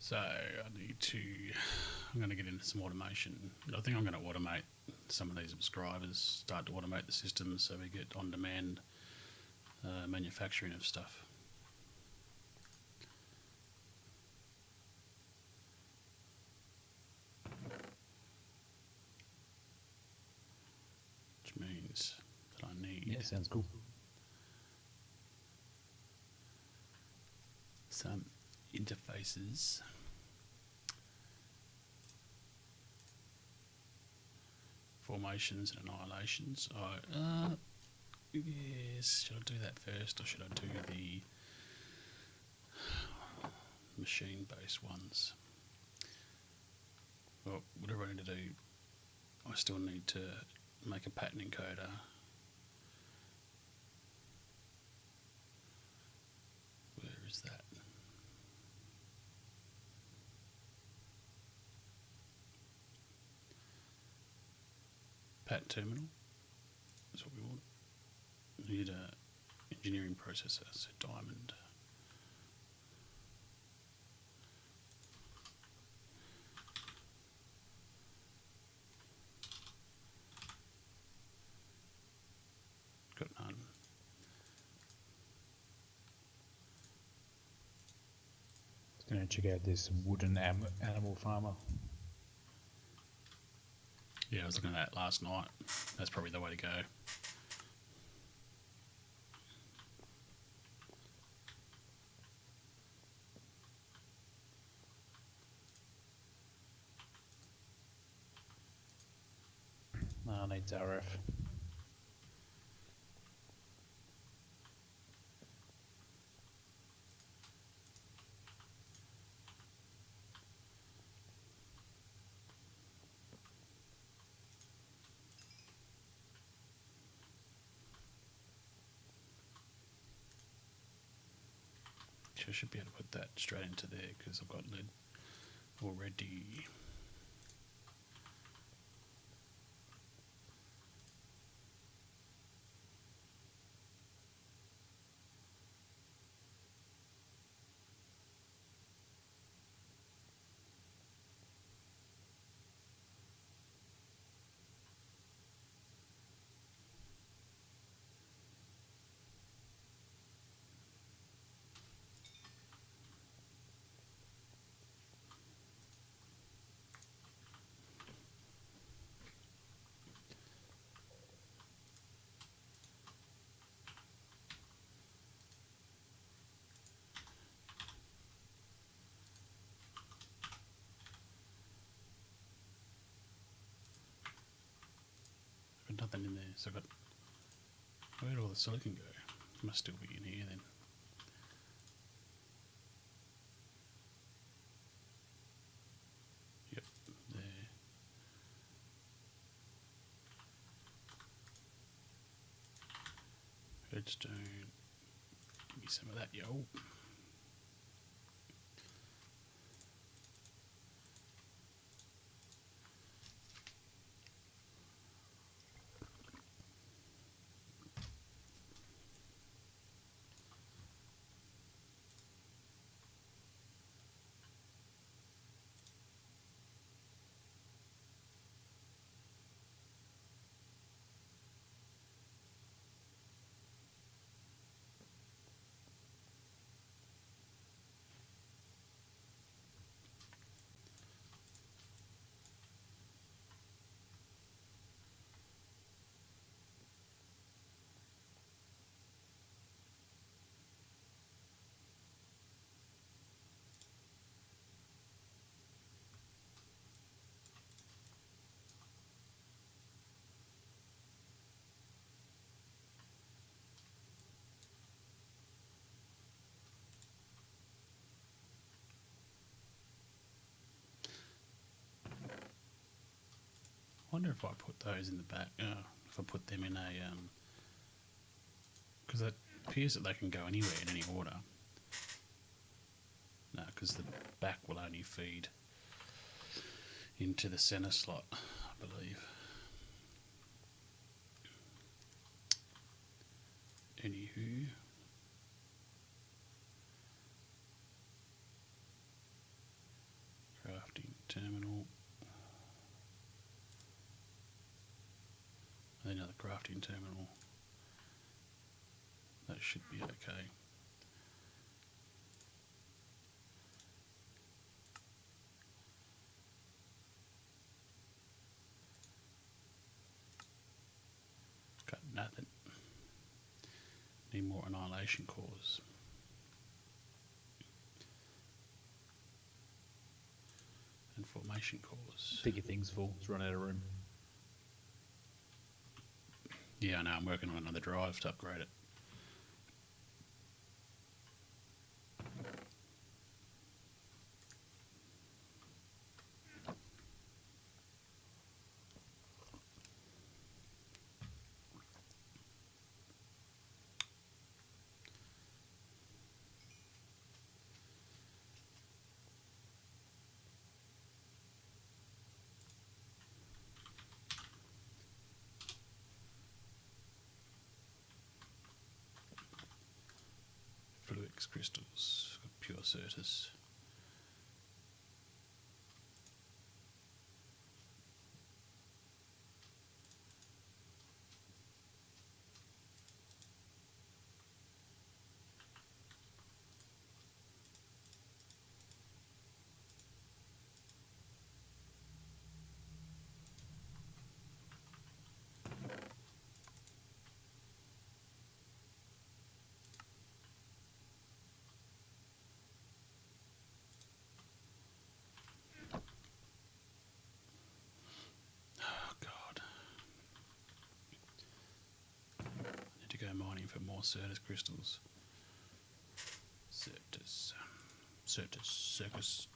So I'm going to get into some automation. I think I'm going to automate some of these subscribers, start to automate the systems so we get on-demand manufacturing of stuff. Which means that I need sounds cool. some interfaces. Formations and annihilations. Yes, should I do that first or should I do the machine-based ones? Well, whatever I need to do, I still need to make a pattern encoder. Where is that? Pat terminal. That's what we want. We need a engineering processor, so diamond. Got none. Going to check out this wooden animal farmer. Yeah, I was looking at that last night. That's probably the way to go. No, it needs RF. I should be able to put that straight into there because I've got lead already. I've got nothing in there, so I've got. Where did all the silicon go? It must still be in here then. Yep, there. Redstone. Give me some of that, yo. I wonder if I put those in the back. If I put them in a because it appears that they can go anywhere in any order. No, because the back will only feed into the center slot, I believe. Anywho. terminal. And another crafting terminal. That should be okay. Got nothing. Need more annihilation cores. And formation cores. Think your thing's full. It's run out of room. Yeah, I know. I'm working on another drive to upgrade it. Fluix crystals, pure Certus. Oh God. I need to go mining for more Certus crystals. Certus. Circus.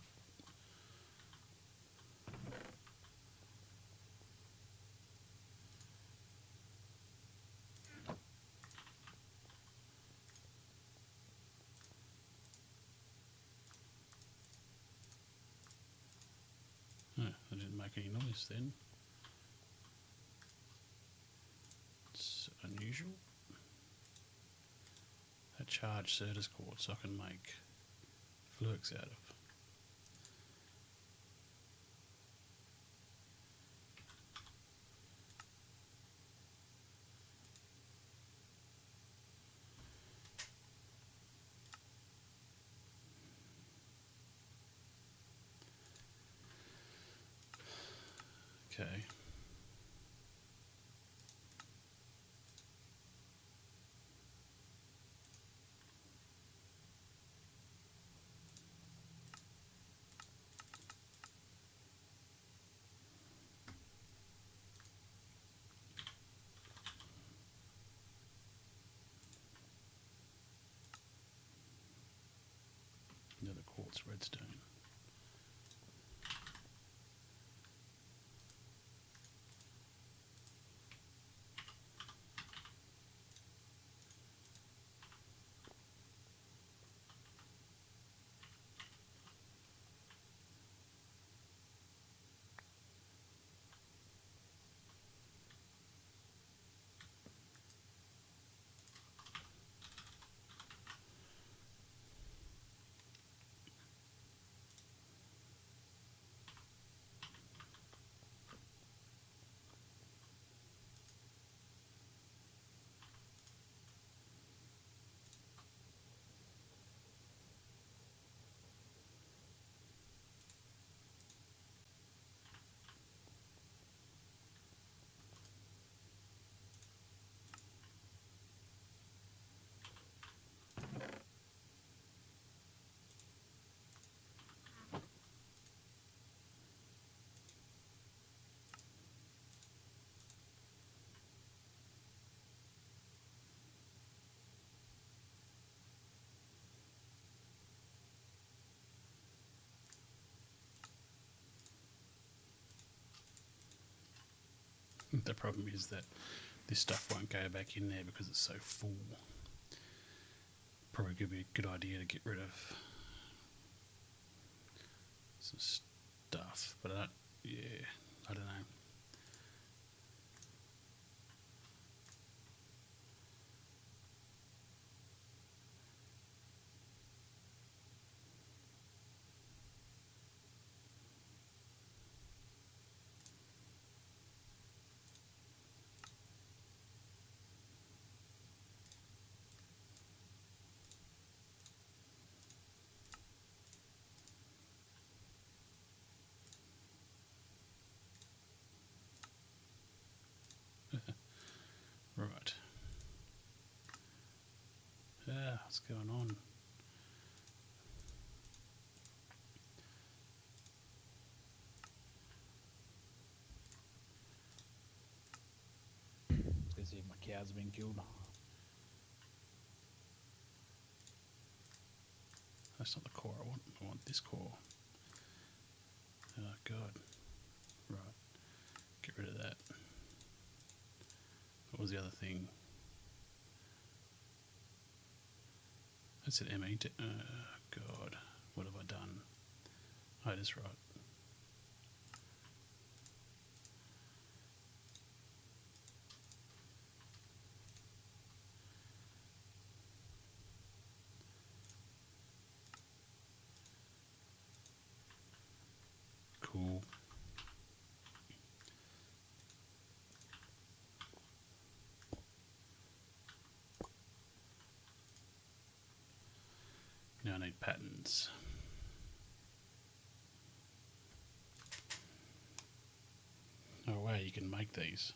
Oh, I didn't make any noise then. It's unusual. A charged Certus quartz I can make Fluix out of. Okay. Another quartz redstone. The problem is that this stuff won't go back in there because it's so full. Probably could be a good idea to get rid of some stuff, but I don't know. Right. Yeah, what's going on? Let's see if my cows have been killed. That's not the core I want. I want this core. Oh, God. Right. Get rid of that. What was the other thing? That's an ME. God. What have I done? Oh, that's right. Cool. Now I need patterns. Oh wow, you can make these.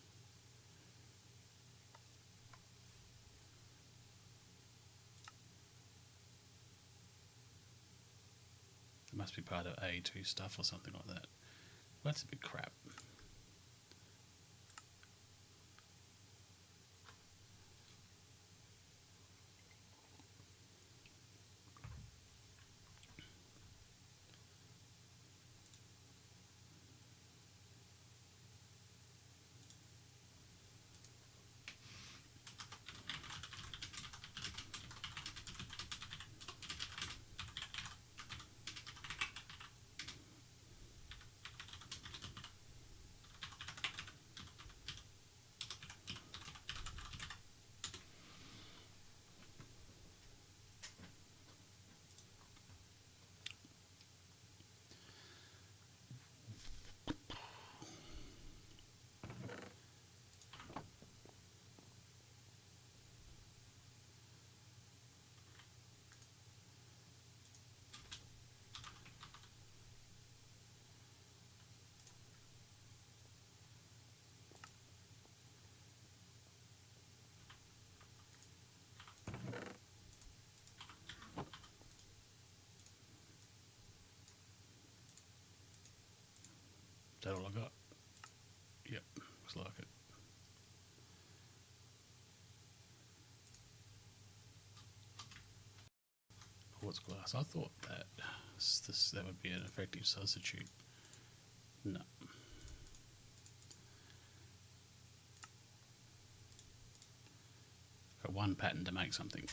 It must be part of A2 stuff or something like that. Well, that's a bit crap. Is that all I got? Yep, looks like it. Quartz glass. I thought that would be an effective substitute. No. Got one pattern to make something.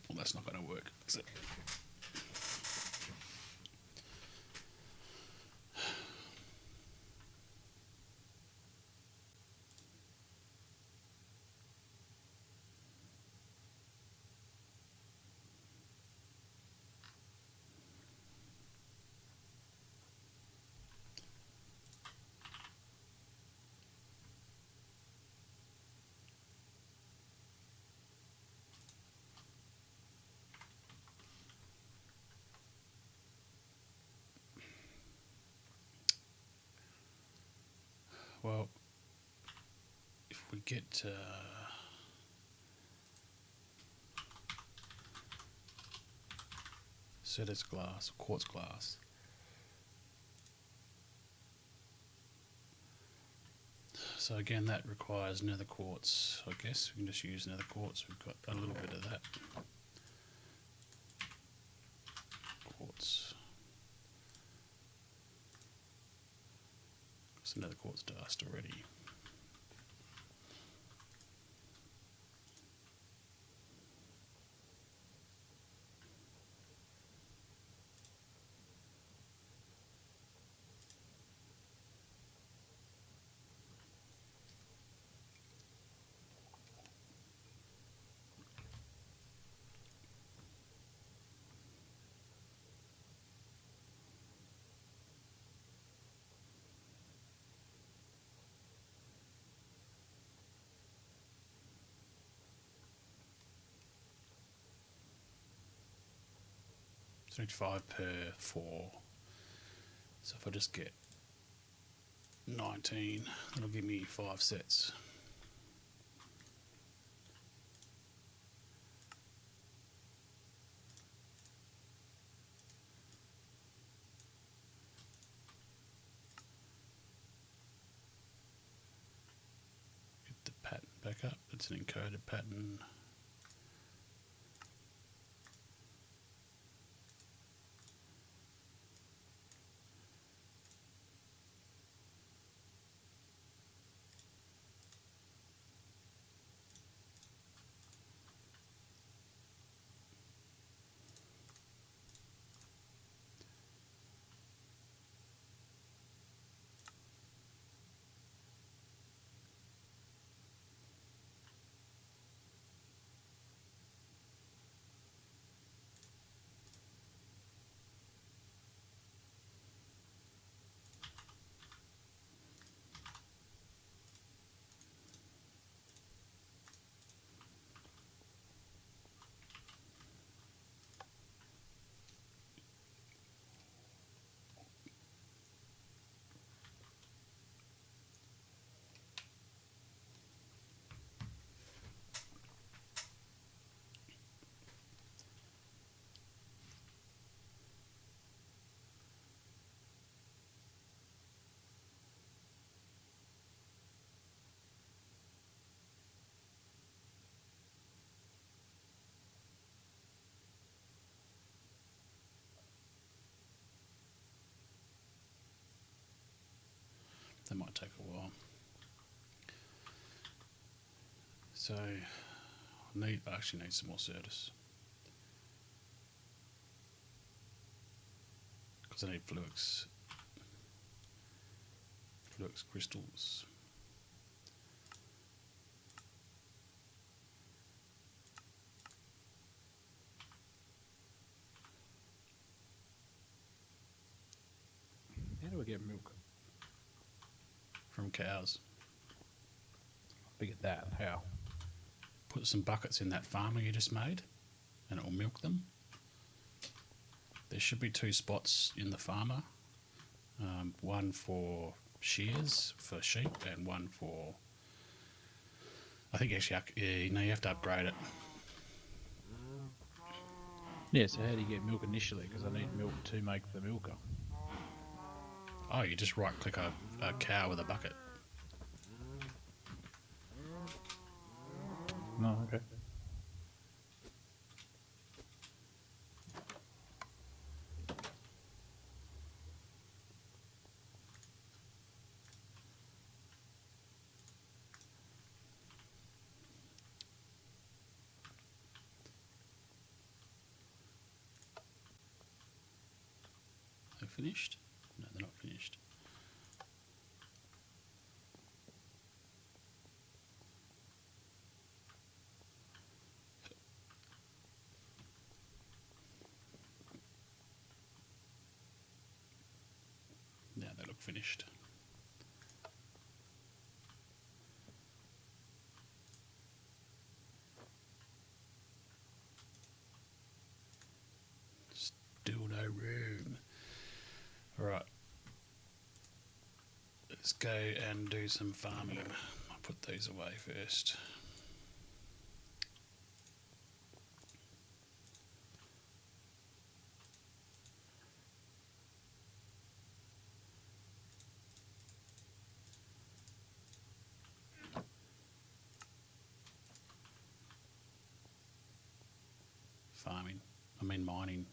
Well, that's not going to work, is it? Well, if we get Cetus glass, quartz glass, so again that requires nether quartz. I guess we can just use nether quartz. We've got a little bit of that quartz. Some nether quartz dust already. So I need 5 per 4. So if I just get 19, that'll give me 5 sets. back up. It's an encoded pattern. That might take a while. So I actually need some more Certus because I need Fluix crystals. How do I get milk? From cows. Forget that. How? Put some buckets in that farmer you just made and it will milk them. There should be 2 spots in the farmer. One for shears for sheep and one for... I think actually, you have to upgrade it. Yeah, so how do you get milk initially? Because I need milk to make the milker. Oh, you just right click a cow with a bucket. No, okay. They're finished? No, they're not finished. Now they look finished. Still no room. Alright. Let's go and do some farming. I'll put these away first. Mining.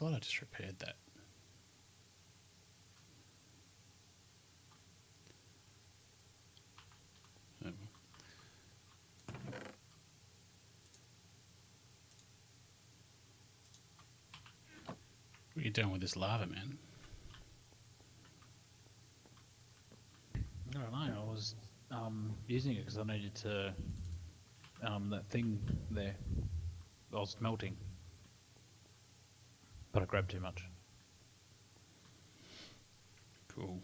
thought I just repaired that. Oh, well. What are you doing with this lava, man? I don't know. I was using it because I needed to. That thing there, I was melting, but I grabbed too much. Cool.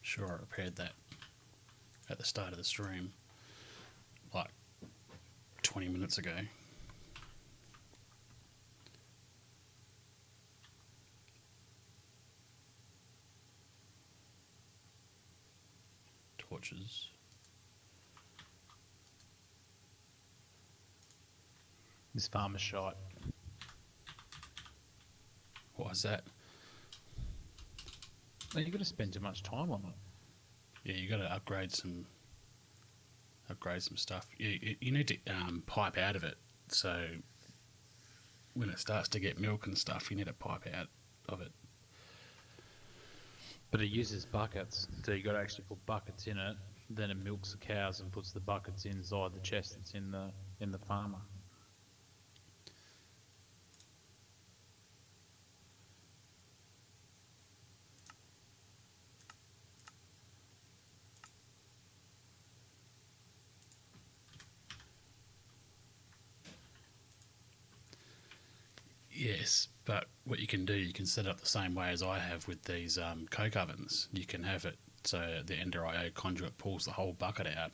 Sure, I repaired that at the start of the stream, like 20 minutes ago. Torches. This farmer's shite. What is that? No, you got to spend too much time on it. Yeah, you got to upgrade some stuff. You need to pipe out of it. So when it starts to get milk and stuff, you need to pipe out of it. But it uses buckets, so you got to actually put buckets in it. Then it milks the cows and puts the buckets inside the chest that's in the farmer. Yes, but what you can do, you can set it up the same way as I have with these coke ovens. You can have it so the Ender IO conduit pulls the whole bucket out,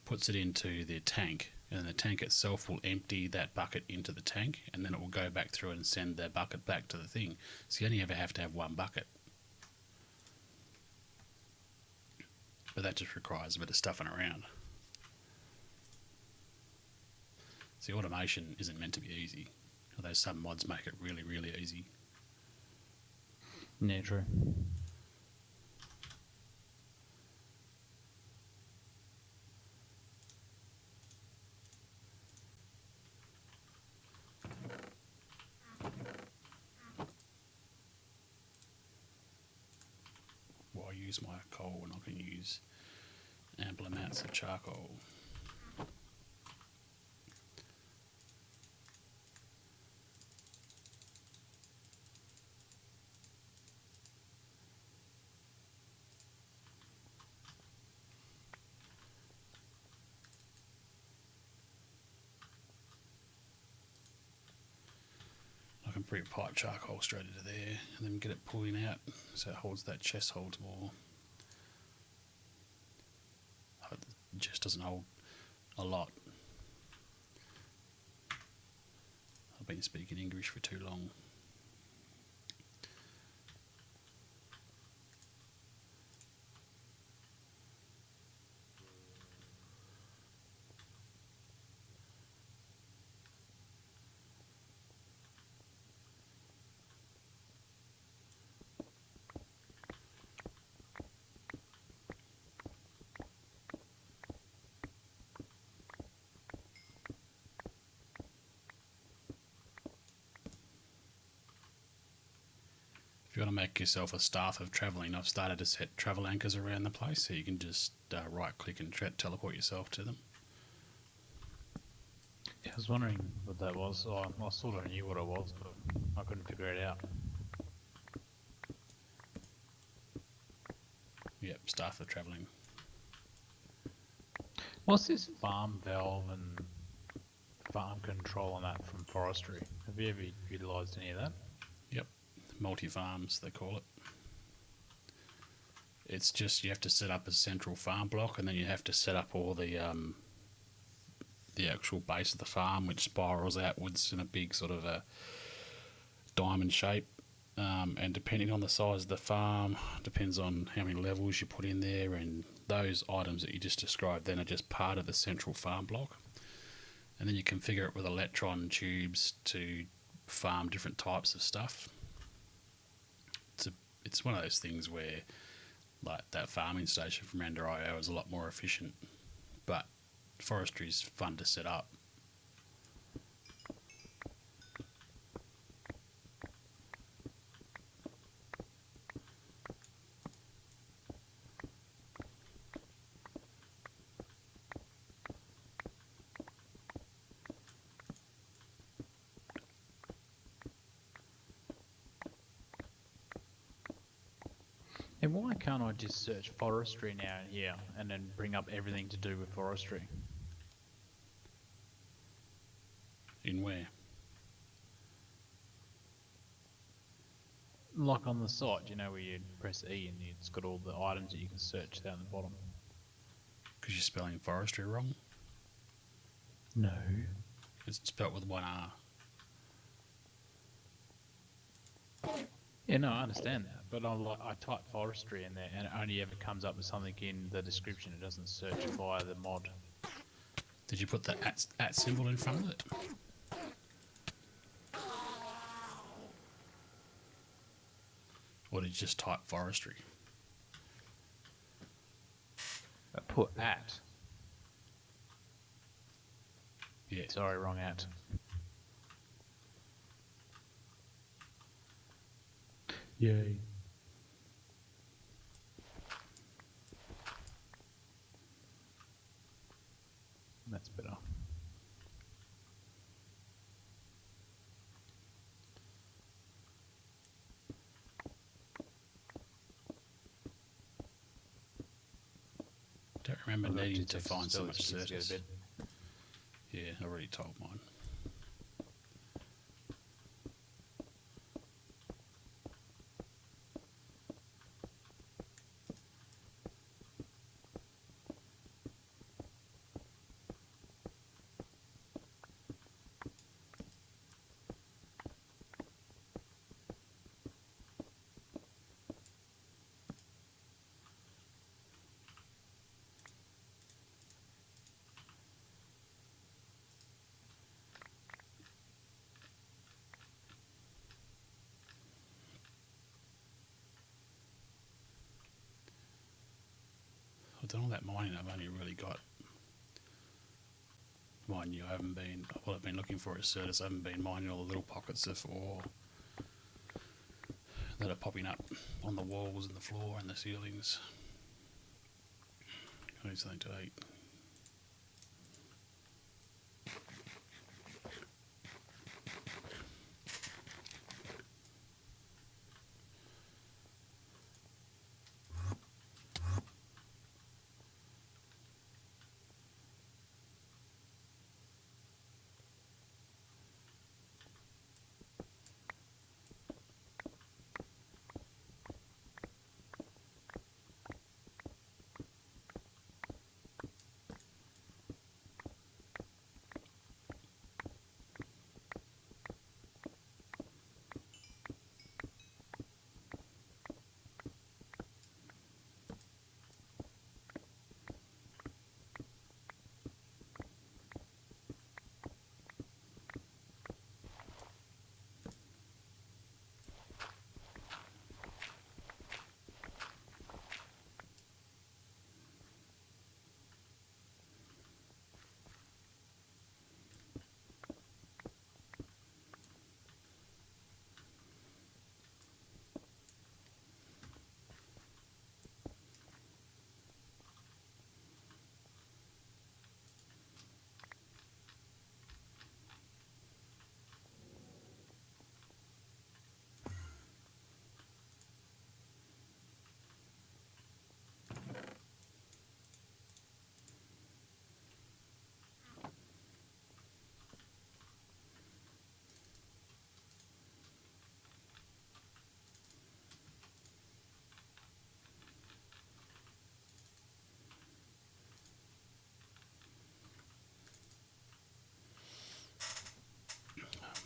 puts it into the tank, and the tank itself will empty that bucket into the tank, and then it will go back through and send that bucket back to the thing. So you only ever have to have one bucket. But that just requires a bit of stuffing around. See, automation isn't meant to be easy, although some mods make it really, really easy. Yeah, true. Well, I use my coal and I can use ample amounts of charcoal. I can pre-pipe charcoal straight into there and then get it pulling out so it holds that chest holds more. It just doesn't hold a lot. I've been speaking English for too long. If you want to make yourself a staff of travelling, I've started to set travel anchors around the place so you can just right click and teleport yourself to them. Yeah, I was wondering what that was. I sort of knew what it was, but I couldn't figure it out. Yep, staff of travelling. What's this farm valve and farm control and that from forestry? Have you ever utilised any of that? Yep, multi-farms they call it. It's just you have to set up a central farm block and then you have to set up all the actual base of the farm, which spirals outwards in a big sort of a diamond shape. And depending on the size of the farm, depends on how many levels you put in there, and those items that you just described then are just part of the central farm block. And then you configure it with electron tubes to farm different types of stuff. It's one of those things where, like, that farming station from Randario is a lot more efficient, but forestry is fun to set up. And why can't I just search forestry now in here and then bring up everything to do with forestry? In where? Like on the site, you know, where you press E and it's got all the items that you can search down the bottom. Because you're spelling forestry wrong. No. It's spelt with one R. Yeah, no, I understand that, but I type forestry in there, and it only ever comes up with something in the description. It doesn't search via the mod. Did you put the at symbol in front of it? Or did you just type forestry? I put at. Yeah. Sorry, wrong at. Yay. That's better. Don't remember I've got needing two to texts find so still, much it's easy to go to certus. bed. Yeah, I already told mine. I've done all that mining. I've only really got, mind you, I haven't been, what I've been looking for is certus. I haven't been mining all the little pockets of ore that are popping up on the walls and the floor and the ceilings. I need something to eat.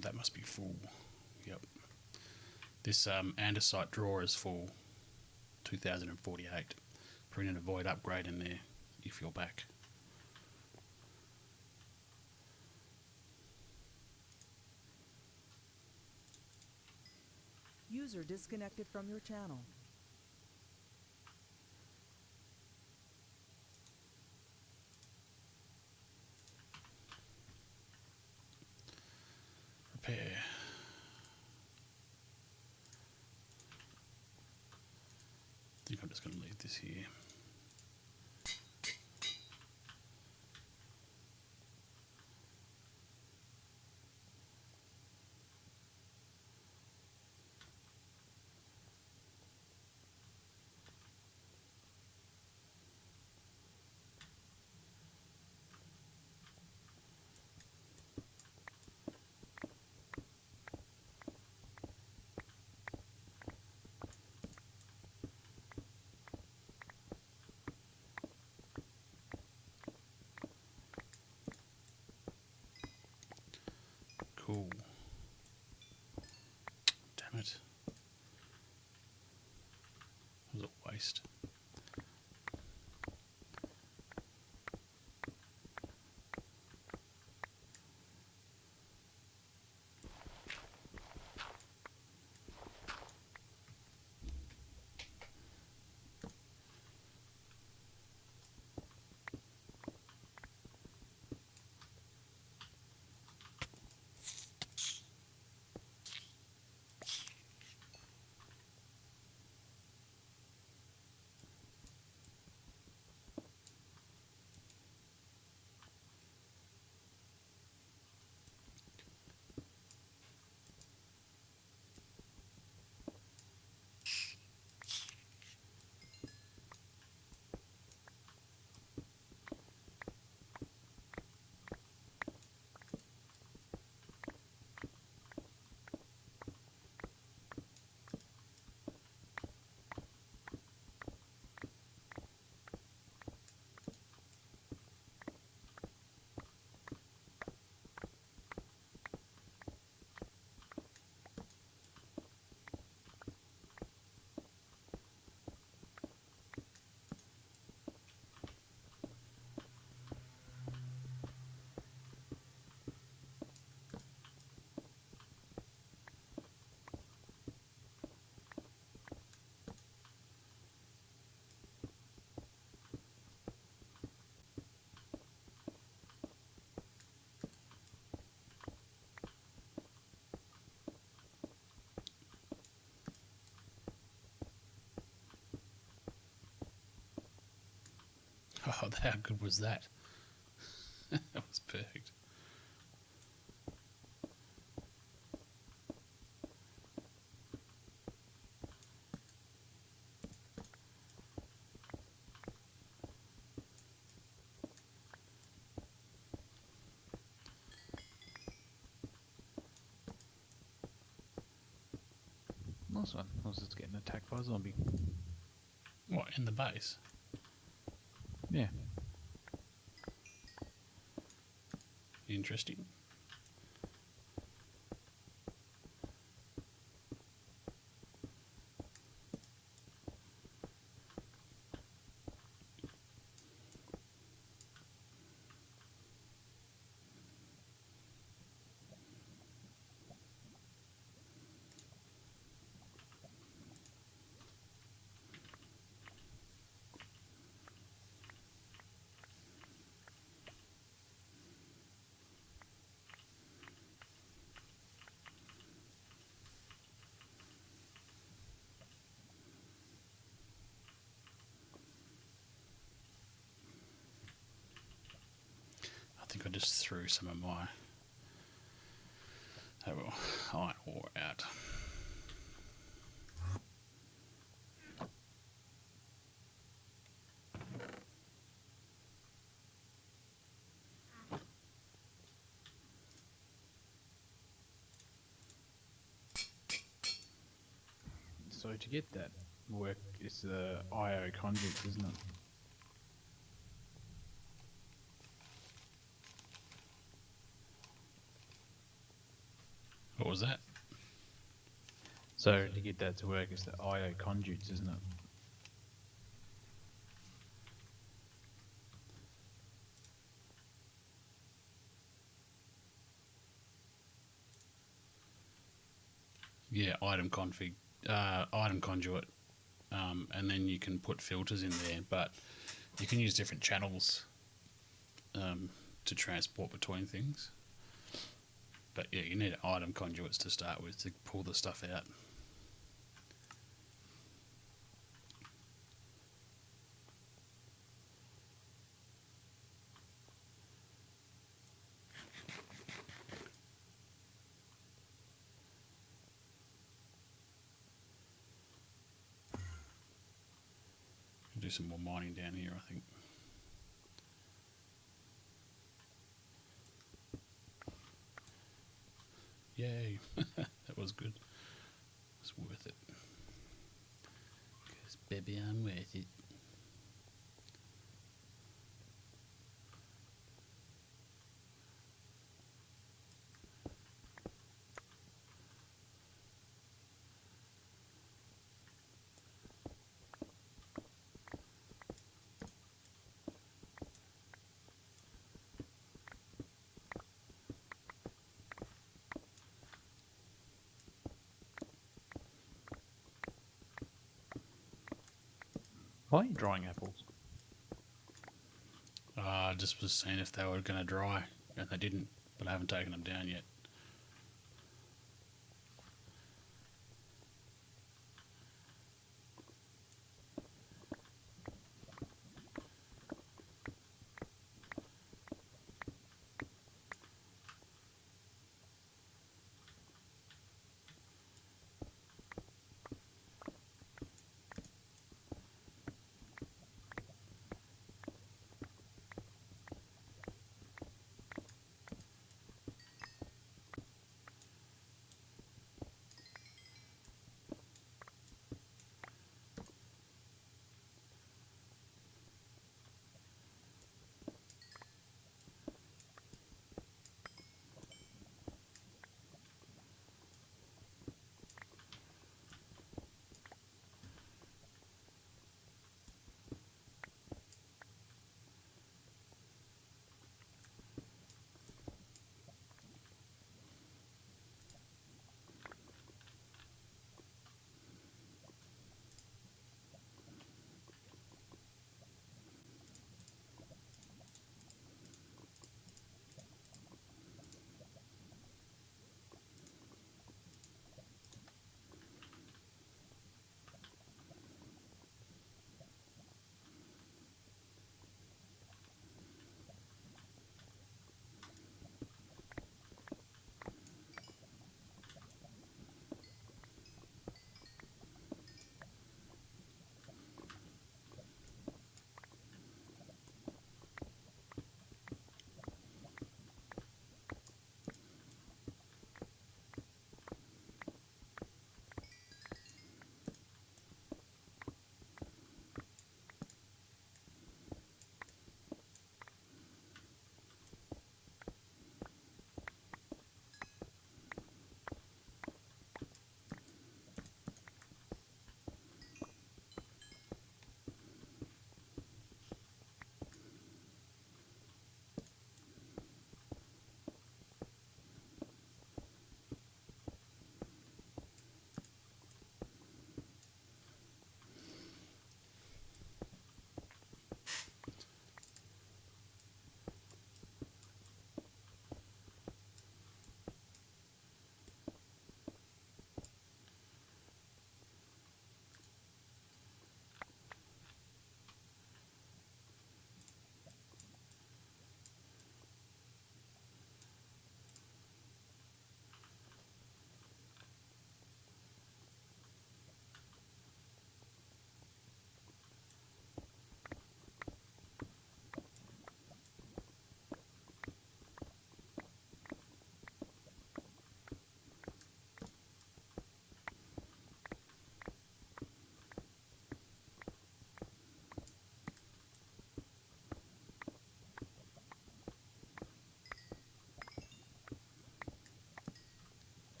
That must be full. Yep. This andesite drawer is full. 2048. Probably need a void upgrade in there if you're back. User disconnected from your channel. Repair. I think I'm just going to leave this here. Cool. Damn it. That was a waste. Oh, how good was that? That was perfect. Nice one. I was just getting attacked by a zombie. What, in the base? Yeah. Interesting. I think I just threw some of my iron ore out. So to get that work, it's the IO conduits, isn't it? What was that? So to get that to work, it's the IO conduits, isn't it? Yeah, item config item conduit, and then you can put filters in there, but you can use different channels to transport between things. But yeah, you need item conduits to start with to pull the stuff out. Do some more mining down here, I think. Yay, that was good. It's worth it. Because baby, I'm worth it. Why are you drying apples? I just was seeing if they were going to dry, and they didn't, but I haven't taken them down yet.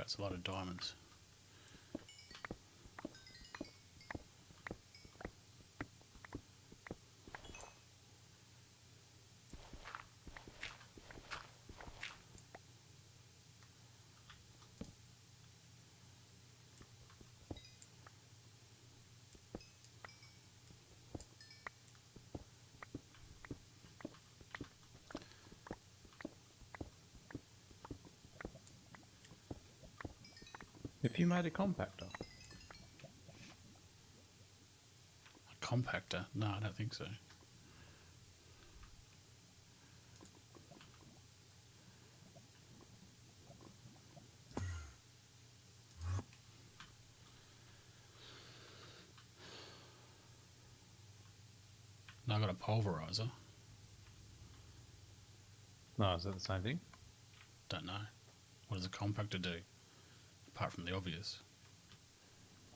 That's a lot of diamonds. If you made a compactor, A compactor? No, I don't think so. No, I got a pulverizer. no, is that the same thing? Don't know. What does a compactor do? Apart from the obvious.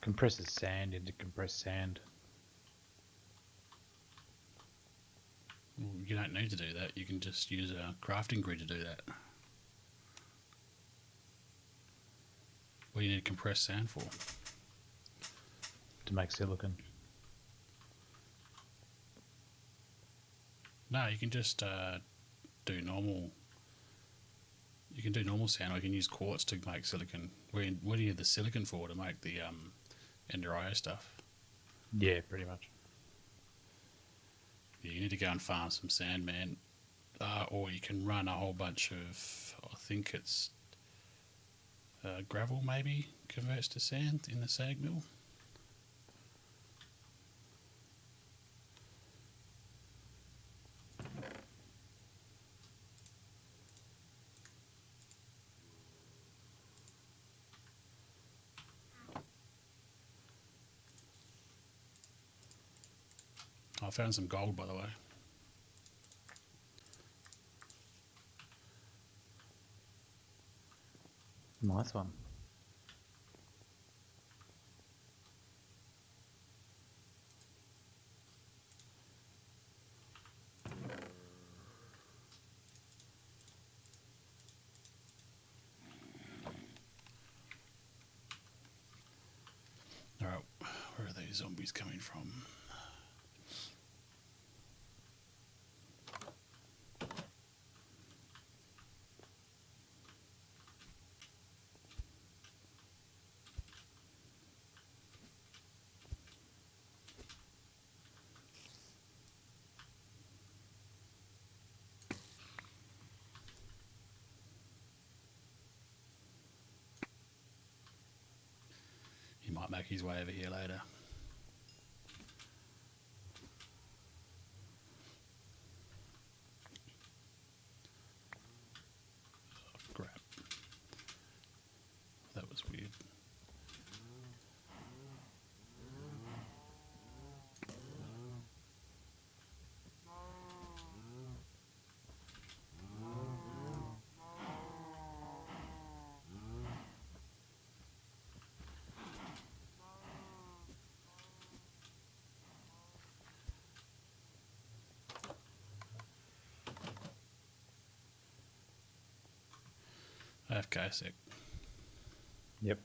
Compresses sand into compressed sand. Well, you don't need to do that. You can just use a crafting grid to do that. What do you need compressed sand for? To make silicon. No, you can just do normal. You can do normal sand, or you can use quartz to make silicon. What do you need the silicon for? To make the Ender IO stuff? Yeah, pretty much. Yeah, you need to go and farm some sand, man. Or you can run a whole bunch of, I think it's gravel, maybe converts to sand in the sag mill. I found some gold, by the way. Nice one. All right, where are these zombies coming from? He might make his way over here later. Oh, crap. That was weird. AFK sec. Yep.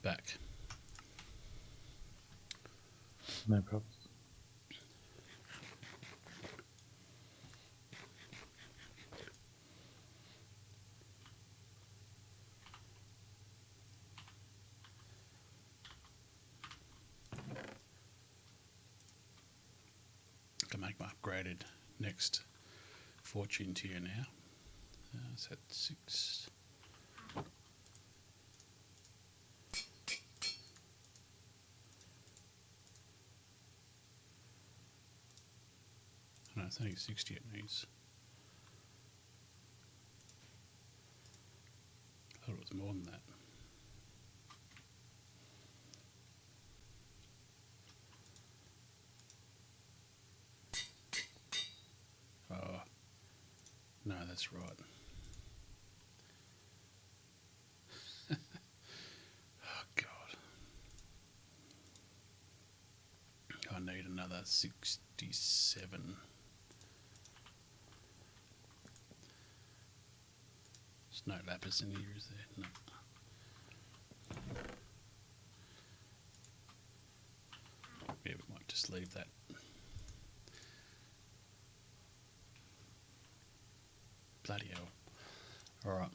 back. No problems. I can make my upgraded next fortune tier now. It's at 6. No, it's only 60 it needs. I thought it was more than that. Oh, no, that's right. Oh, God. I need another 67. There's no lapis in here, is there? No. Yeah, we might just leave that. Bloody hell. Alright.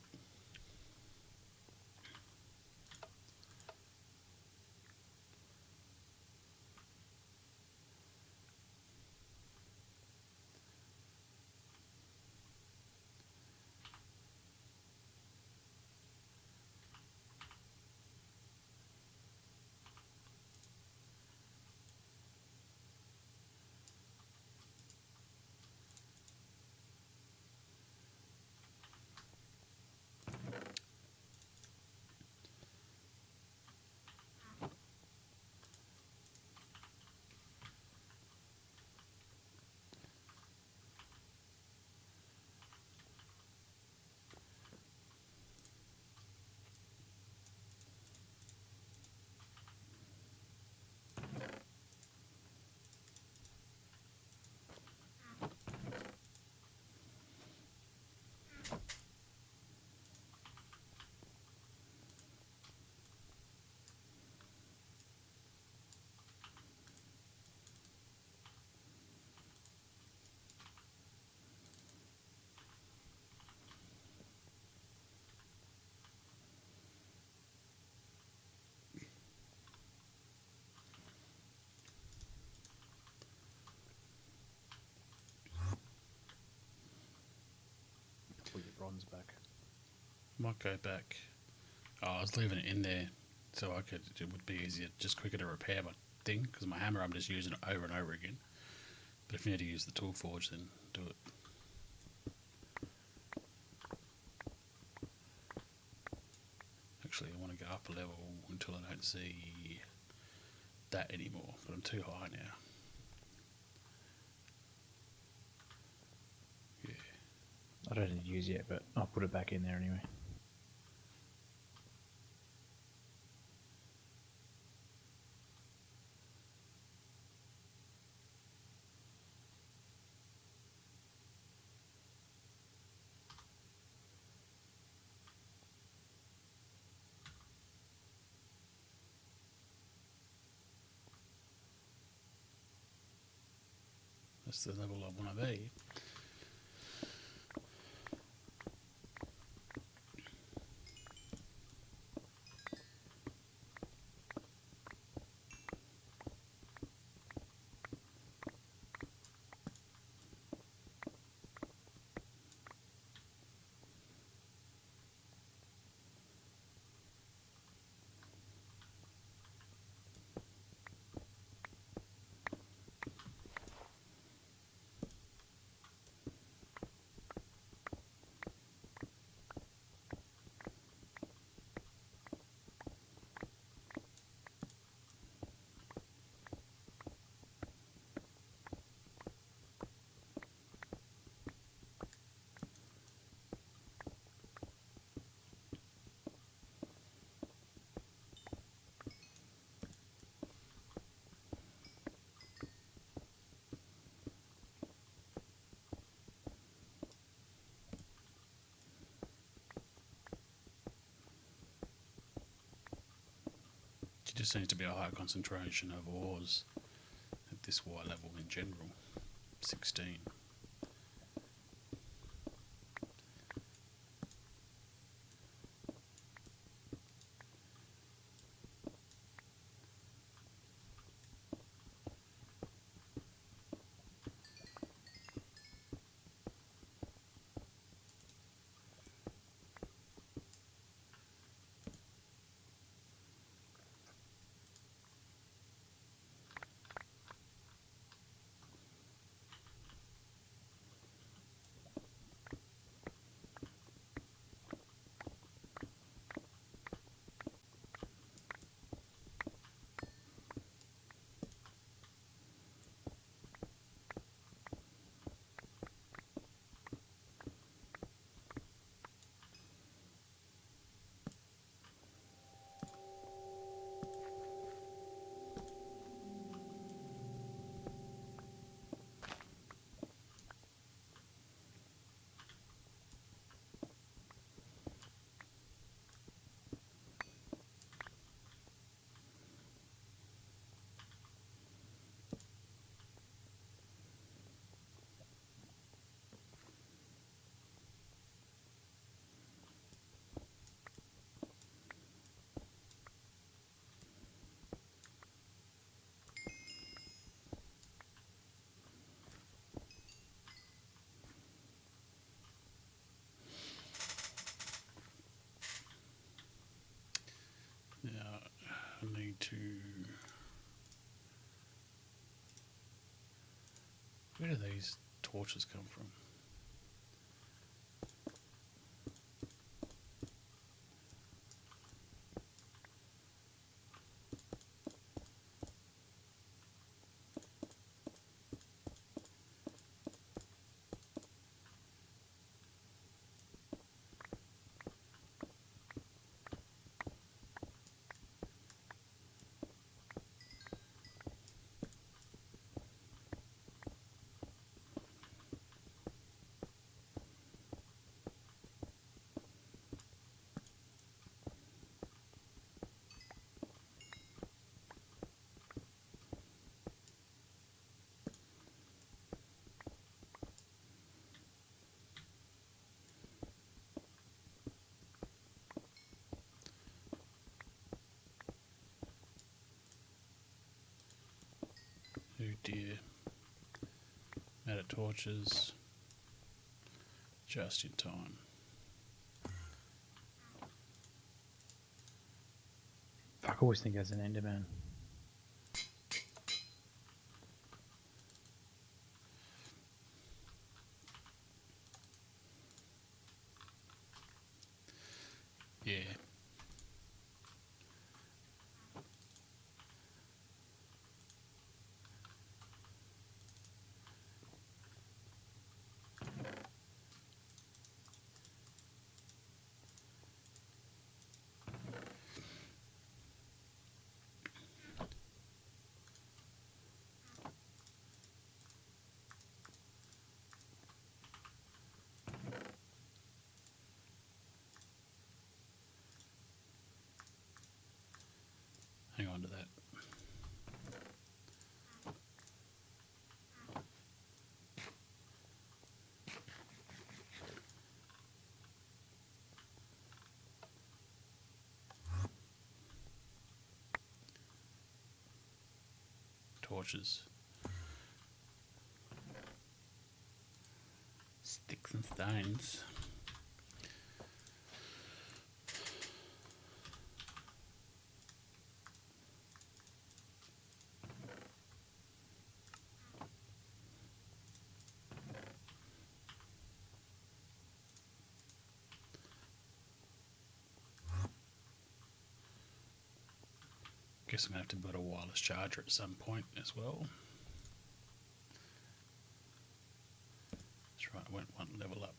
Put your bronze back. Might go back. Oh, I was leaving it in there so it would be easier, just quicker to repair my thing, because my hammer I'm just using it over and over again. But if you need to use the tool forge, then do it. Actually, I want to go up a level until I don't see that anymore, but I'm too high now. Yeah. I don't need to use yet, but I'll put it back in there anyway. That's the level I want to be. just seems to be a higher concentration of ores at this Y level in general. 16. Now, I need to... Where do these torches come from? Oh dear. Out of torches. Just in time. I always think as an Enderman. Yeah. Hang on to that. Torches. Sticks and stones. Guess I'm going to have to build a wireless charger at some point as well. That's right, I went one level up.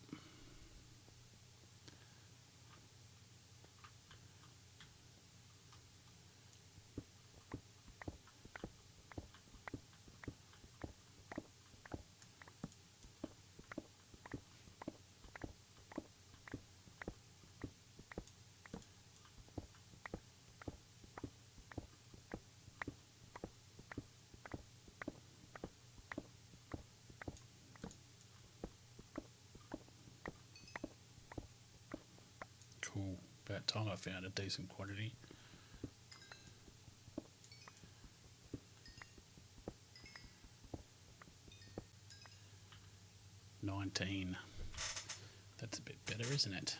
About time I found a decent quantity. $19. That's a bit better, isn't it?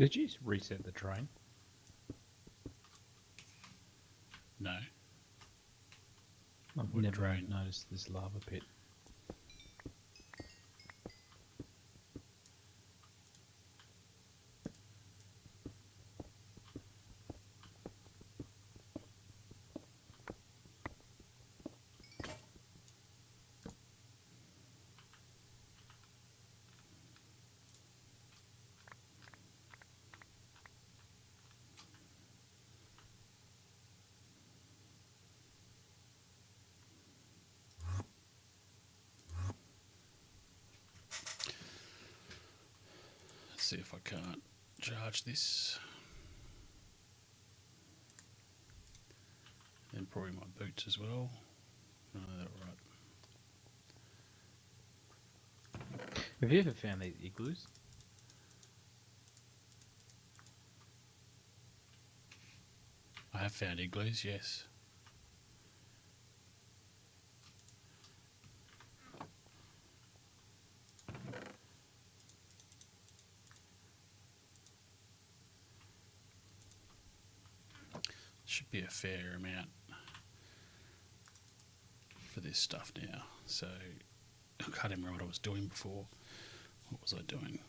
Did you reset the train? No. I've What never train? noticed this lava pit. Let's see if I can't charge this. And probably my boots as well. No, they're right. Have you ever found these igloos? I I have found igloos, yes. Should be a fair amount for this stuff now. So I can't even remember what I was doing before. What was I doing?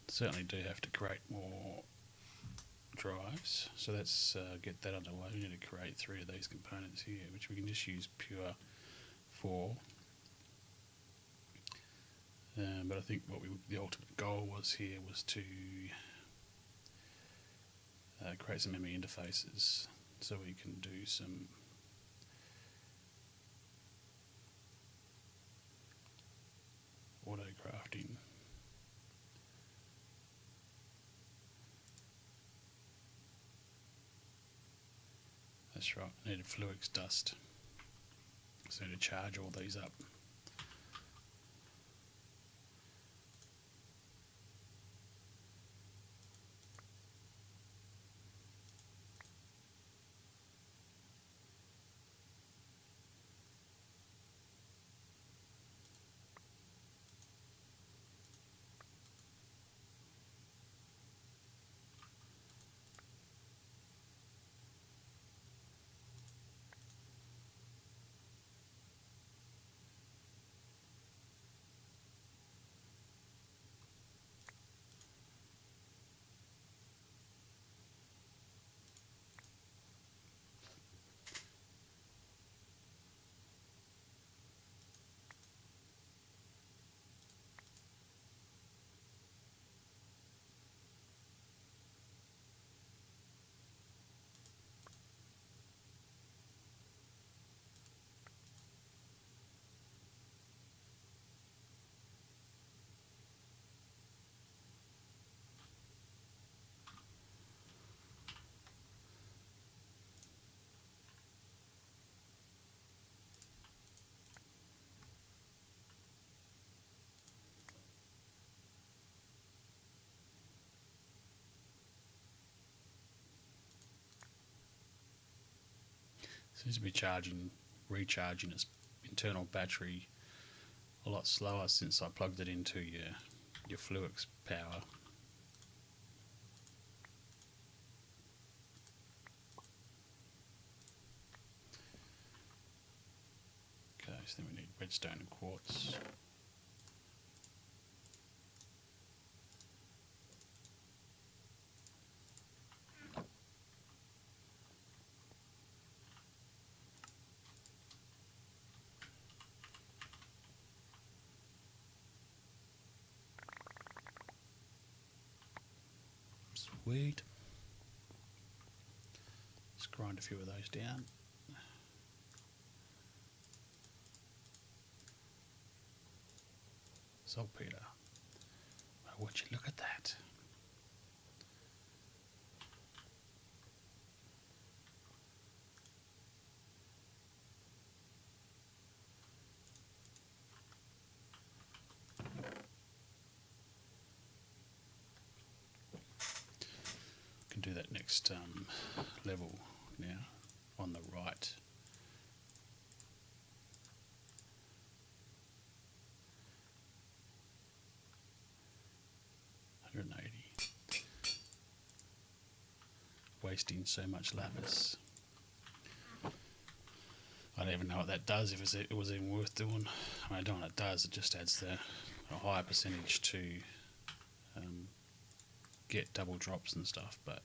Certainly do have to create more drives. So let's get that underway. We need to create 3 of these components here, which we can just use pure for. But I think the ultimate goal was here was to create some ME interfaces so we can do some auto crafting. That's right, I needed Fluix dust. So I need to charge all these up. Seems to be recharging its internal battery a lot slower since I plugged it into your Fluix power. Okay, so then we need redstone and quartz. Sweet. Let's grind a few of those down. Saltpeter. Oh, would you look at that? Can do that next level now on the right. Wasting so much lapis. I don't even know what that does, if it was even worth doing. I mean, I don't know what it does, it just adds a higher percentage to get double drops and stuff, but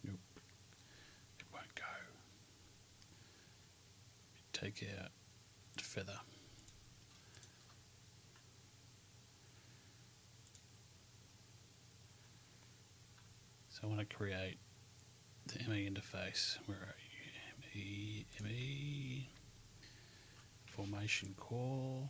nope, it won't go. Take out feather. So I want to create the ME interface. Where are you? ME. formation call.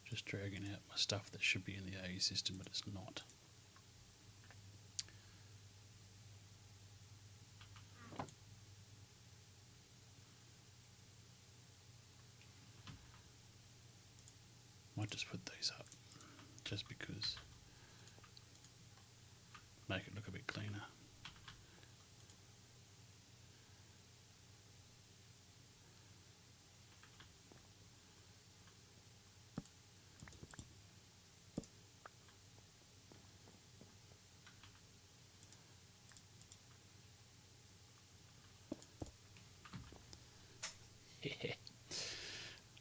Just dragging out my stuff that should be in the AE system, but it's not. Might just put these up, just because, make it look a bit cleaner.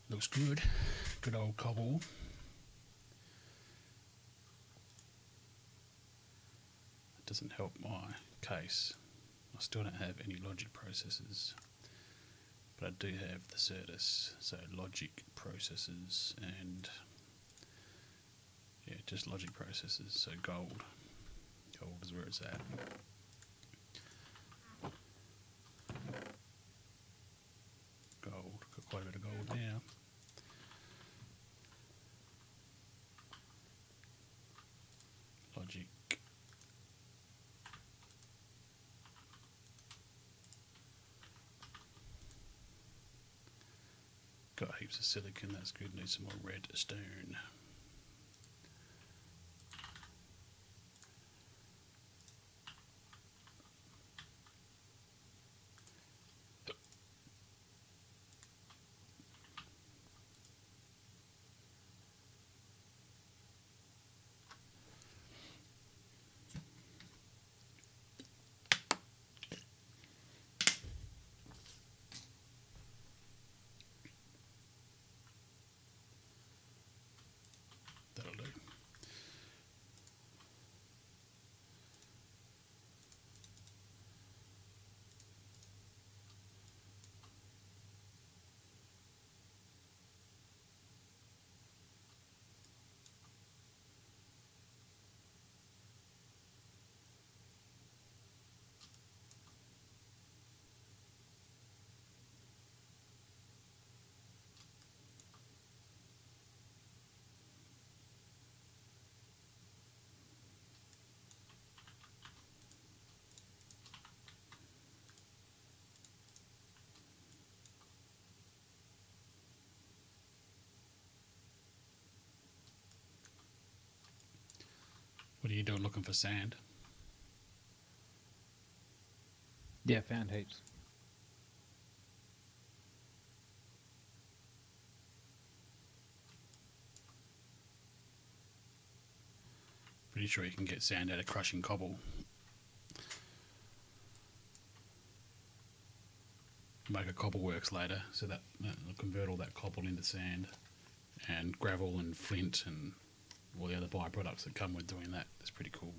Looks good. Good old cobble. It doesn't help my case. I still don't have any logic processors, but I do have the Certus, so logic processors and yeah, just logic processors. So gold is where it's at. Gold, got quite a bit of gold now. Logic. Got heaps of silicon, that's good. Need some more red stone. That'll do. What are you doing looking for sand? Yeah, found heaps. Pretty sure you can get sand out of crushing cobble. Make a cobble works later, so that'll convert all that cobble into sand and gravel and flint and all the other byproducts that come with doing that. It's pretty cool.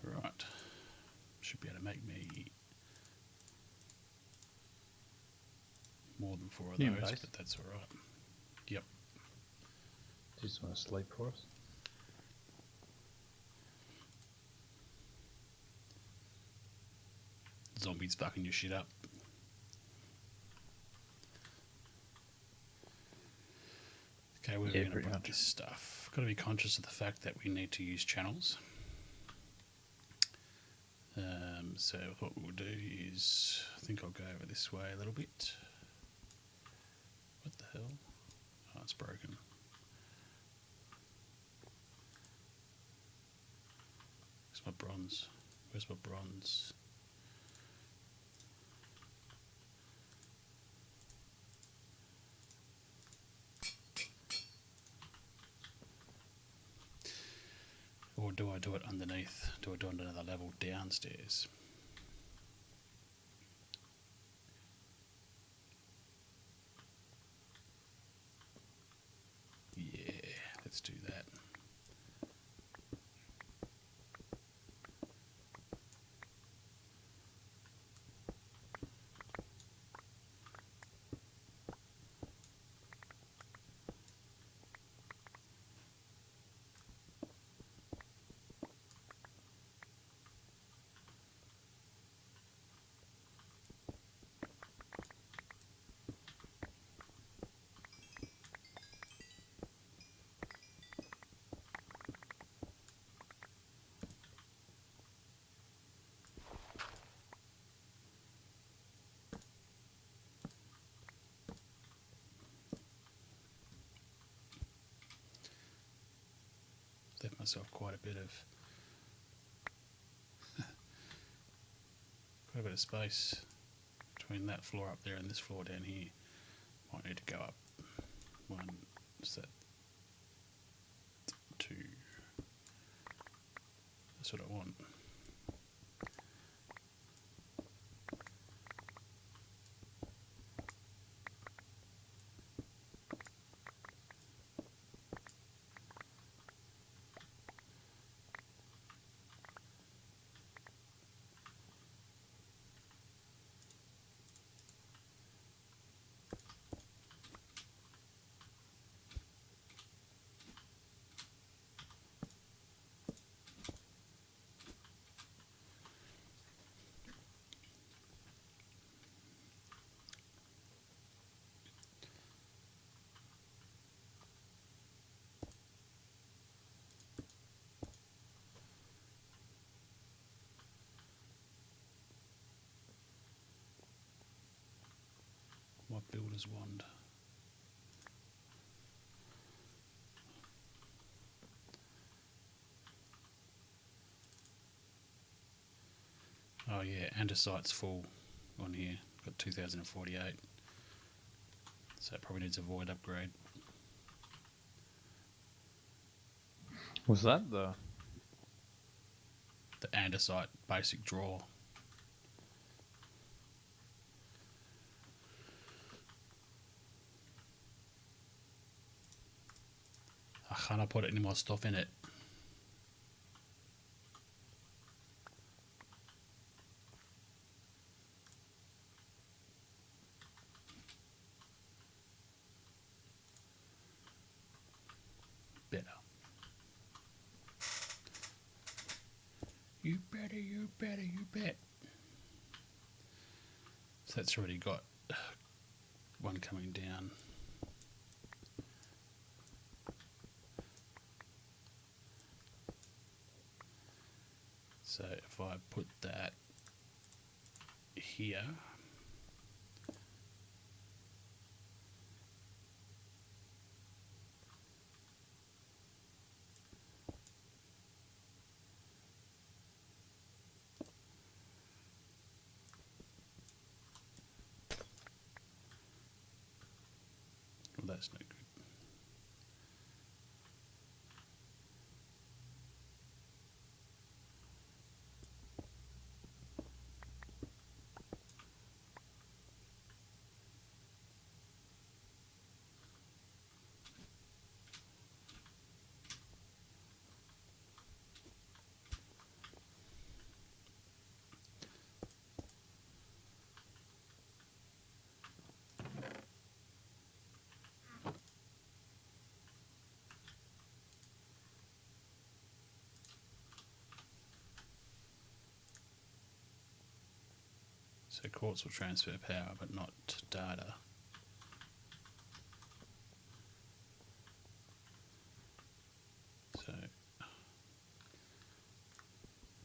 Right, should be able to make me more than 4 of Yeah, those, nice. but that's all right. Yep. Just want to sleep for us. Zombies fucking your shit up. Okay, where are we Yeah, going to pretty put much. this stuff? Got to be conscious of the fact that we need to use channels. So what we'll do is, I think I'll go over this way a little bit. What the hell? Oh, it's broken. Where's my bronze? Where's my bronze? Or do I do it underneath? Do I do it another level downstairs? Yeah, let's do that. Left myself quite a bit of space between that floor up there and this floor down here. Might need to go up one, set, two. That's what I want. My builder's wand. Oh yeah, andesite's full on here. Got 2048. So it probably needs a void upgrade. Was that the? The andesite basic drawer. I can't put any more stuff in it. Better. You better, you better, you bet. So that's already got one coming down. So if I put that here, well, that's no good. So quartz will transfer power, but not data. So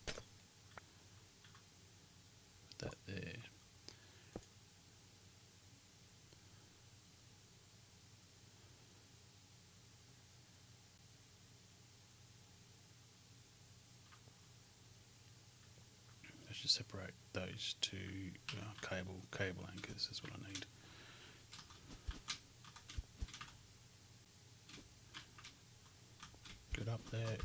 put that there. Let's just separate those two cable anchors. That's what I need. Good up there.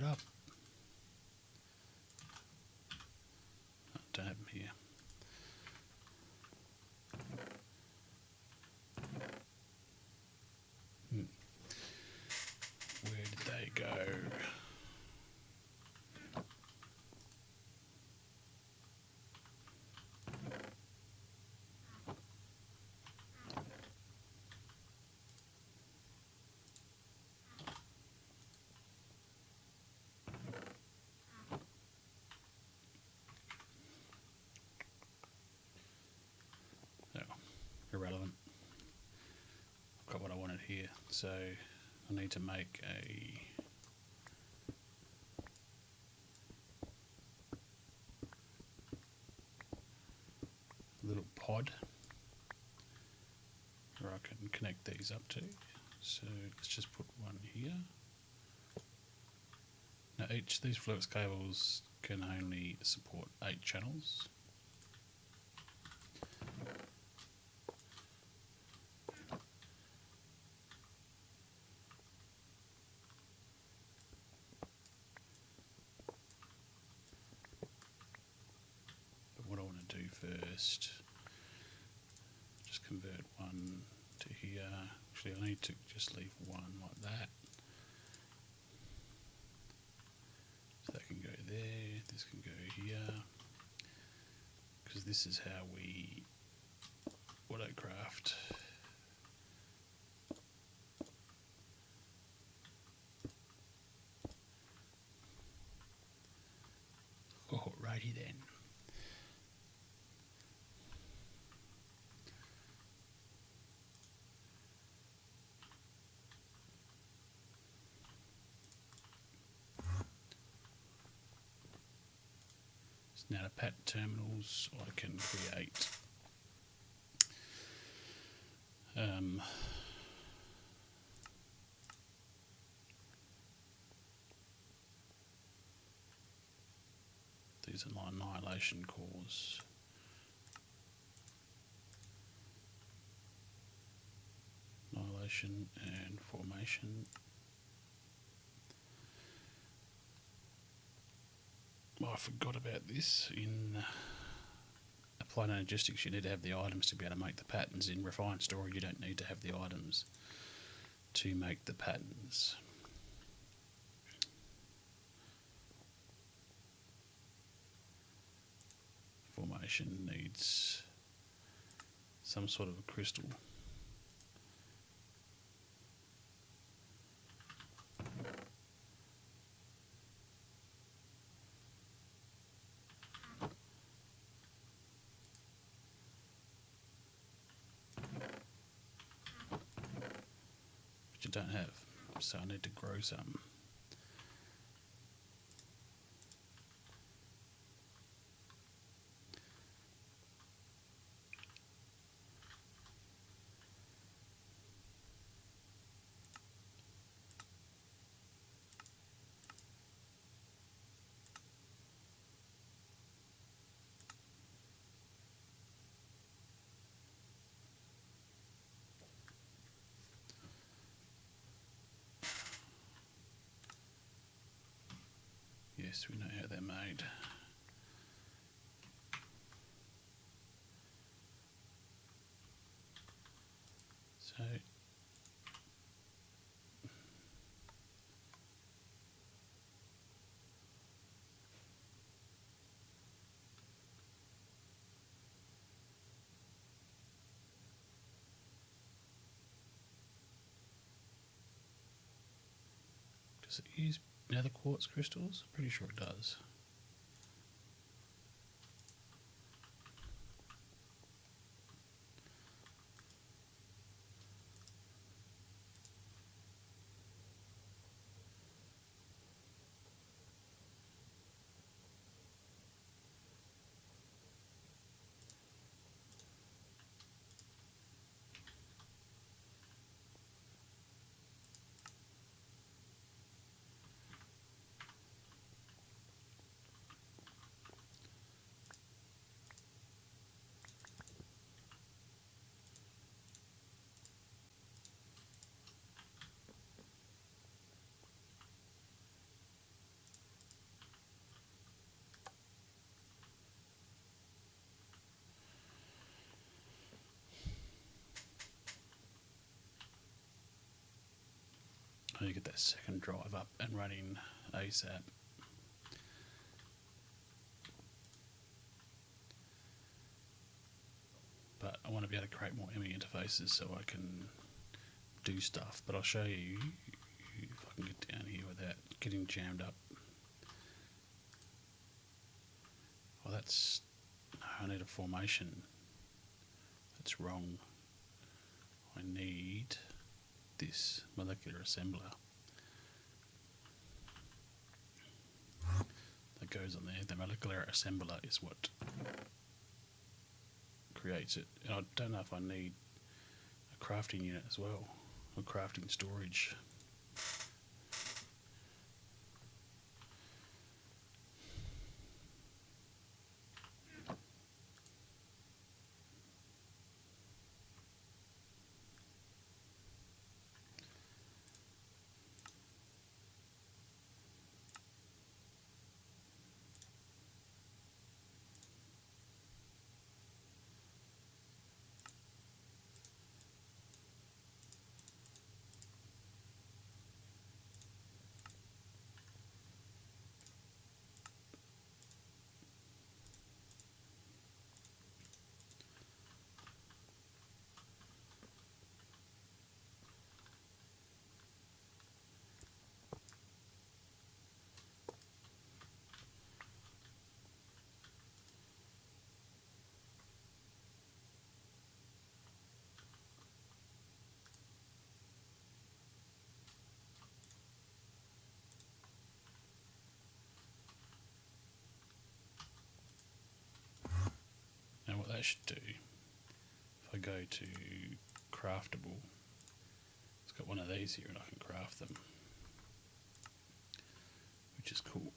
it up. I don't have them here. Where did they go? Oh, irrelevant. I've got what I wanted here, so I need to make a little pod where I can connect these up to. So let's just put one here. Now each of these flux cables can only support 8 channels. But what I want to do first, just convert one to here. Actually, I need to just leave one like that. So that can go there, this can go here. Because this is how we autocraft. Oh, righty then. So now to pattern terminals, I can create these are my annihilation cores. Annihilation and formation. Oh, I forgot about this. In applied energistics, you need to have the items to be able to make the patterns. In refined storage, you don't need to have the items to make the patterns. Formation needs some sort of a crystal. Which I don't have, so I need to grow some. Yes, we know how they're made. So does it use nether quartz crystals? I'm pretty sure it does. I need to get that second drive up and running ASAP. But I want to be able to create more ME interfaces so I can do stuff. But I'll show you if I can get down here without getting jammed up. Oh, that's... No, I need a formation. That's wrong. I need this molecular assembler. That goes on there. The molecular assembler is what creates it. And I don't know if I need a crafting unit as well, or crafting storage. Now what that should do, if I go to craftable, it's got one of these here and I can craft them, which is cool.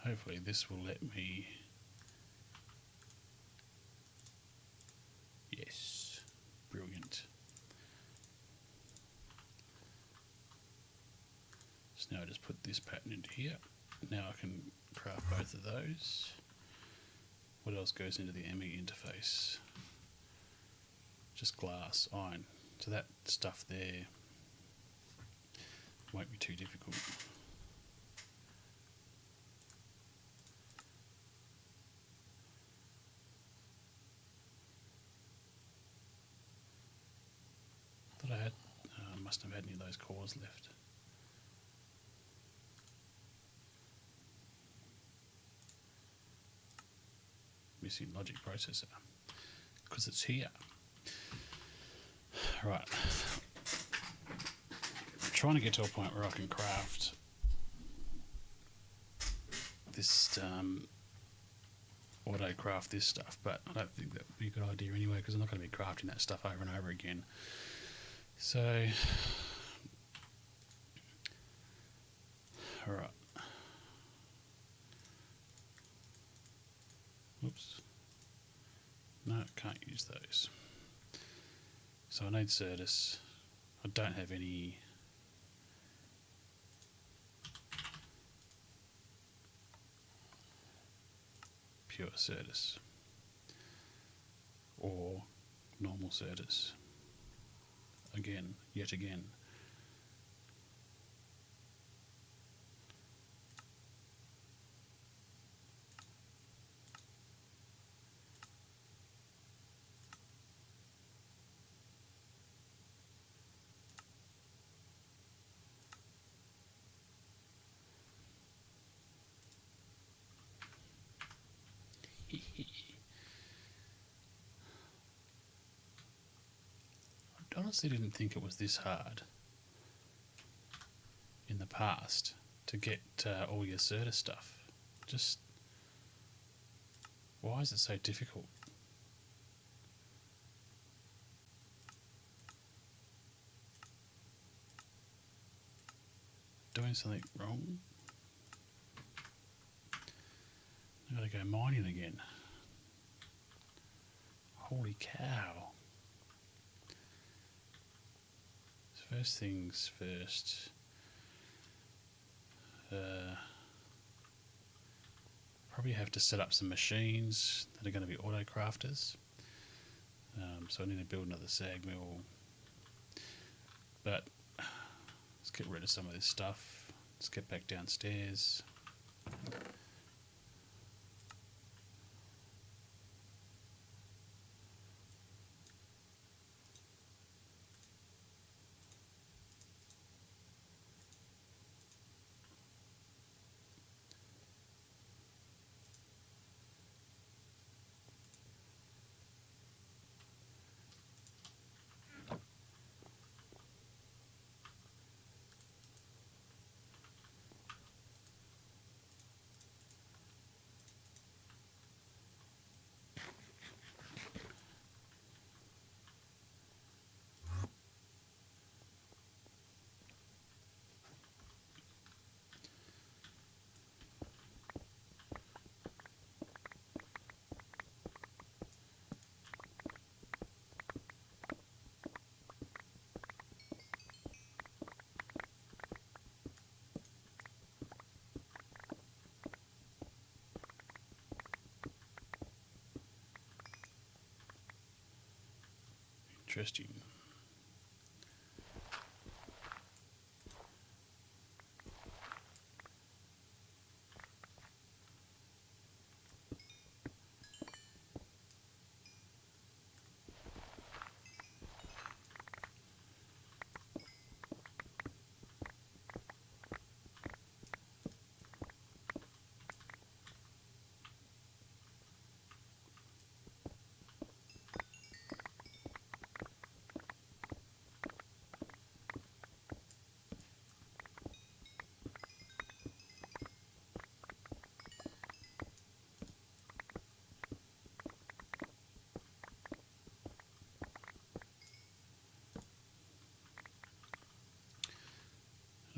Hopefully this will let me... Yes, brilliant. So now I just put this pattern into here. Now I can craft both of those. What else goes into the ME interface? Just glass, iron. So that stuff there won't be too difficult. I thought I had, must have had any of those cores left. Missing logic processor because it's here. Right, I'm trying to get to a point where I can craft this, auto craft this stuff, but I don't think that would be a good idea anyway because I'm not going to be crafting that stuff over and over again. So, alright. Oops. No, can't use those. So I need Certus. I don't have any pure Certus or normal Certus. Again, yet again. I honestly didn't think it was this hard in the past to get all your Certus stuff. Just, why is it so difficult? Doing something wrong? I've got to go mining again. Holy cow. So first things first. probably have to set up some machines that are going to be auto crafters. So I need to build another sag mill. But let's get rid of some of this stuff. Let's get back downstairs. Interesting.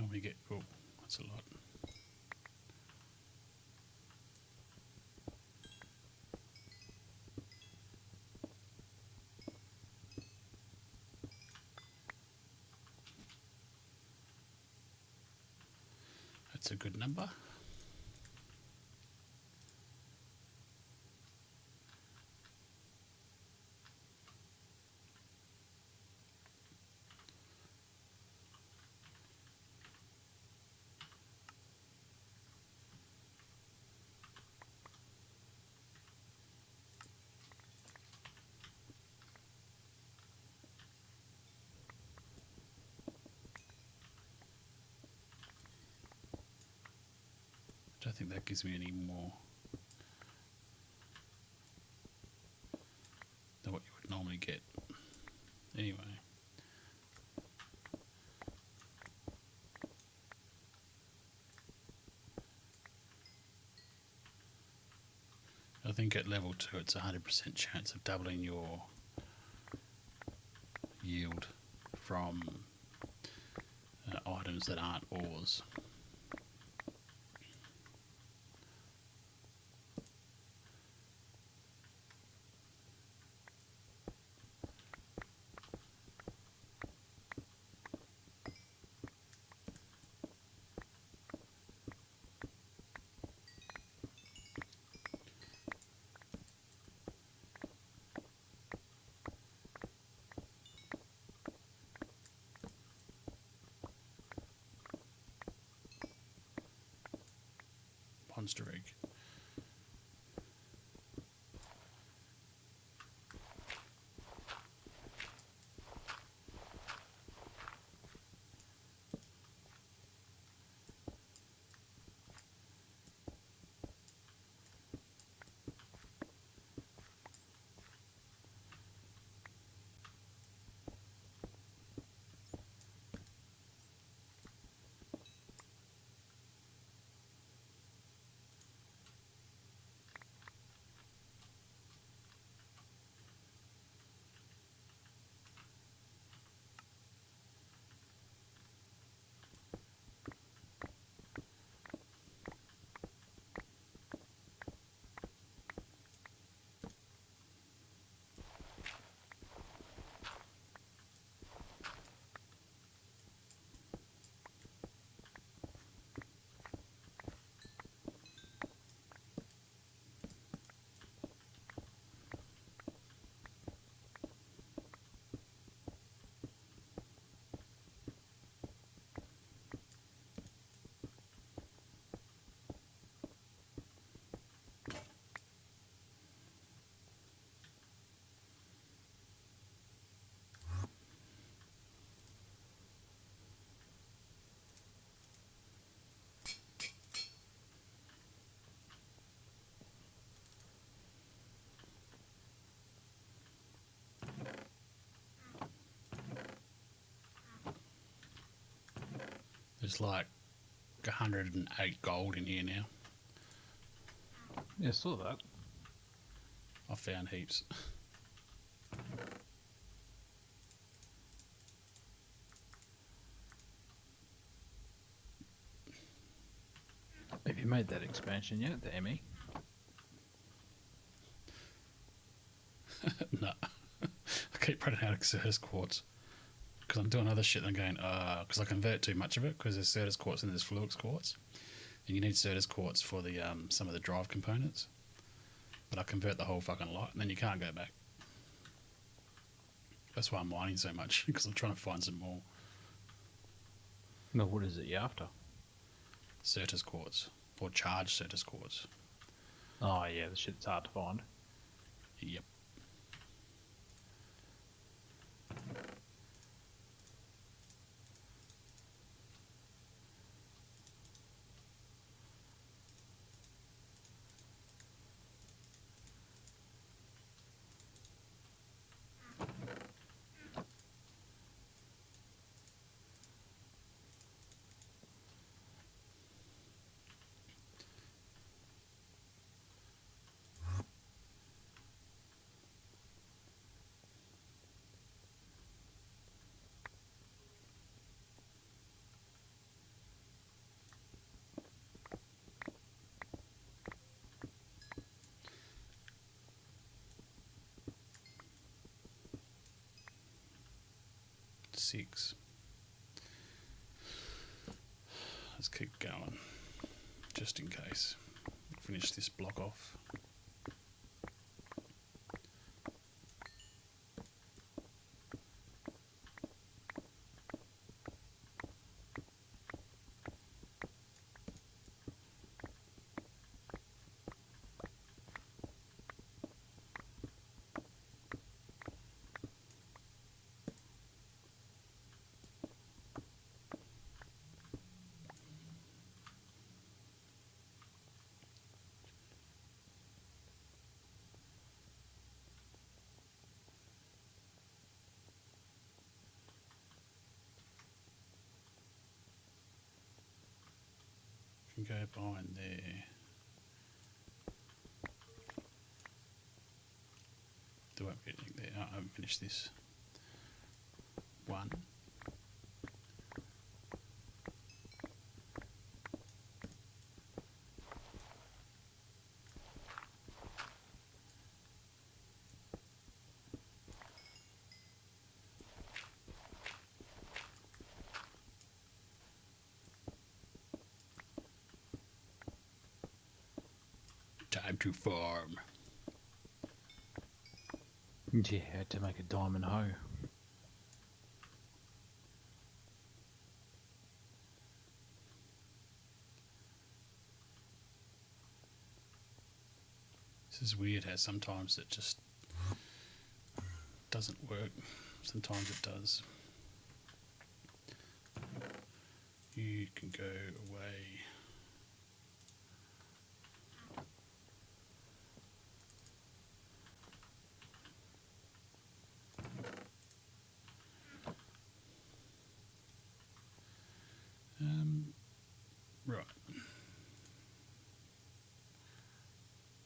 And we get, oh, that's a lot. That's a good number. I don't think that gives me any more than what you would normally get. Anyway. I think at level 2 it's a 100% chance of doubling your yield from items that aren't ores. Monster egg. There's like 108 gold in here now. Yeah, saw that. I found heaps. Have you made that expansion yet, the ME? No. I keep running out of Certus quartz. Because I'm doing other shit and I'm going, because I convert too much of it because there's Certus quartz and there's Fluix quartz. And you need Certus quartz for the some of the drive components. But I convert the whole fucking lot and then you can't go back. That's why I'm mining so much, because I'm trying to find some more No, what is it you after? Certus quartz. Or charged Certus quartz. Oh, yeah, the shit's hard to find. Yep. Six. Let's keep going, just in case. Finish this block off. Can go behind there. There won't be anything there. I haven't finished this. One. Time to farm. Yeah, had to make a diamond hoe. This is weird how sometimes it just doesn't work. Sometimes it does. You can go away. Right.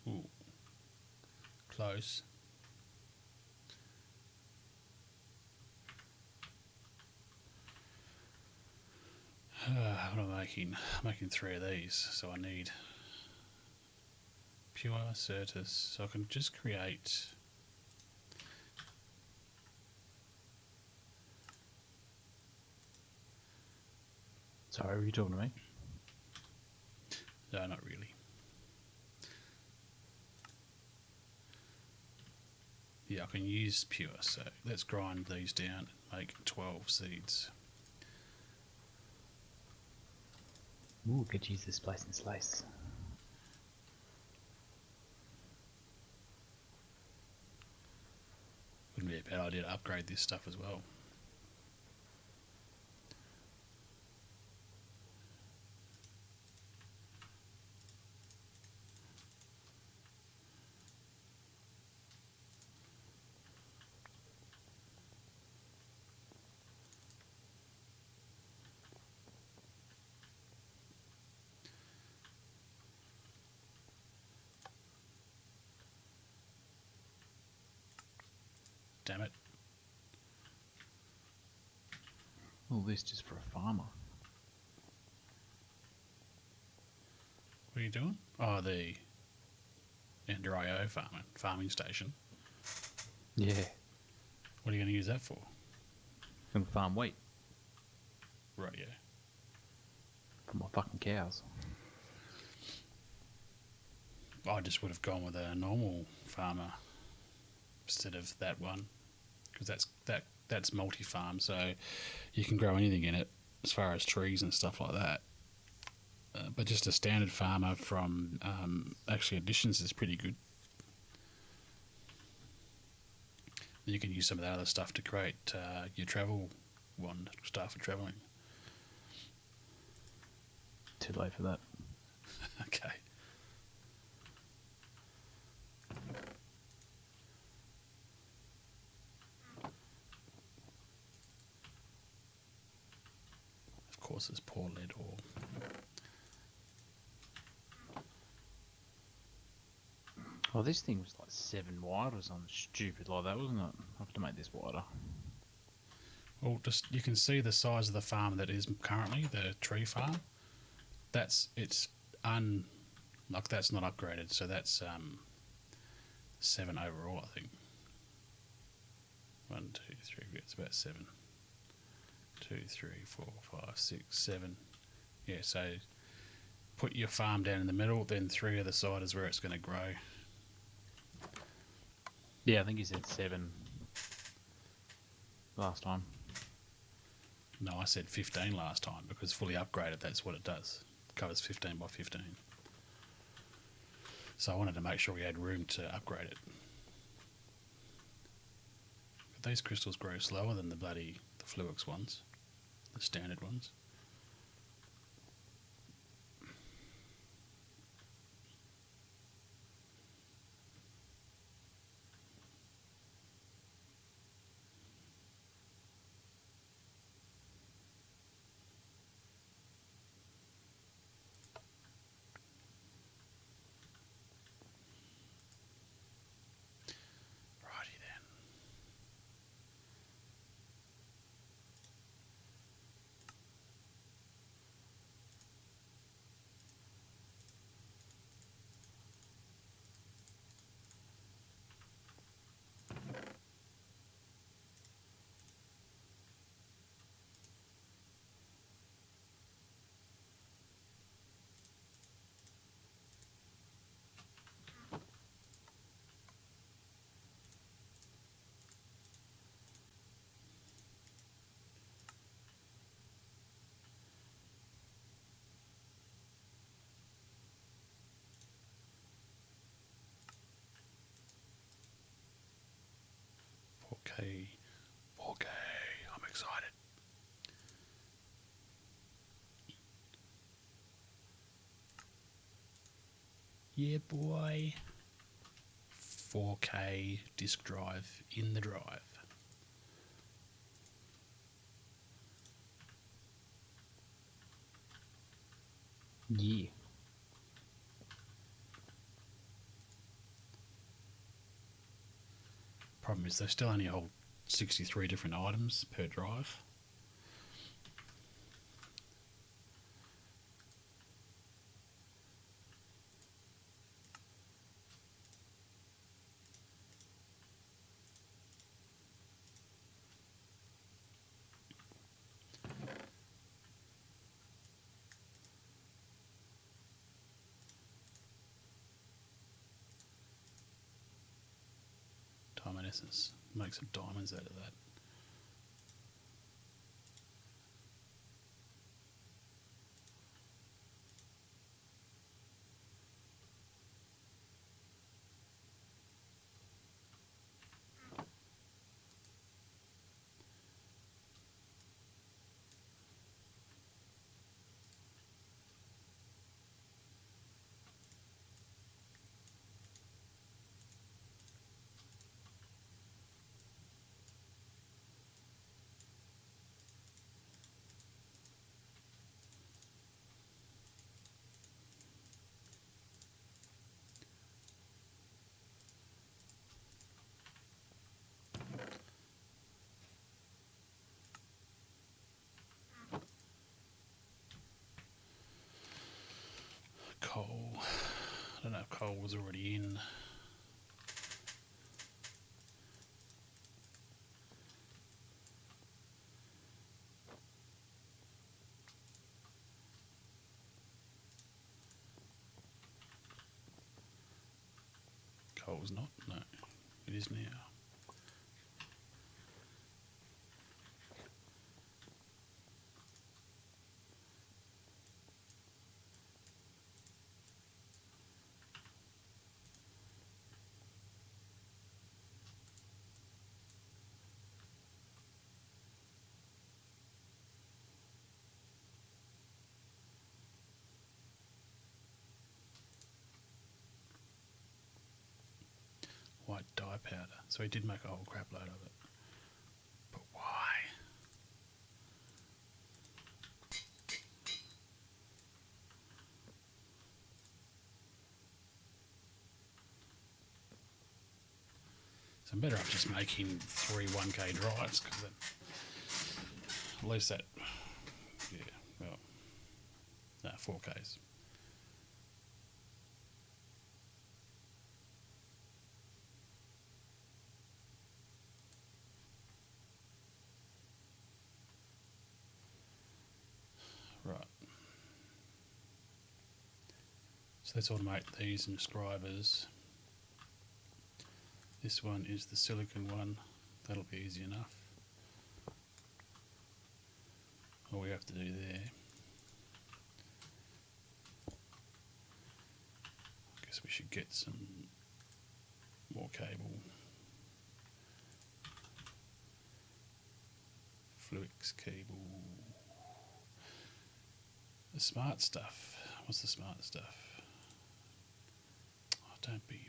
Ooh. Close. What am I making? I'm making 3 of these, so I need pure Certus. So I can just create. Sorry, were you talking to me? No, not really. Yeah, I can use pure, so let's grind these down and make 12 seeds. Ooh, could use this place and slice. Wouldn't be a bad idea to upgrade this stuff as well. Damn it. All this just for a farmer. What are you doing? Oh, the Ender.io farming station. Yeah. What are you going to use that for? Gonna farm wheat Right, yeah. for my fucking cows. I just would have gone with a normal farmer instead of that one, because that's multi-farm, so you can grow anything in it as far as trees and stuff like that. But just a standard farmer from actually Additions is pretty good. You can use some of that other stuff to create your travel one stuff for travelling. Too late for that. Okay. Of course, there's poor lead ore. Oh, this thing was like 7 wide or something stupid like that, wasn't it? I have to make this wider. Well, just you can see the size of the farm that is currently the tree farm. That's that's not upgraded, so that's 7 overall, I think. 1, 2, 3. It's about 7. 2, 3, 4, 5, 6, 7. Yeah, so put your farm down in the middle, then 3 other side is where it's going to grow. Yeah, I think he said 7 last time. No, I said 15 last time because fully upgraded, that's what it does. It covers 15 by 15. So I wanted to make sure we had room to upgrade it. But these crystals grow slower than the Fluix ones, the standard ones. Righty then. Okay. 4K. I'm excited. Yeah, boy. 4K disk drive in the drive. Yeah. Problem is they still only hold 63 different items per drive. Diamond essence. Make some diamonds out of that. coal was already in. Coal's not? No, it is now. White dye powder. So he did make a whole crap load of it. But why? So I'm better off just making 3 1K dries, because at least that, yeah, well, no, 4Ks. Right. So let's automate these inscribers. This one is the silicon one. That'll be easy enough. All we have to do there, I guess we should get some more cable. Fluix cable. The smart stuff. What's the smart stuff? Oh, don't be.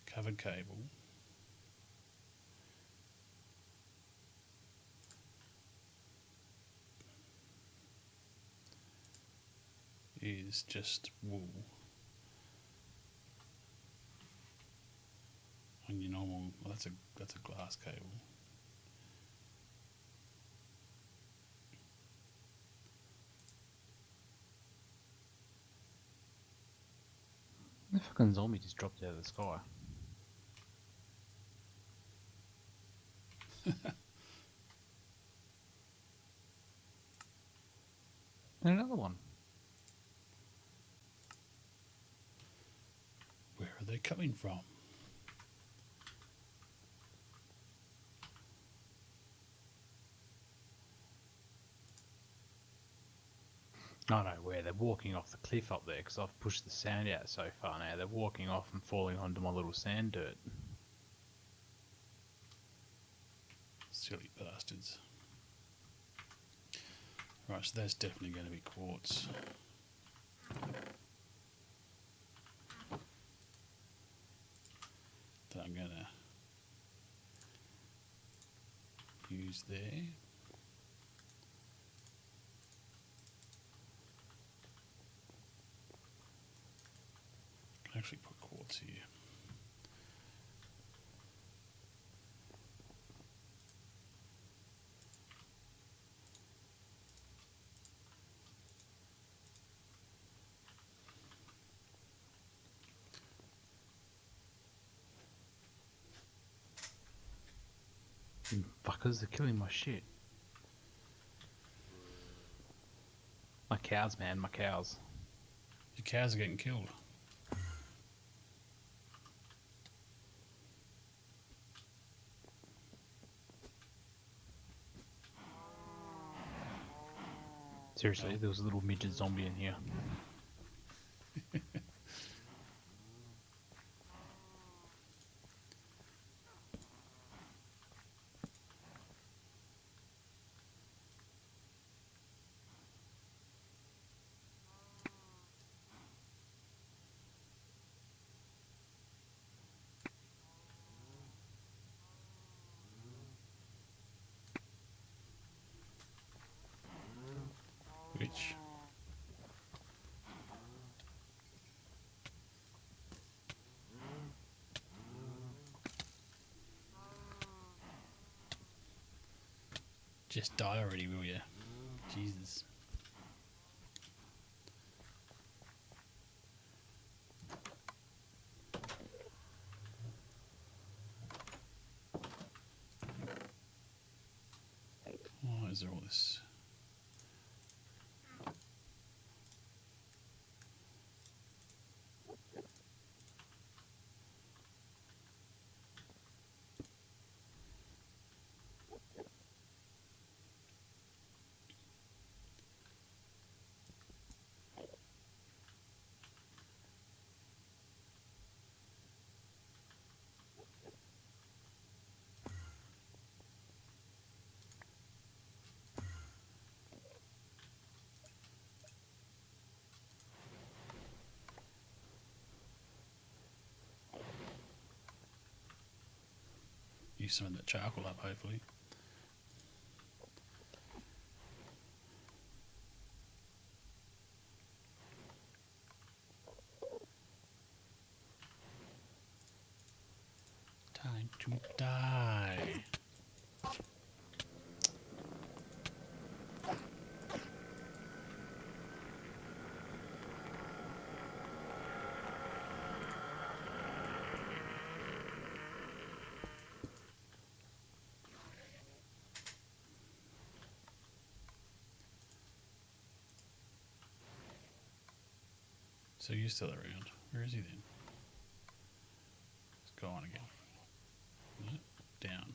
Covered cable. Is just wool on your normal. Well, that's a glass cable. The fucking zombie just dropped out of the sky. And another one. Where are they coming from? I know where they're walking off the cliff up there because I've pushed the sand out so far now. They're walking off and falling onto my little sand dirt. Silly bastards. Right, so that's definitely going to be quartz. That I'm going to use there. I can actually put quartz here. You fuckers, they're killing my shit. My cows, man, my cows. Your cows are getting killed. Seriously, there was a little midget zombie in here. Which just die already, will you? Jesus. there all this? Use some of that charcoal up, hopefully. Time to die. So you're still around. Where is he then? He's gone again. Is it? Down.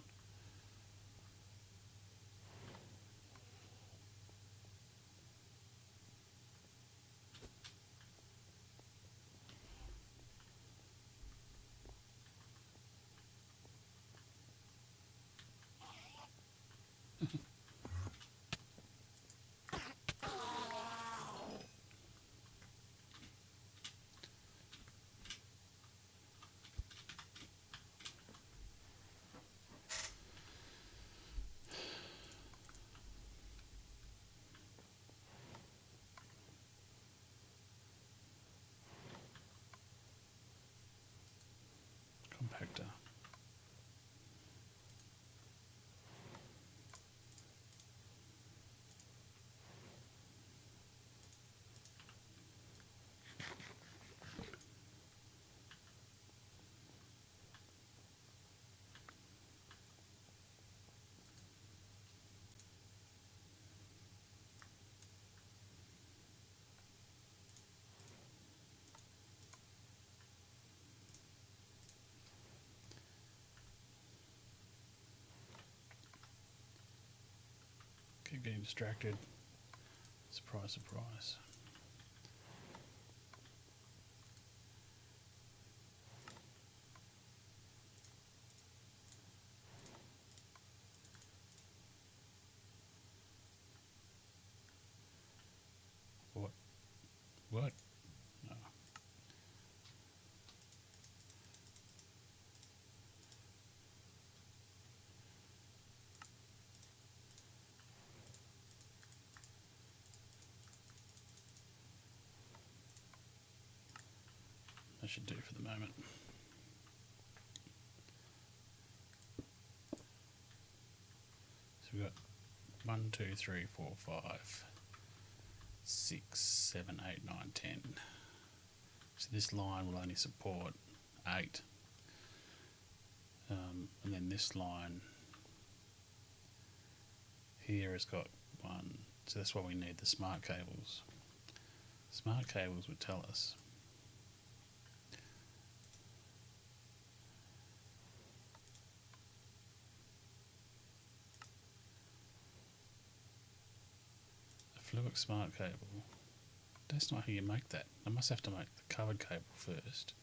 Compactor. Keep getting distracted. Surprise, surprise. What? What? No. That should do for the moment. So we've got 1, 2, 3, 4, 5, 6, 7, 8, 9, 10. So this line will only support 8. And then this line here has got 1. So that's why we need the smart cables. Smart cables would tell us a fluid smart cable. That's not how you make that. I must have to make the covered cable first.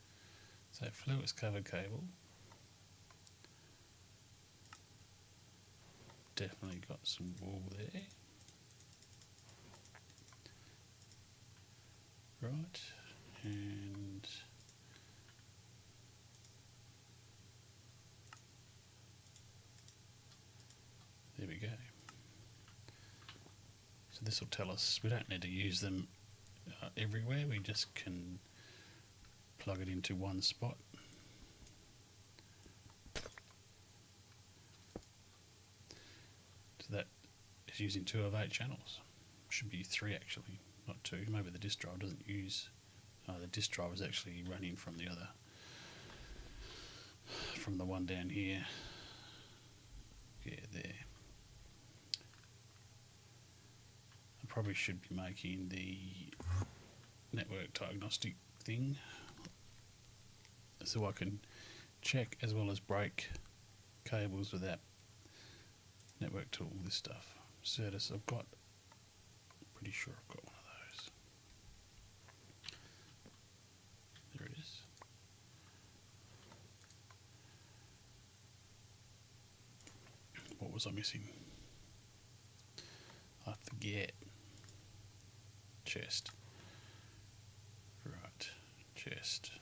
So fluid's covered cable. Definitely got some wool there. Right, and there we go. So this will tell us we don't need to use them everywhere, we just can plug it into one spot. So that is using 2 of 8 channels. Should be 3 actually, not 2. Maybe the disk drive doesn't use. The disk drive is actually running from the other, from the one down here. Yeah, there. probably should be making the network diagnostic thing so I can check as well as break cables with that network tool, this stuff. Certus, I've got, pretty sure I've got one of those. There it is. What was I missing? I forget. Chest. Right, chest.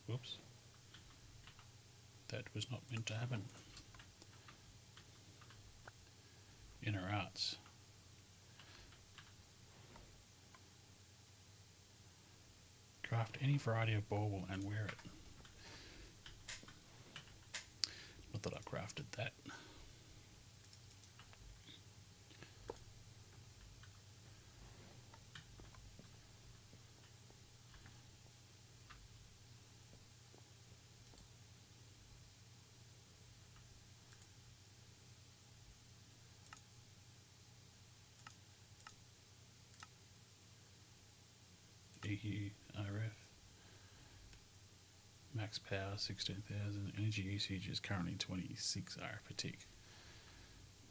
Whoops. That was not meant to happen. Inner arts. Craft any variety of bauble and wear it. Not that I crafted that. EU, RF. Max power 16,000. Energy usage is currently 26 RF per tick.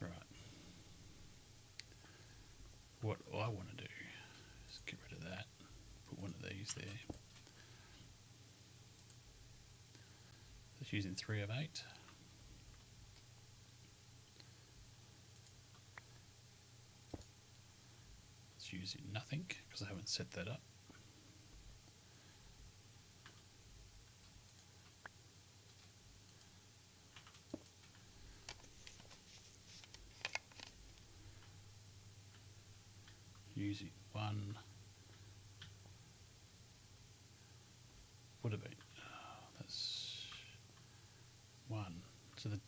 Right. What I want to do is get rid of that. Put one of these there. It's using 3 of 8. It's using nothing because I haven't set that up. Using 1. Would have been. That's 1. So the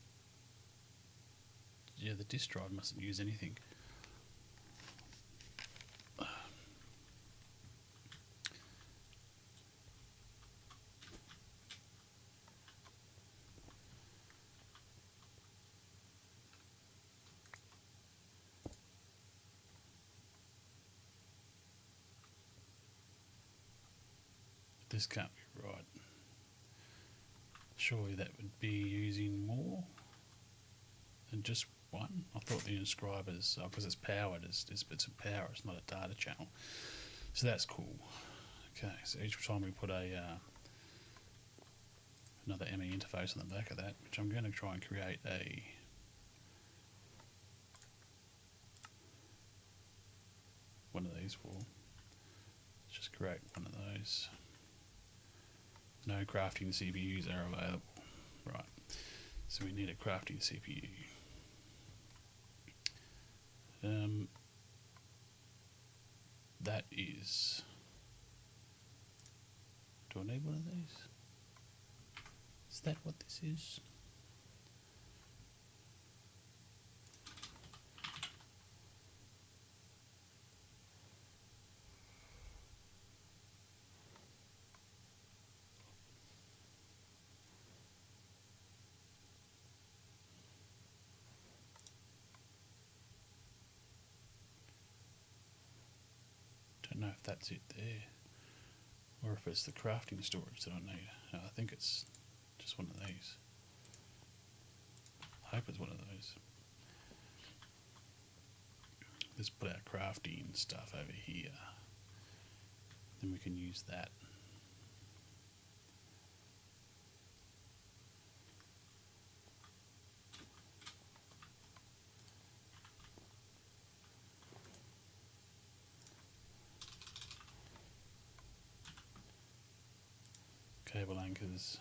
disk drive mustn't use anything. This can't be right. Surely that would be using more than just 1. I thought the inscribers, because it's powered, it's bits of power, it's not a data channel. So that's cool. Okay, so each time we put another ME interface on the back of that, which I'm going to try and create one of these for. Let's just create one of those. No crafting CPUs are available. Right, so we need a crafting CPU. That is... Do I need one of these? Is that what this is? Don't know if that's it there, or if it's the crafting storage that I need. No, I think it's just one of these. I hope it's one of those. Let's put our crafting stuff over here. Then we can use that. Cable anchors.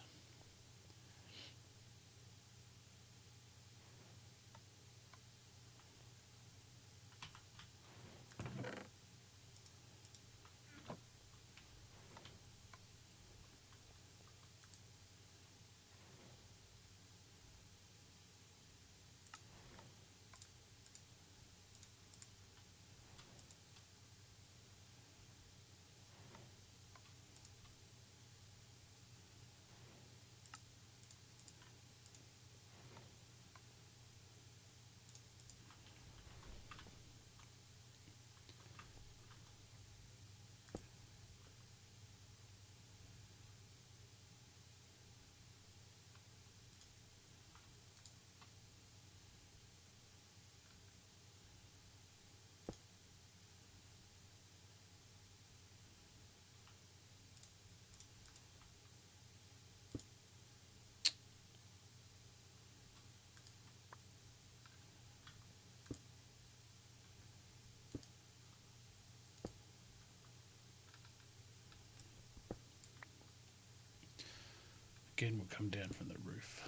again will come down from the roof.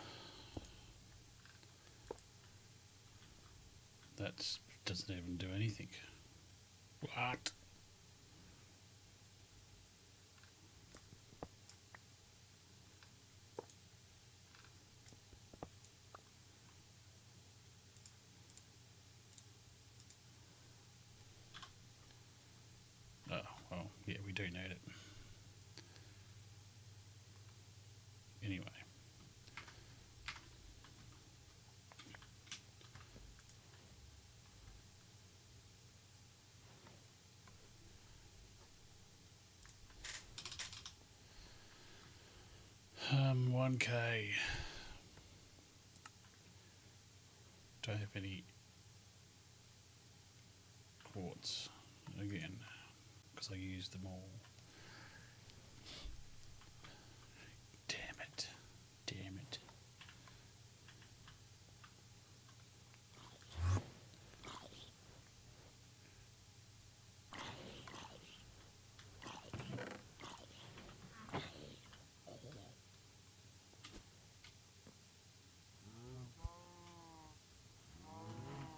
That doesn't even do anything. What? Oh, well, yeah, we do need it. Anyway. Um, 1K. Don't have any quartz again because I used them all. Damn it. Damn it.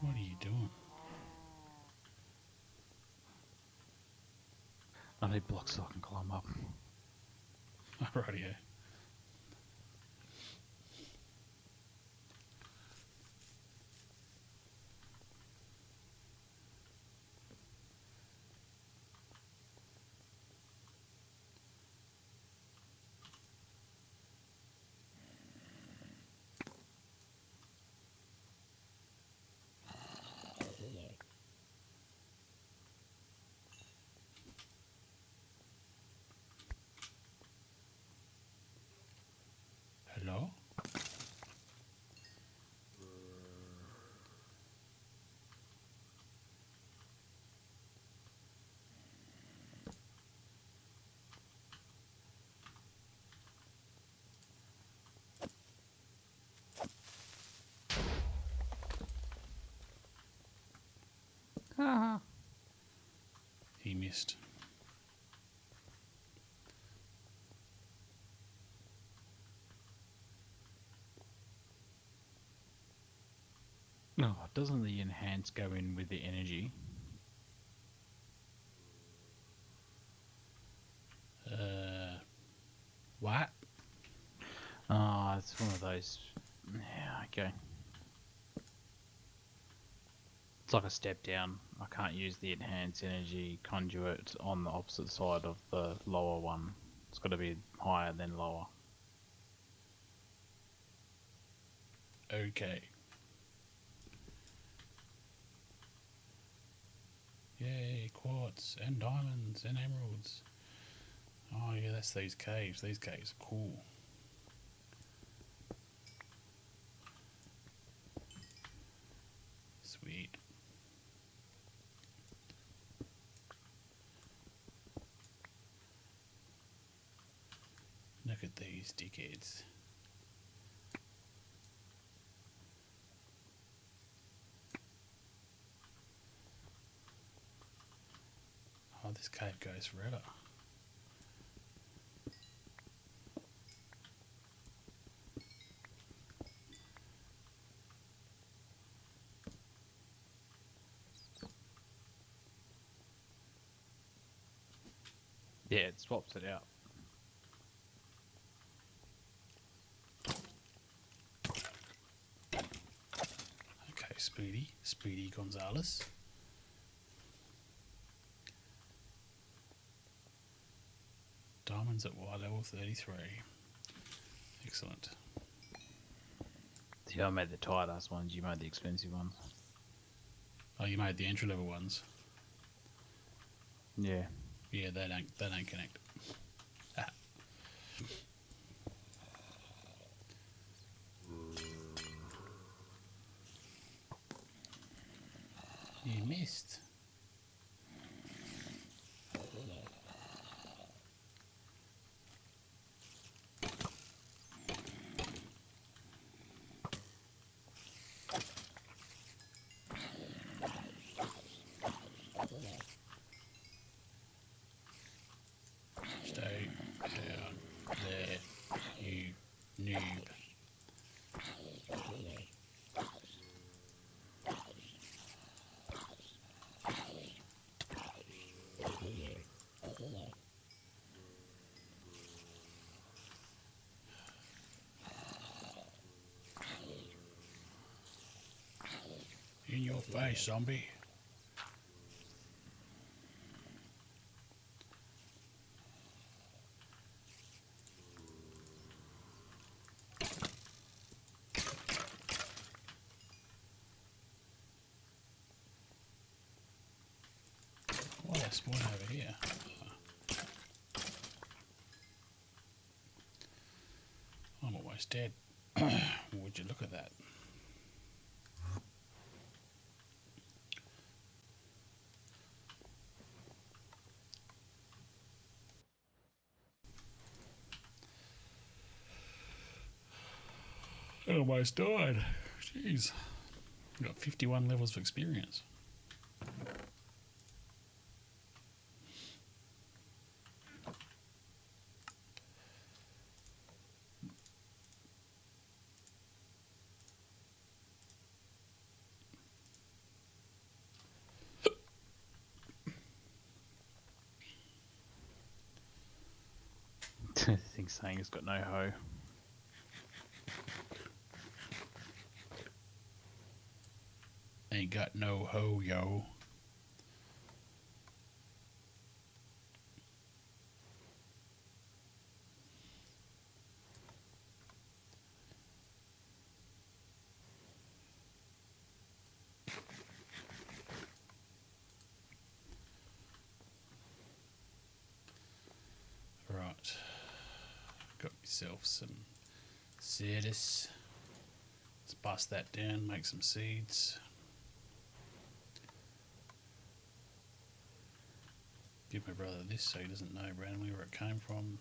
What are you doing? I need blocks so I can climb up. Rightio. Hello? Haha. He missed. No, doesn't the enhance go in with the energy? What? Ah, it's one of those. Yeah, okay. It's like a step down. I can't use the enhance energy conduit on the opposite side of the lower one. It's got to be higher than lower. Okay. Yay, quartz and diamonds and emeralds. Oh yeah, that's these caves. These caves are cool. Sweet. Look at these dickheads. Oh, this cave goes forever. Yeah, it swaps it out. Okay, Speedy Gonzalez. Diamonds at Y level 33. Excellent. See, I made the tight ass ones, you made the expensive ones. Oh, you made the entry level ones. Yeah. Yeah, they don't connect. Ah. You missed. Stay down there, you Noob. In your face, zombie. Why they spawn over here? I'm almost dead. Would you look at that? I almost died. Jeez. I've got 51 levels of experience. The thing's saying it's got no hoe. Ain't got no hoe, yo. Right. Got myself some citrus. Let's bust that down, make some seeds. Give my brother this so he doesn't know randomly where it came from.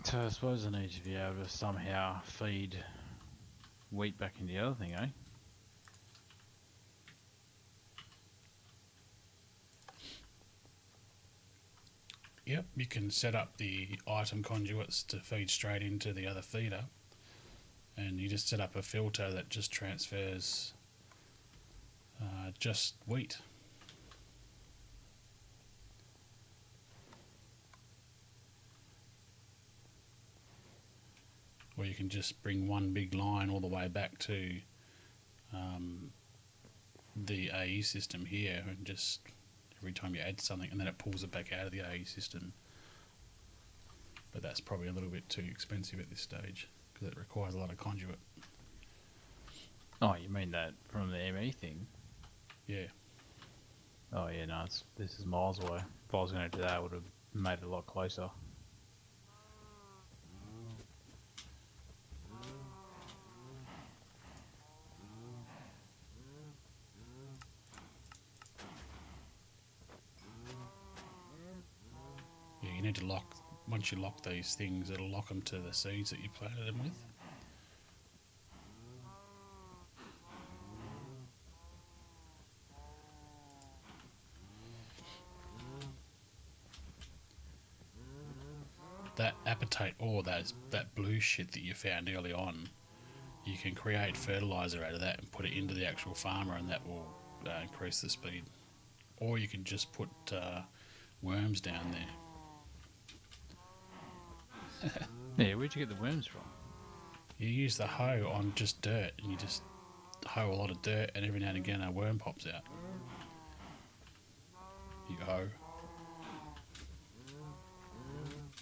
So I suppose I need to be able to somehow feed wheat back into the other thing, eh? Yep, you can set up the item conduits to feed straight into the other feeder, and you just set up a filter that just transfers just wheat. Or you can just bring one big line all the way back to the AE system here, and just every time you add something, and then it pulls it back out of the AE system. But that's probably a little bit too expensive at this stage because it requires a lot of conduit. Oh, you mean that from the ME thing? Yeah. Oh yeah, no, this is miles away. If I was going to do that, I would have made it a lot closer. Yeah, you need to lock, once you lock these things, it'll lock them to the seeds that you planted them with. That appetite ore, that blue shit that you found early on, you can create fertilizer out of that and put it into the actual farmer, and that will increase the speed. Or you can just put worms down there. Yeah, where'd you get the worms from? You use the hoe on just dirt, and you just hoe a lot of dirt, and every now and again a worm pops out. You hoe.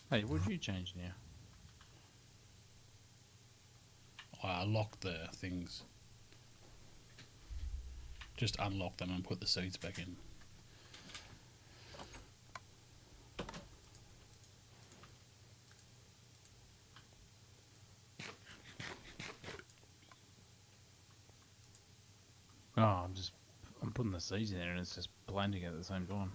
Hey, what did you change now? I lock the things. Just unlock them and put the seeds back in. Oh, I'm putting the seeds in there and it's just blending at the same time.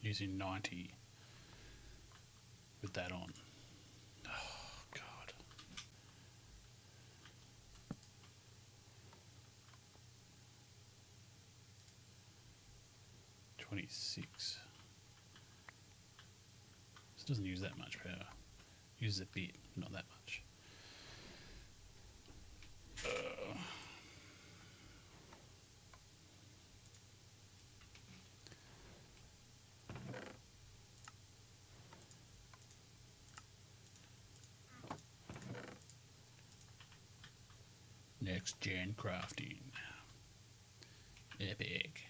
Using 90 with that on. Oh, God. $26. This doesn't use that much power. Uses a bit, not that much. Next gen crafting. Epic.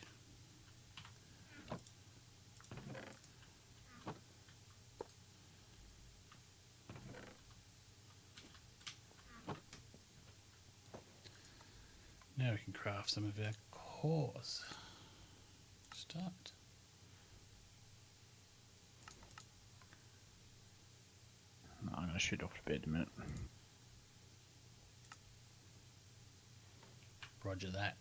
Now we can craft some of our cores. Start. No, I'm going to shoot off to bed in a minute. Roger that.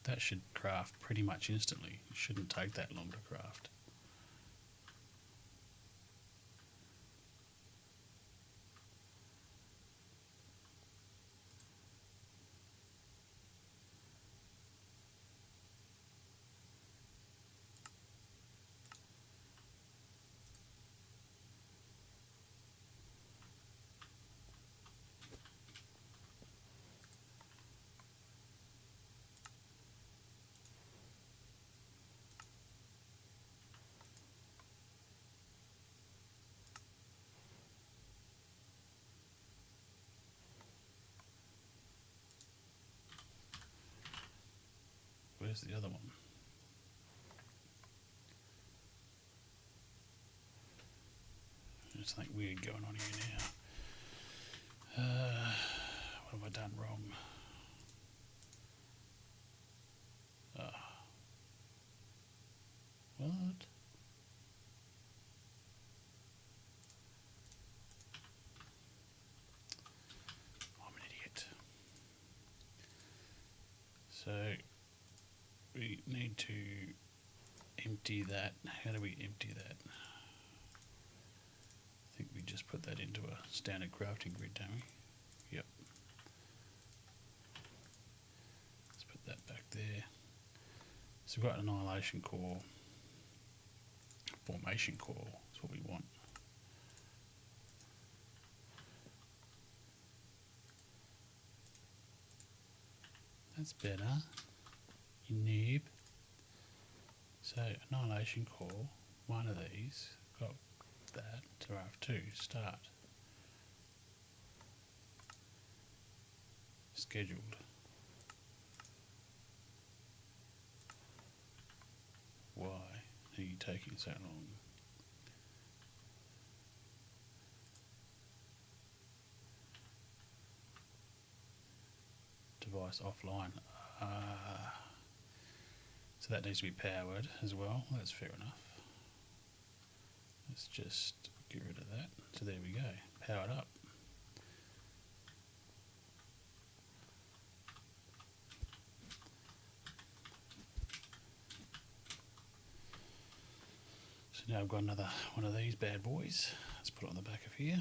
That should craft pretty much instantly. It shouldn't take that long to craft. Where's the other one? There's something weird going on here now. What have I done wrong? What? I'm an idiot. So we need to empty that. How do we empty that? I think we just put that into a standard crafting grid, don't we? Yep. Let's put that back there. So we've got annihilation core, formation core. That's what we want. That's better, you noob. So annihilation core, one of these, got that, to have two, start. Scheduled. Why are you taking so long? Device offline. So that needs to be powered as well. That's fair enough. Let's just get rid of that. So there we go. Powered up. So now I've got another one of these bad boys. Let's put it on the back of here.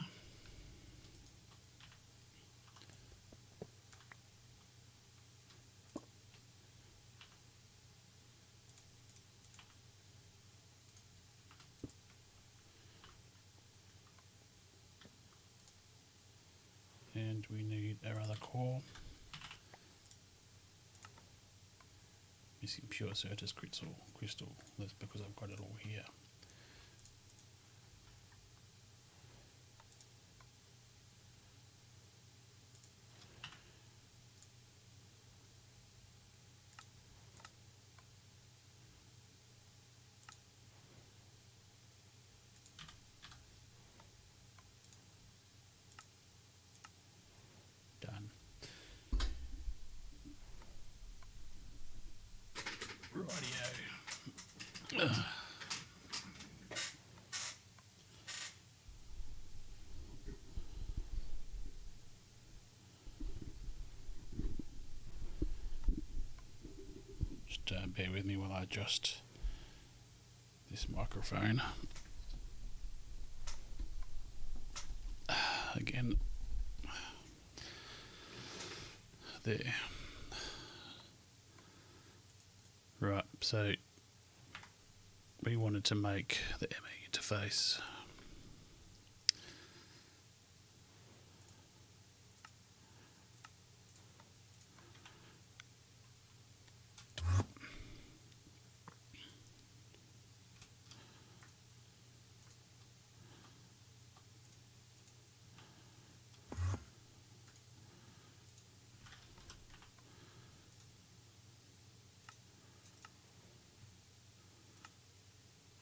And we need our other core. Missing pure Certus crystal. That's because I've got it all here. Done. Just bear with me while I adjust this microphone. Again, there. Right, so we wanted to make the ME interface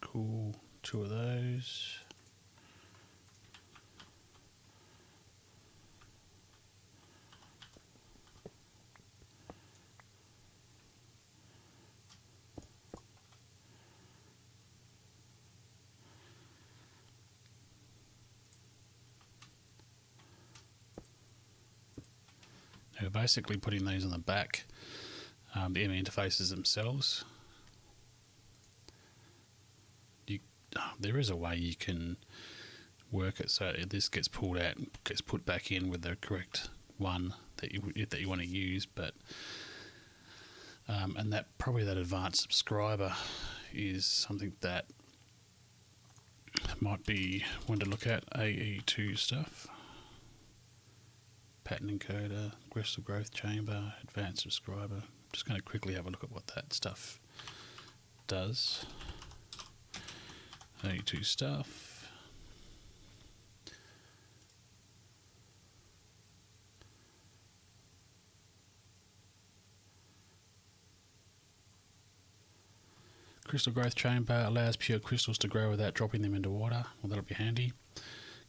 cool. 2 of those. Now we're basically putting these on the back, the ME interfaces themselves. There is a way you can work it so this gets pulled out and gets put back in with the correct one that you want to use, but and that probably that advanced subscriber is something that might be one to look at. AE2 stuff, pattern encoder, crystal growth chamber, advanced subscriber. I'm just going to quickly have a look at what that stuff does. AE2 stuff. Crystal growth chamber allows pure crystals to grow without dropping them into water. Well, that'll be handy.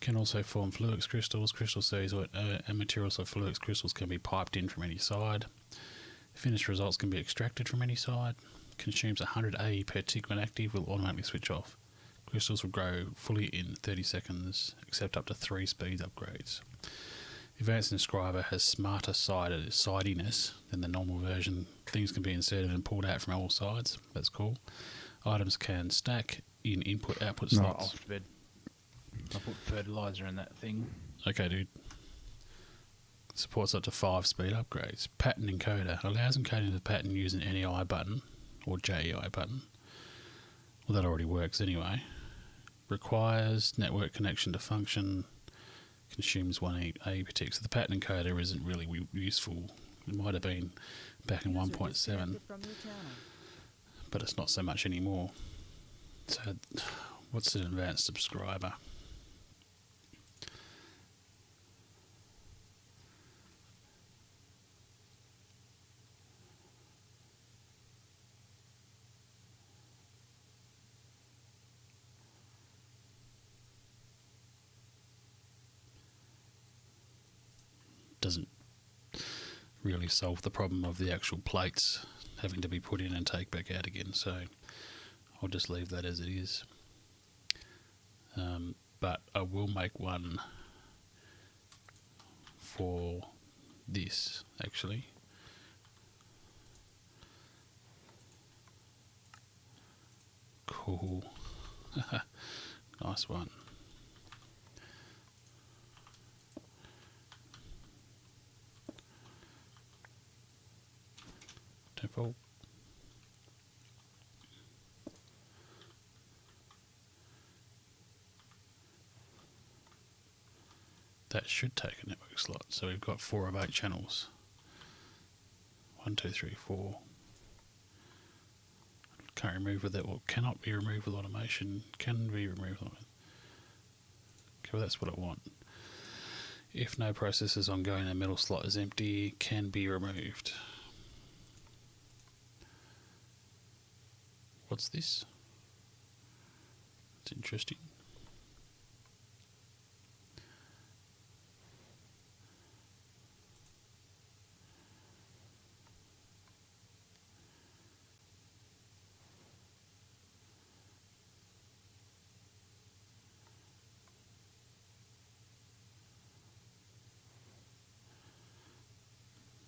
Can also form fluix crystals. Crystal seeds and materials of fluix crystals can be piped in from any side. Finished results can be extracted from any side. Consumes 100 AE per tick when active, will automatically switch off. Crystals will grow fully in 30 seconds, except up to 3 speed upgrades. Advanced Inscriber has smarter sidiness than the normal version. Things can be inserted and pulled out from all sides. That's cool. Items can stack in input-output slots. Off to bed. I put fertilizer in that thing. Okay, dude. Supports up to 5 speed upgrades. Pattern encoder allows encoding the pattern using NEI button or JEI button. Well, that already works anyway. Requires network connection to function. Consumes 1 AE per tick. So the pattern encoder isn't really useful. It might have been back in 1.7, but it's not so much anymore. So what's an advanced subscriber? Doesn't really solve the problem of the actual plates having to be put in and take back out again, so I'll just leave that as it is. But I will make one for this actually. Cool. Nice one. Default. That should take a network slot. So we've got 4 of 8 channels. 1, 2, 3, 4. Can't remove with that. Well, cannot be removed with automation. Can be removed with. Okay, well that's what I want. If no process is ongoing, a middle slot is empty. Can be removed. What's this? It's interesting.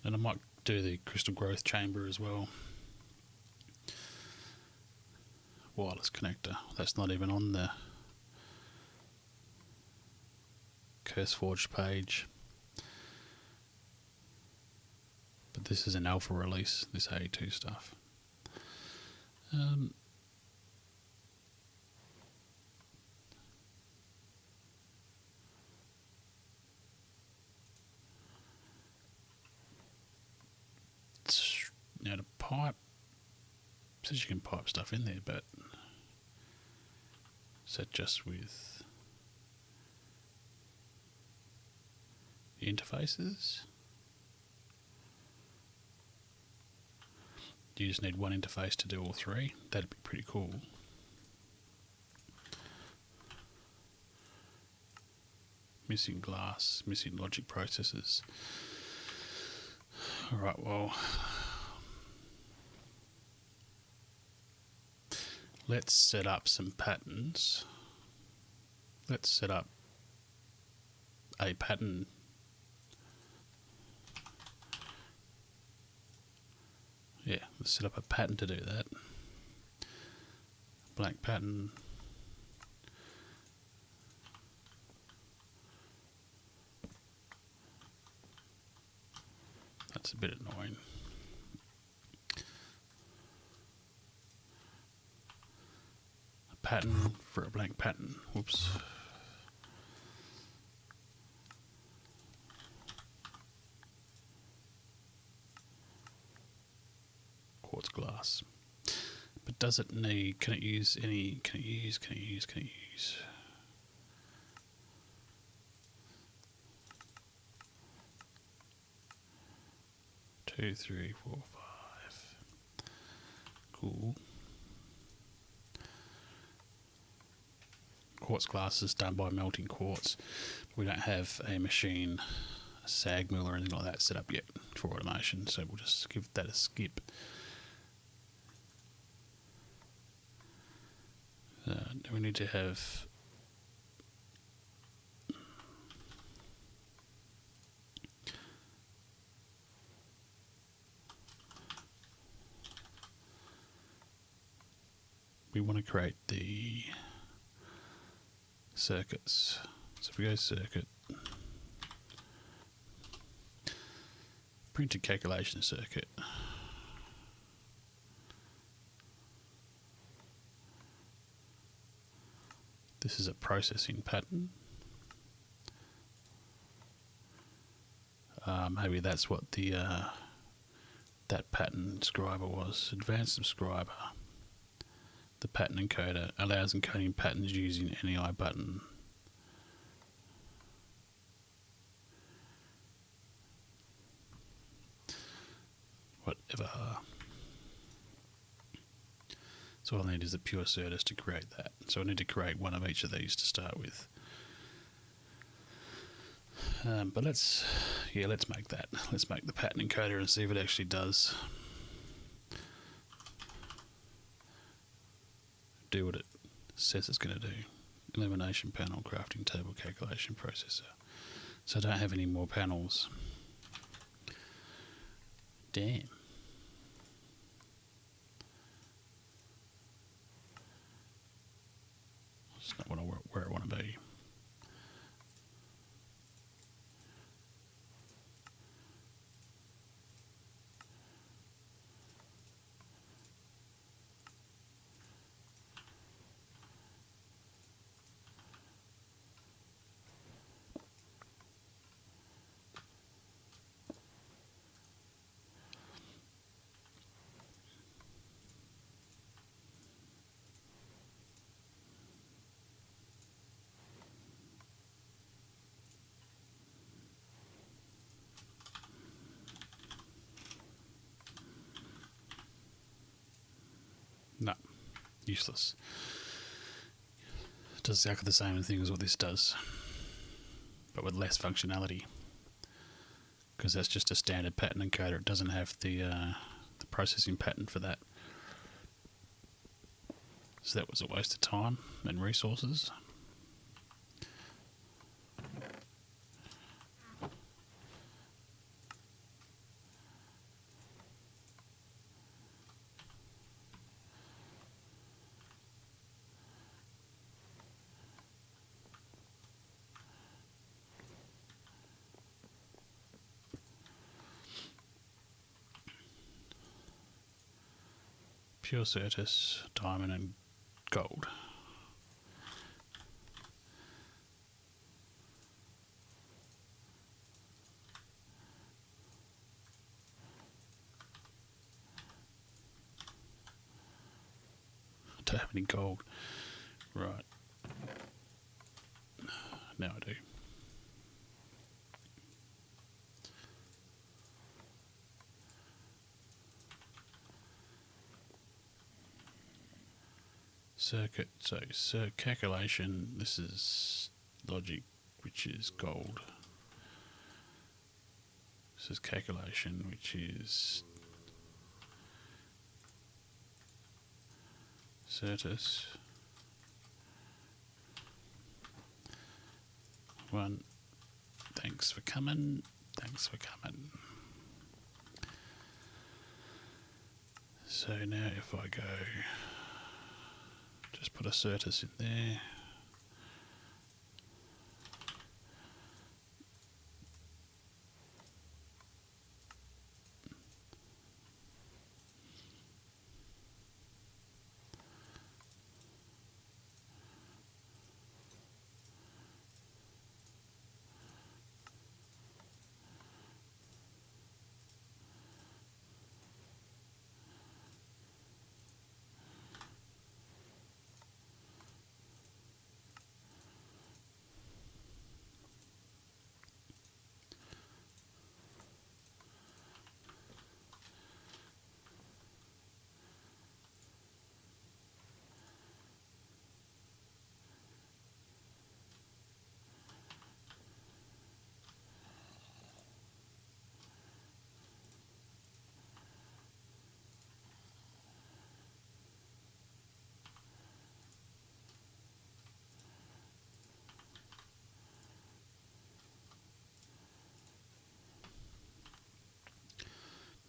And I might do the crystal growth chamber as well. Wireless connector. That's not even on the CurseForge page. But this is an alpha release, this A2 stuff. Now to pipe, says you can pipe stuff in there, but is that just with the interfaces? You just need one interface to do all three. That'd be pretty cool. Missing glass, missing logic processors. Alright, well, let's set up some patterns. Let's set up a pattern. Yeah, let's set up a pattern to do that. Blank pattern. That's a bit annoying. A pattern for a blank pattern. Whoops. Quartz glass. But does it need, can it use any, can it use 2, 3, 4, 5. Cool. Quartz glass is done by melting quartz. We don't have a machine, a sag mill or anything like that set up yet for automation, so we'll just give that a skip. We need to have we want to create the circuits. So if we go circuit, printed calculation circuit. This is a processing pattern. Maybe that's what the that pattern describer was. Advanced subscriber. The pattern encoder allows encoding patterns using NEI button. Whatever. So all I need is a pure certus to create that. So I need to create one of each of these to start with. But let's make that. Let's make the pattern encoder and see if it actually does do what it says it's going to do. Elimination panel, crafting table, calculation processor. So I don't have any more panels. Damn. It's not where I want to be. No, useless. It does exactly the same thing as what this does, but with less functionality. Because that's just a standard pattern encoder. It doesn't have the processing pattern for that. So that was a waste of time and resources. pure Certus, diamond and gold. I don't have any gold. Right. Now I do. Circuit, so calculation, this is logic, which is gold. This is calculation, which is Certus. One, thanks for coming, So now if I go, just put a Certus in there.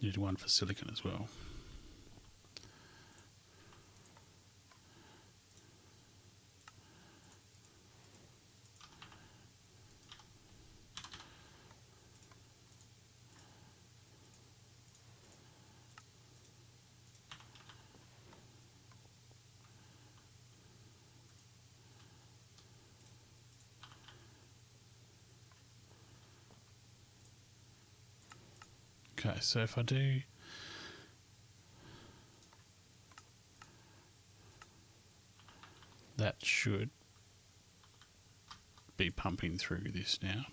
Need one for silicon as well. Okay, so if I do that, should be pumping through this now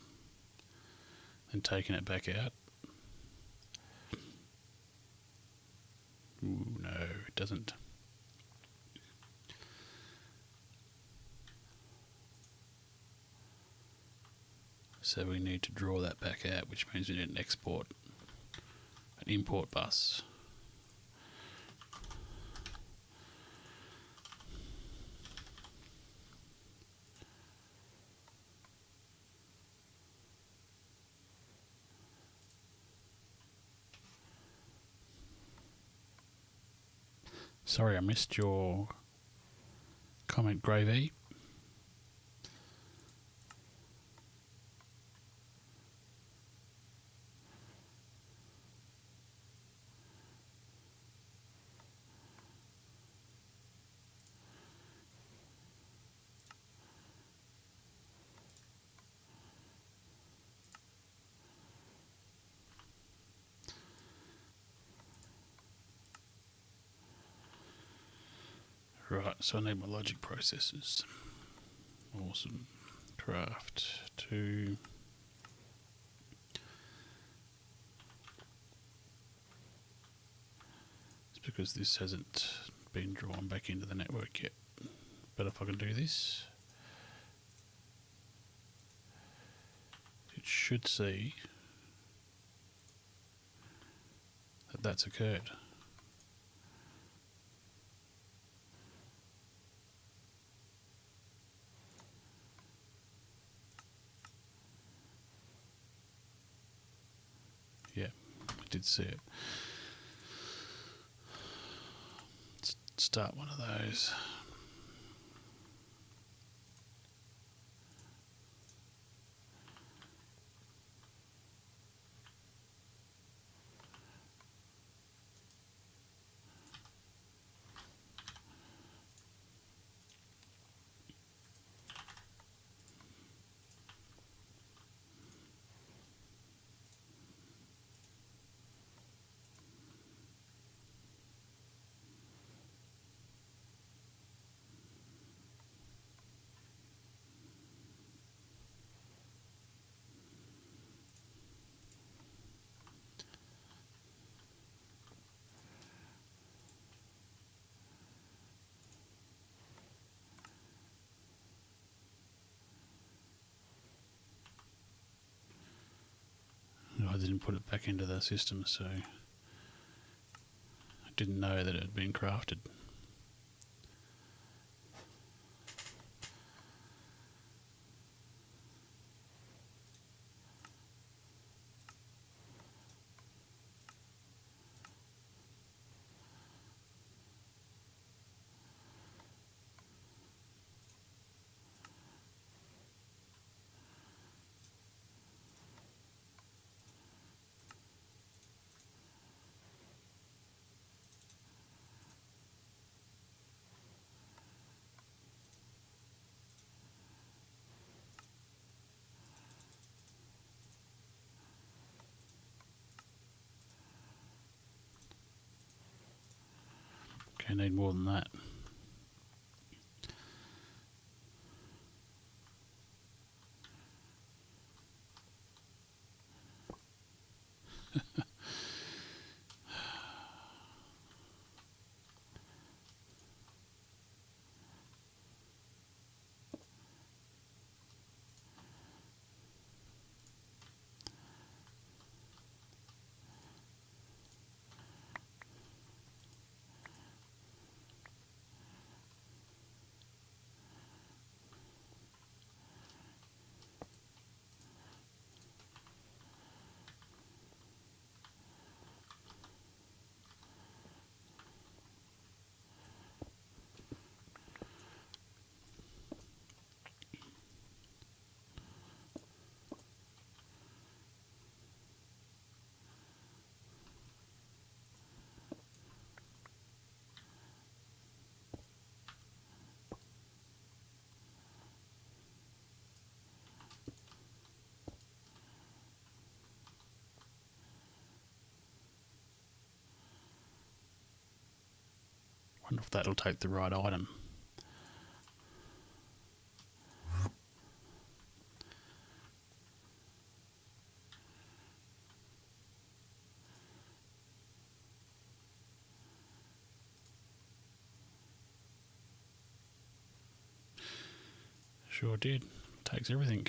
and taking it back out. Ooh, no, it doesn't. So we need to draw that back out, which means we need an import bus. Sorry, I missed your comment, Gravy. Right, so I need my logic processors. Awesome. Craft 2. It's because this hasn't been drawn back into the network yet. But if I can do this, it should see that that's occurred. Yeah, I did see it. Let's start one of those. didn't put it back into the system, so I didn't know that it had been crafted. Okay, need more than that. Wonder if that'll take the right item. Sure did. Takes everything.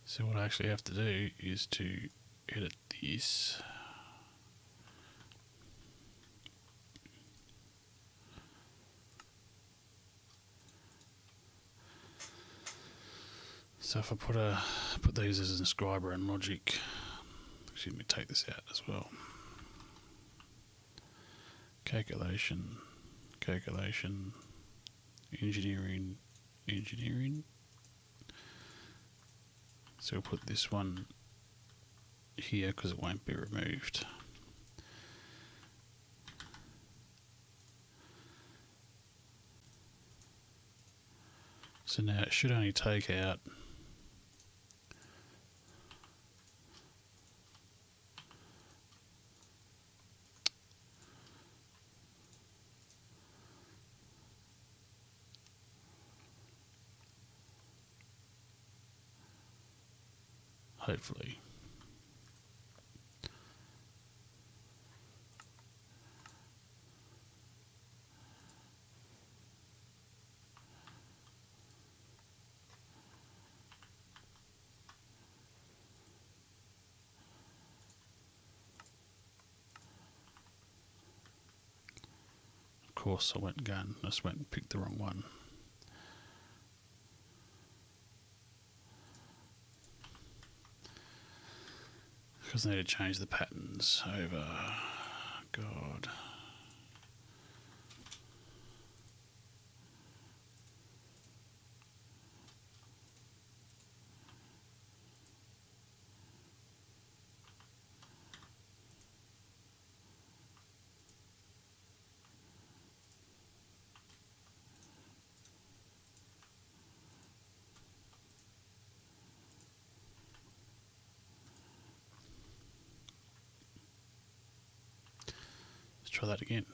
So what I actually have to do is to edit this. So if I put these as an inscriber and logic, excuse me, take this out as well. Calculation, engineering. So we'll put this one here because it won't be removed. So now it should only take out hopefully. Of course I just went and picked the wrong one. Because I need to change the patterns over. God. Let's try that again.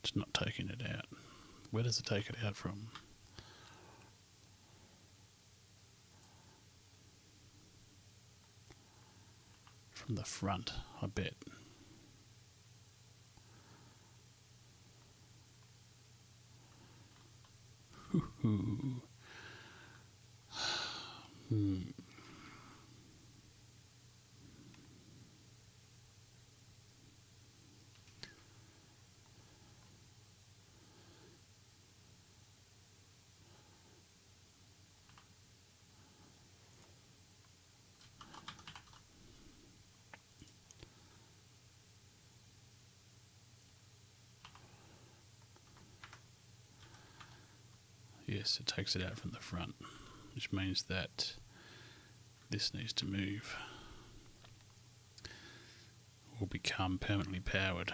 It's not taking it out. Where does it take it out from? from the front, I bet. Ooh. Yes, it takes it out from the front, which means that this needs to move or become permanently powered.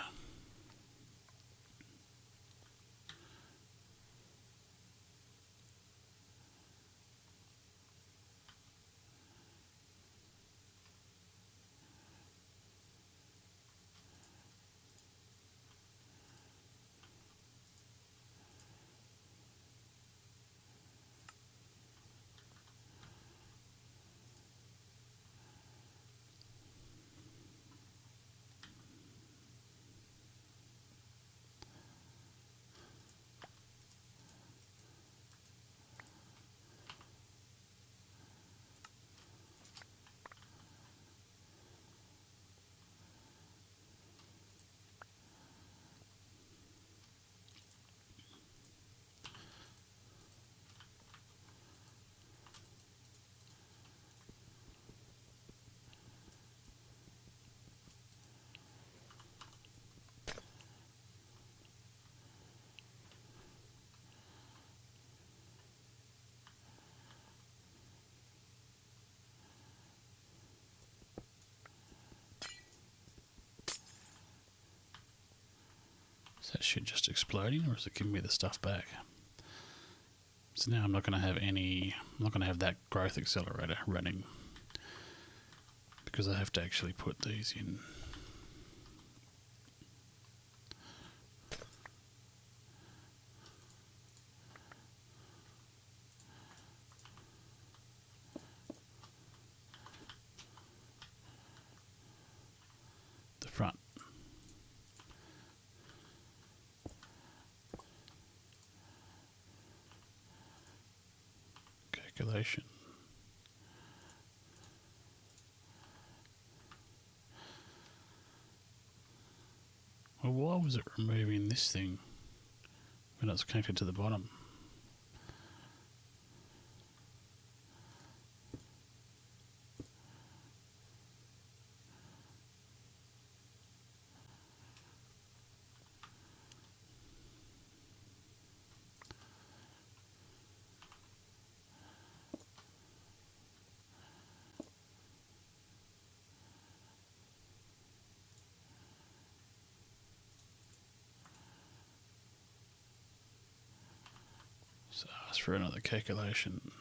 Is that shit just exploding, or is it giving me the stuff back? So now I'm not going to have that growth accelerator running, because I have to actually put these in. The front. Calculation. Well, why was it removing this thing when it's connected to the bottom? So ask for another calculation.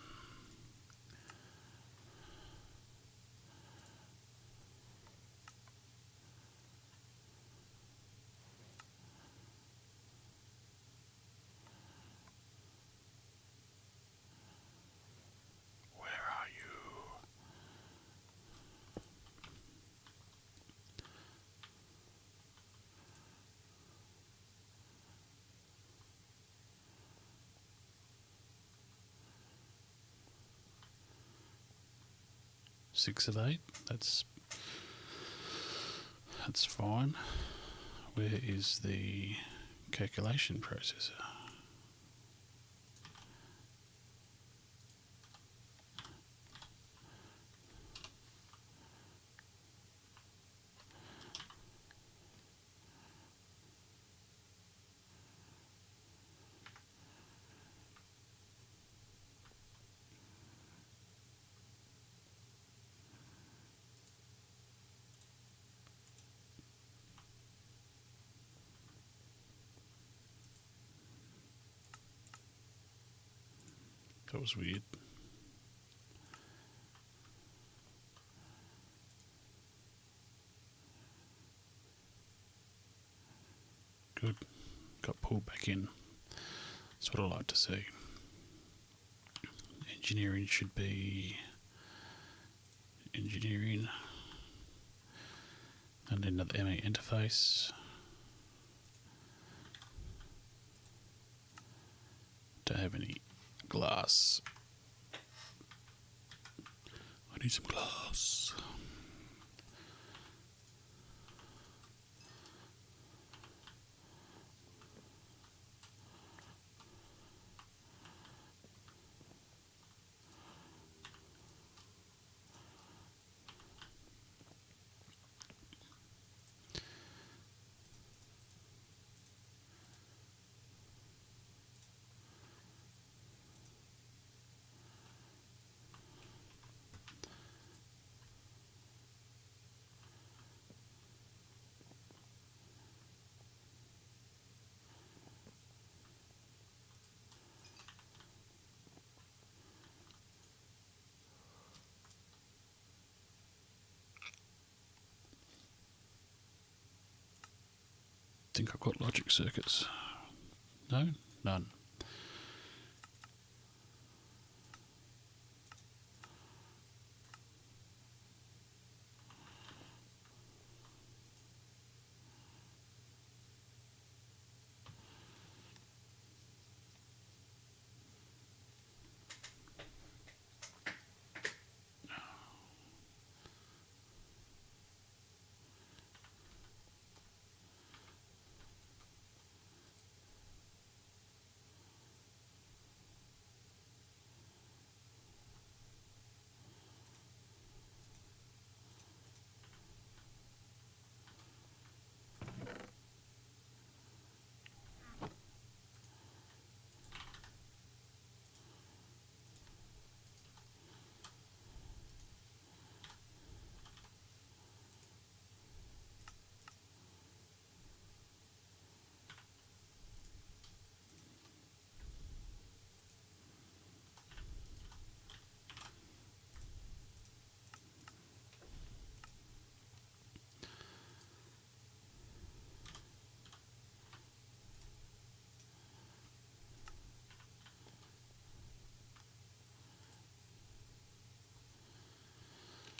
Where are you? Six of 8. That's fine. Where is the calculation processor? That was weird. Good. Got pulled back in. That's what I like to see. Engineering should be engineering. And another ME interface. Don't have any glass. I need some glass. Think I've got logic circuits. No? None.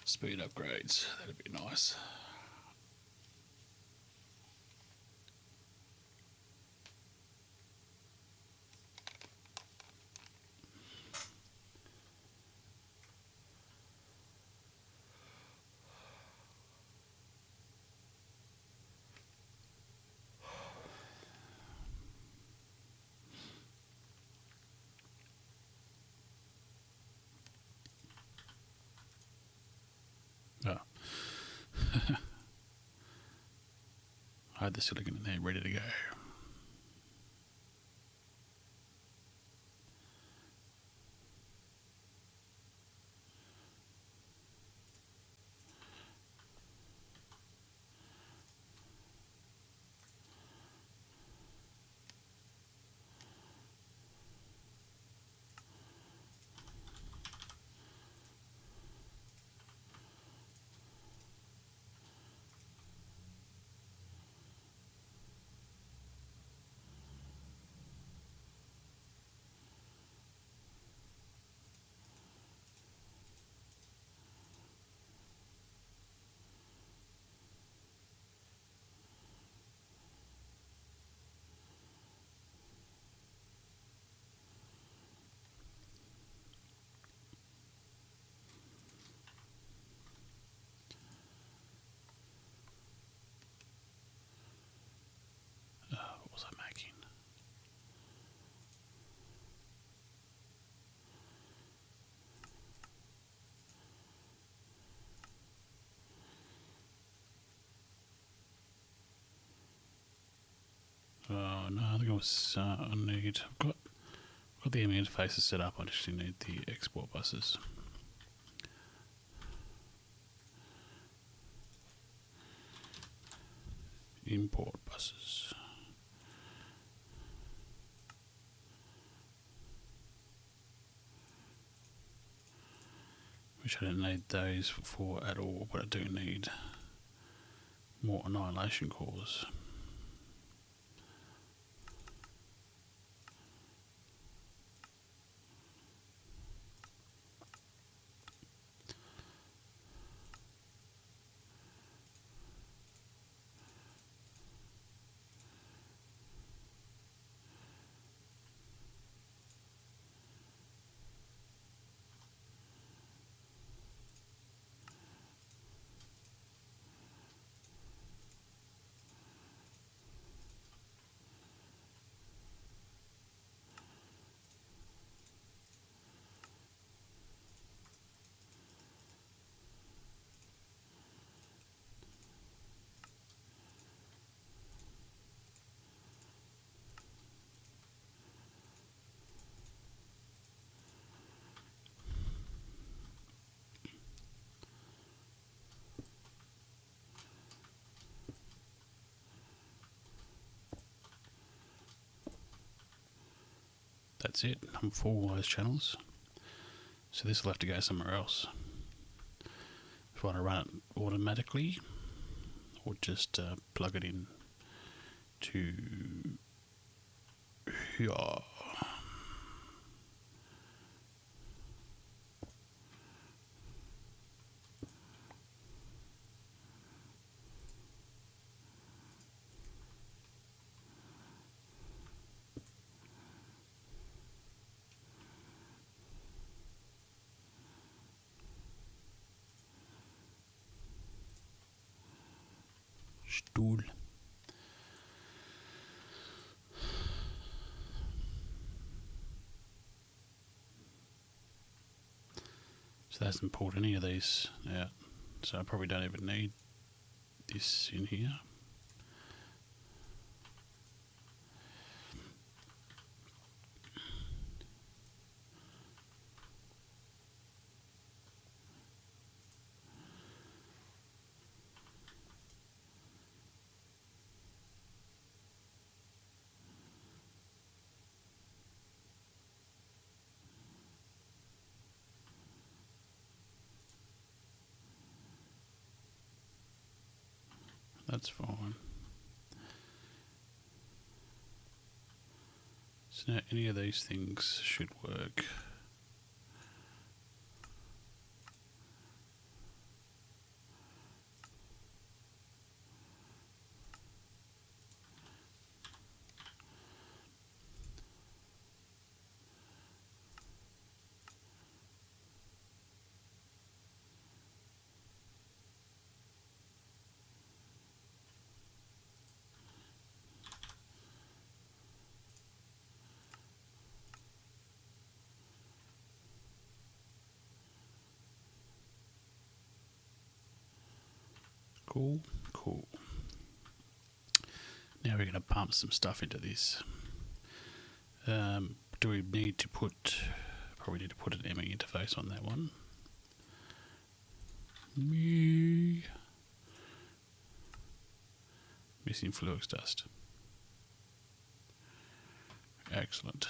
Speed upgrades. That'd be nice. Oh. I had the silicon in there ready to go. What was I making? Oh no, I think I was. I need. I've got the ME interfaces set up. I just need the export buses. Import buses. Which I didn't need those for at all, but I do need more annihilation cores. that's it. I'm full of those channels. So this will have to go somewhere else. If I want to run it automatically, or just plug it in to here. Stuhl. So that hasn't pulled any of these out. So I probably don't even need this in here. That's fine. So now any of these things should work. Cool, cool. Now we're going to pump some stuff into this. Do we need to put... Probably need to put an ME interface on that one. Missing flux dust. Excellent.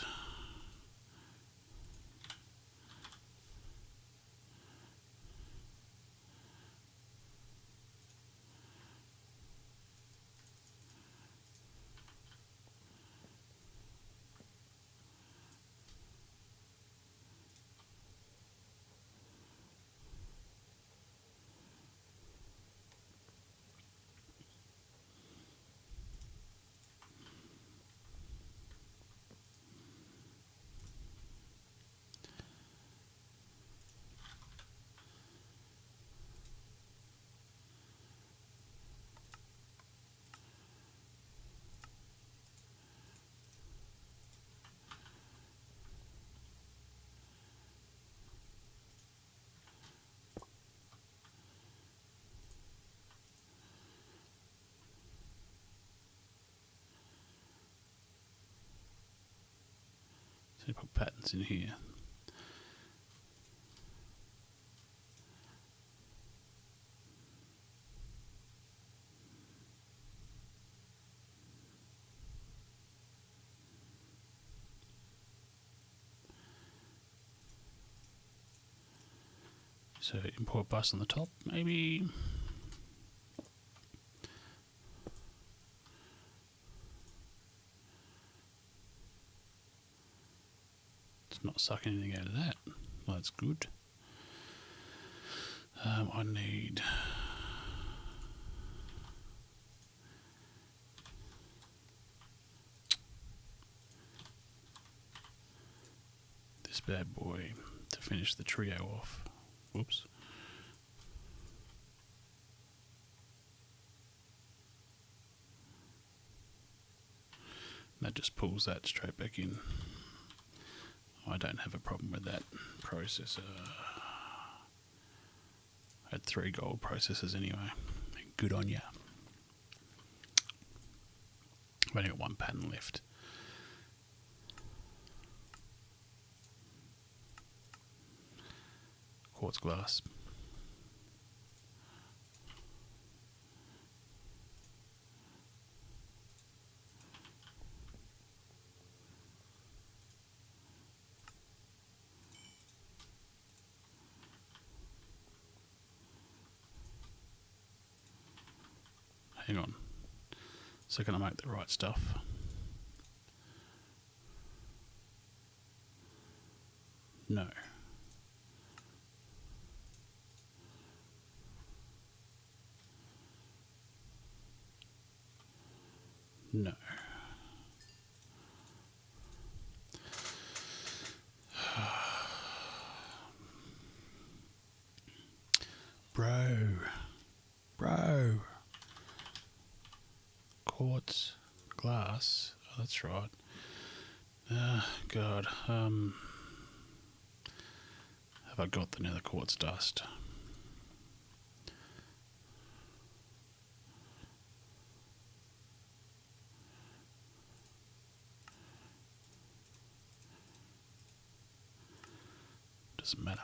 So put patterns in here. So import bus on the top, maybe. It's not sucking anything out of that. Well, that's good. I need... this bad boy to finish the trio off. Whoops. That just pulls that straight back in. I don't have a problem with that processor. I had 3 gold processors anyway. Good on ya. I've only got 1 pattern left. Quartz glass. hang on. So can I make the right stuff? No. No. Bro. Quartz glass. Oh, that's right. God. Have I got the nether quartz dust? Doesn't matter.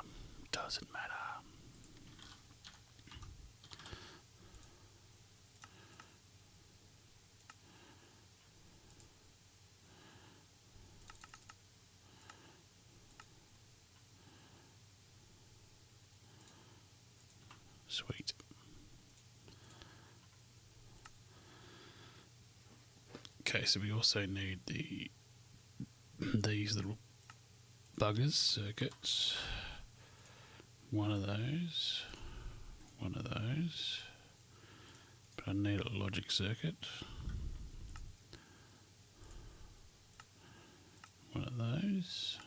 Doesn't matter. Sweet. Okay, so we also need these little buggers, circuits. One of those. But I need a logic circuit. One of those.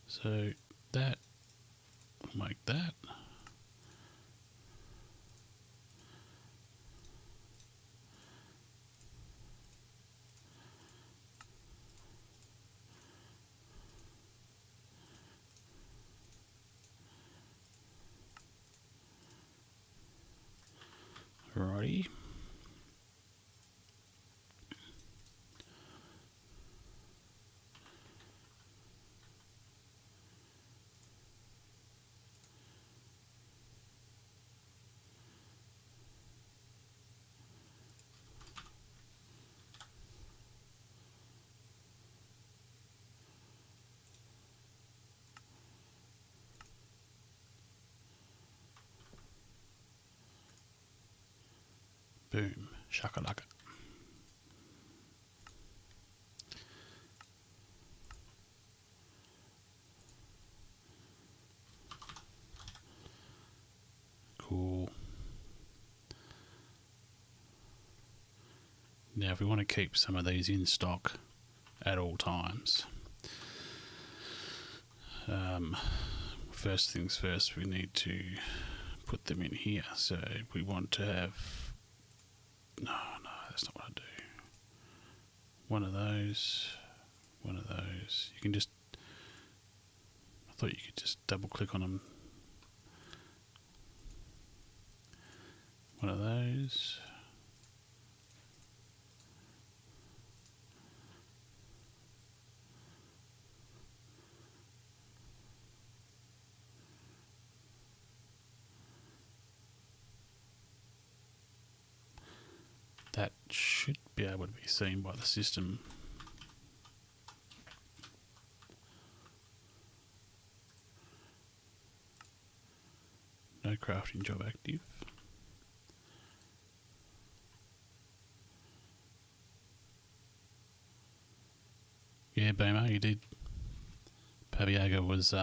So that will make that. Alrighty. Boom. Shakalaka. Cool. Now, if we want to keep some of these in stock at all times, first things first, we need to put them in here. So we want to have... No, that's not what I do. One of those. You can just... I thought you could just double click on them. One of those. That should be able to be seen by the system. No crafting job active. Yeah, Beamer, you did. Paviaga was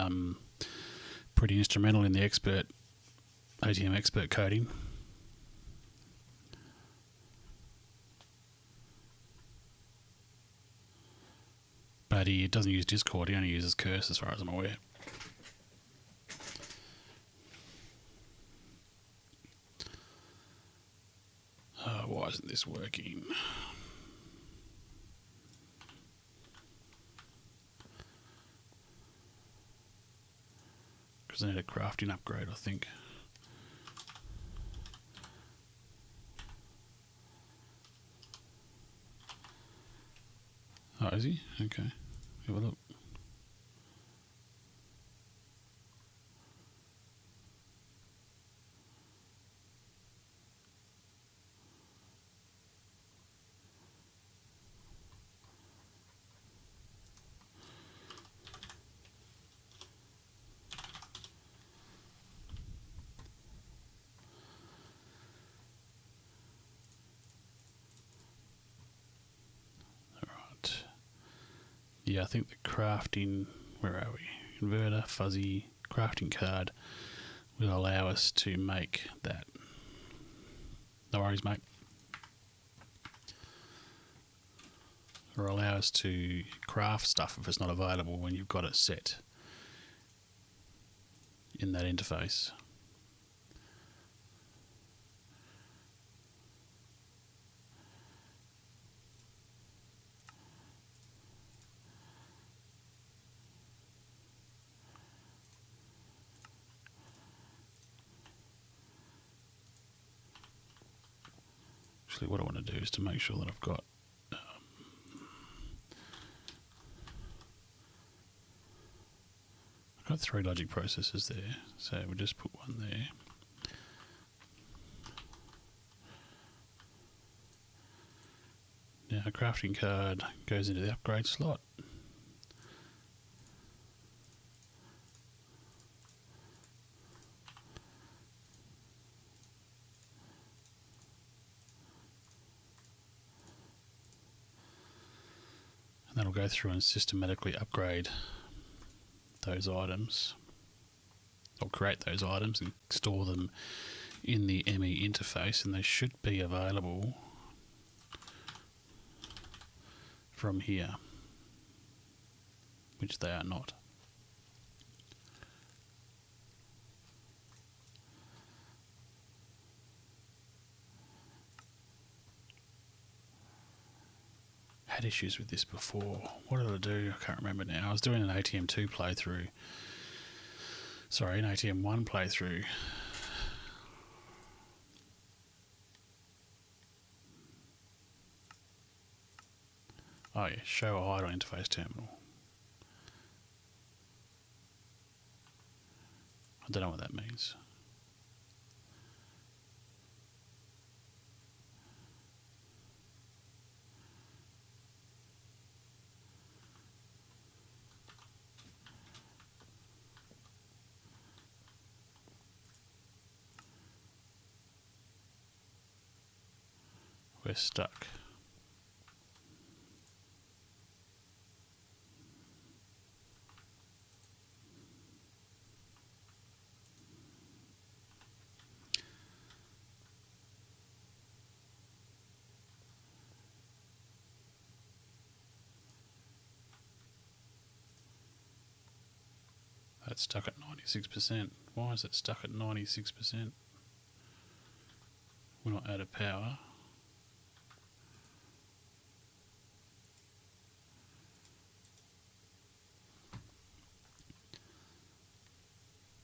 pretty instrumental in the ATM expert coding. But he doesn't use Discord, he only uses Curse as far as I'm aware. Why isn't this working? Because I need a crafting upgrade, I think. Oh, is he? Okay. Have a look. Yeah, I think the crafting, where are we? Inverter, fuzzy, crafting card will allow us to make that. No worries, mate. Or allow us to craft stuff if it's not available when you've got it set in that interface. Actually, what I want to do is to make sure that I've got I've got 3 logic processors there, so we'll just put one there. Now, a crafting card goes into the upgrade slot. And that'll go through and systematically upgrade those items, or create those items and store them in the ME interface, and they should be available from here, which they are not. Had issues with this before. What did I do? I can't remember now. I was doing an ATM2 playthrough. Sorry, an ATM1 playthrough. Oh yeah, show or hide on interface terminal. I don't know what that means. We're stuck. That's stuck at 96%. Why is it stuck at 96%? We're not out of power.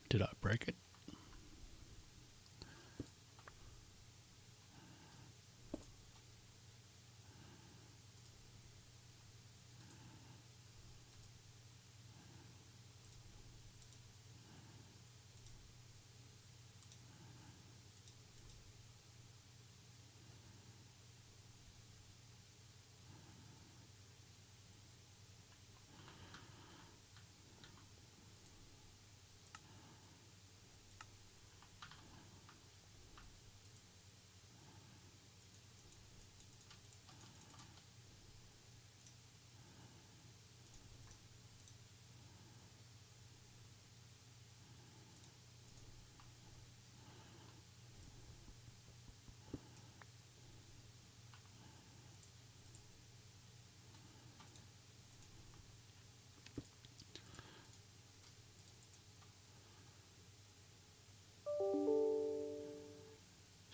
Did I break it?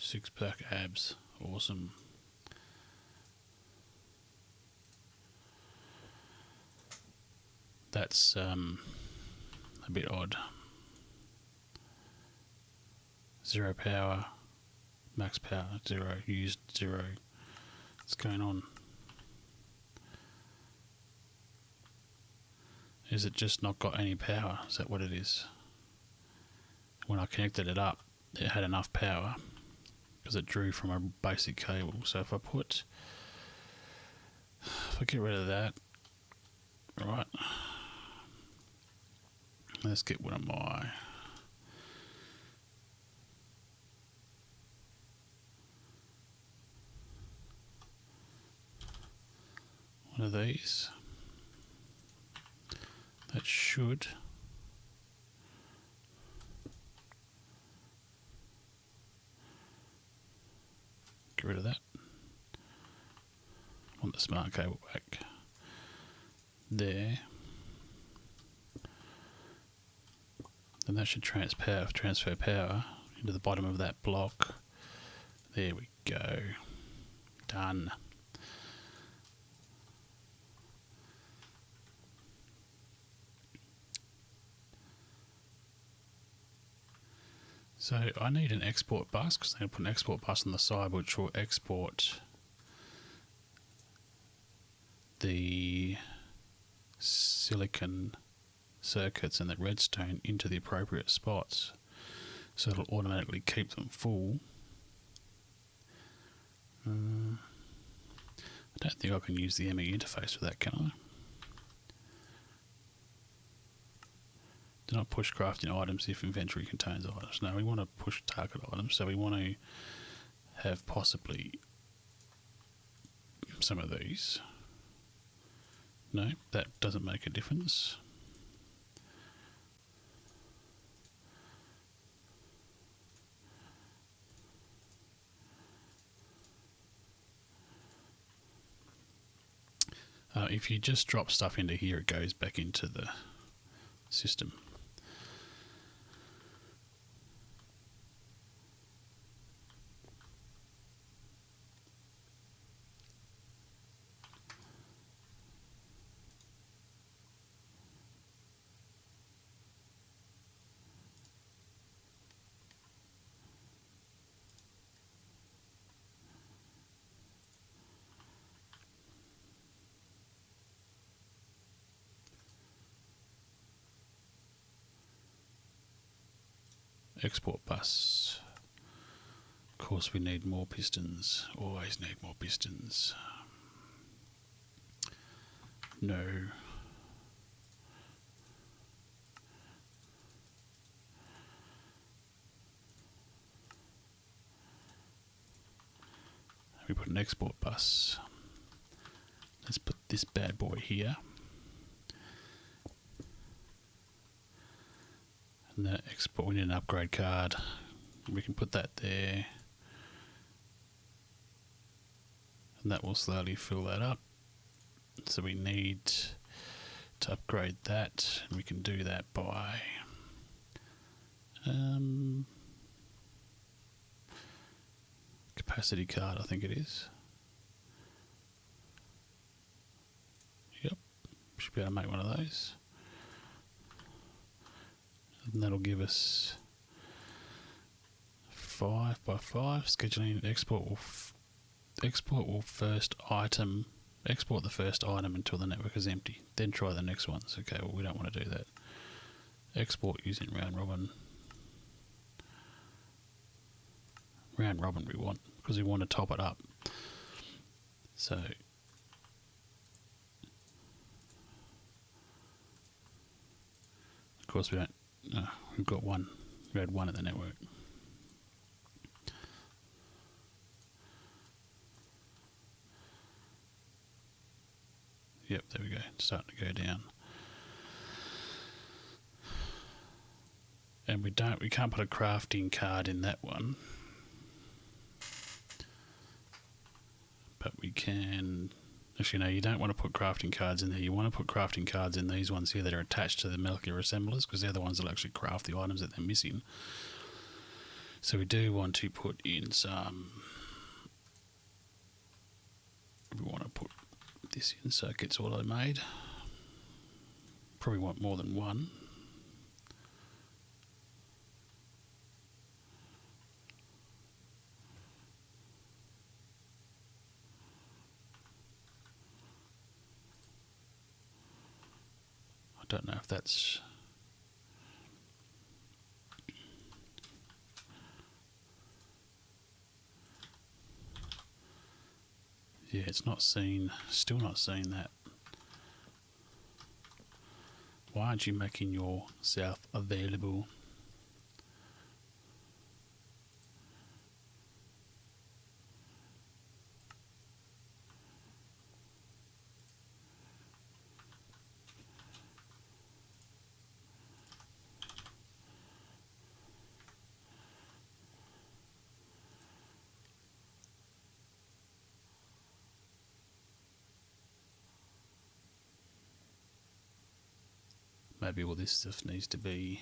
Six-pack abs. Awesome. That's a bit odd. 0 power, max power, 0, used 0. What's going on? Is it just not got any power? Is that what it is? When I connected it up, it had enough power because it drew from a basic cable. So if I get rid of that, right, let's get one of these. That should get rid of that. Want the smart cable back there. Then that should transfer power into the bottom of that block. There we go. Done. So I need an export bus because I'm going to put an export bus on the side which will export the silicon circuits and the redstone into the appropriate spots. So it'll automatically keep them full. I don't think I can use the ME interface for that, can I? Do not push crafting items if inventory contains items. No, we want to push target items, so we want to have possibly some of these. No, that doesn't make a difference. If you just drop stuff into here, it goes back into the system. Export bus. Of course, we need more pistons. Always need more pistons. No. We put an export bus. Let's put this bad boy here. And that export, we need an upgrade card. We can put that there. And that will slowly fill that up. So we need to upgrade that. And we can do that by capacity card, I think it is. Yep. Should be able to make one of those. And that'll give us 5x5 scheduling. Export will first item. Export the first item until the network is empty. Then try the next ones. Okay, well we don't want to do that. Export using round robin. Round robin we want because we want to top it up. So of course we don't. We've got one. We had one at the network. Yep, there we go. It's starting to go down. And we can't put a crafting card in that one. But we can. Actually, no, you don't want to put crafting cards in there. You want to put crafting cards in these ones here that are attached to the molecular assemblers because they're the ones that will actually craft the items that they're missing. So we do want to put in some. We want to put this in so it gets auto-made. Probably want more than one. I don't know if that's. Yeah, it's not seen. Still not seeing that. Why aren't you making yourself available? maybe all this stuff needs to be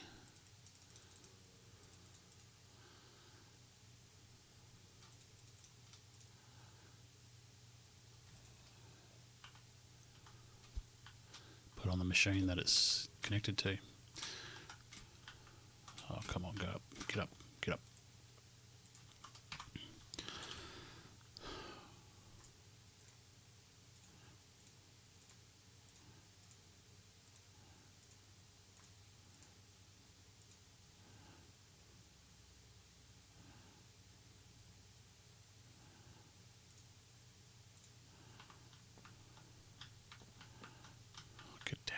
put on the machine that it's connected to. Oh, come on, go up, get up, get up. Get down.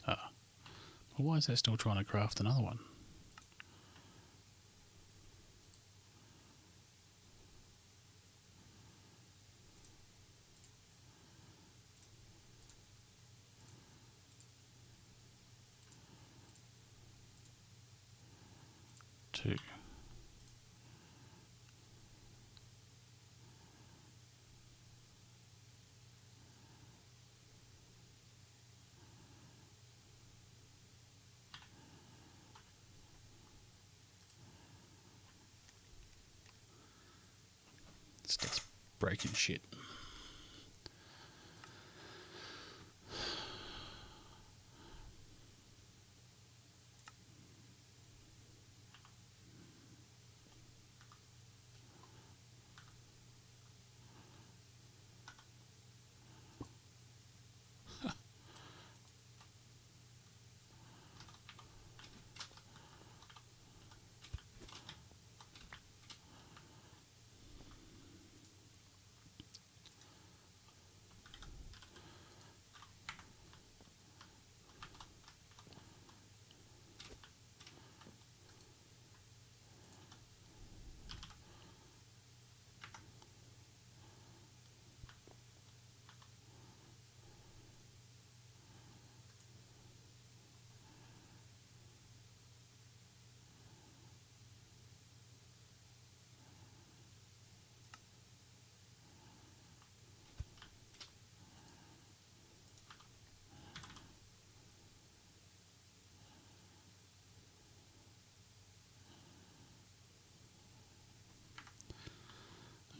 Ah, well, why is that still trying to craft another one? Two. Starts breaking shit.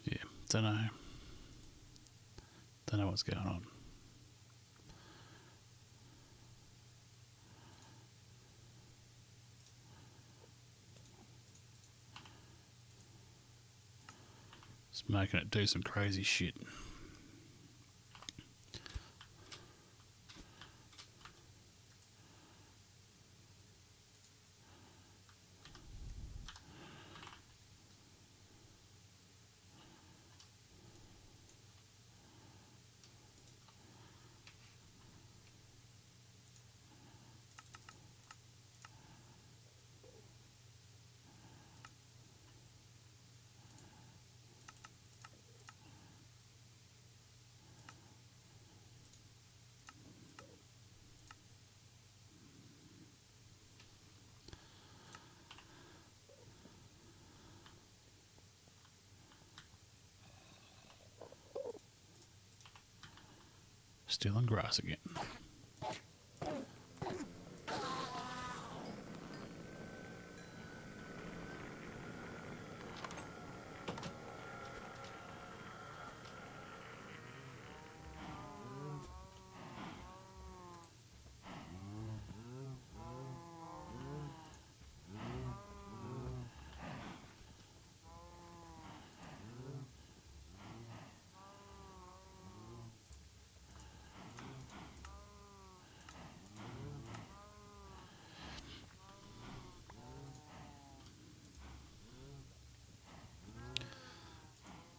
Yeah, don't know. Don't know what's going on. It's making it do some crazy shit. Still in grass again.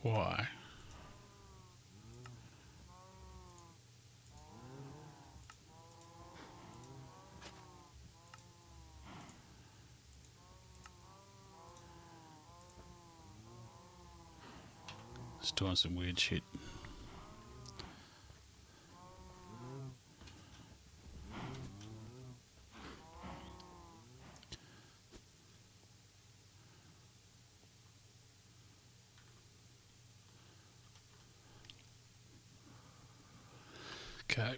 Why? It's doing some weird shit. Okay.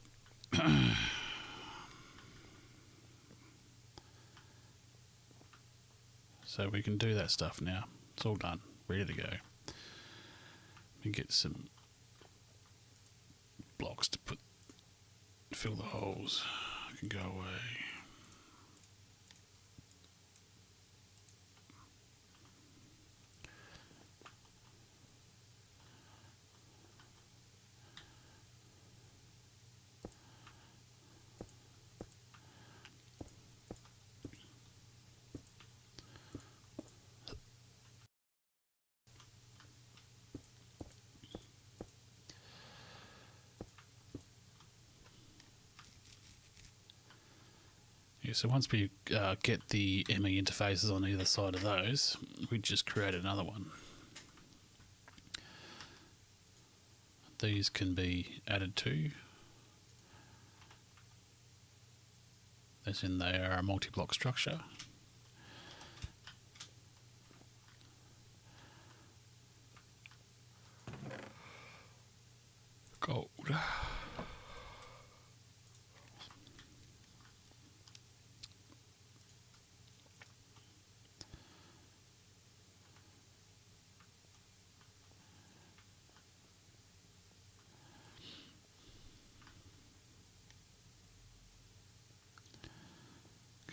So we can do that stuff now. It's all done. Ready to go. We get some blocks to fill the holes. I can go away. Yeah, so once we get the ME interfaces on either side of those, we just create another one. These can be added to, as in they are a multi-block structure. Gold.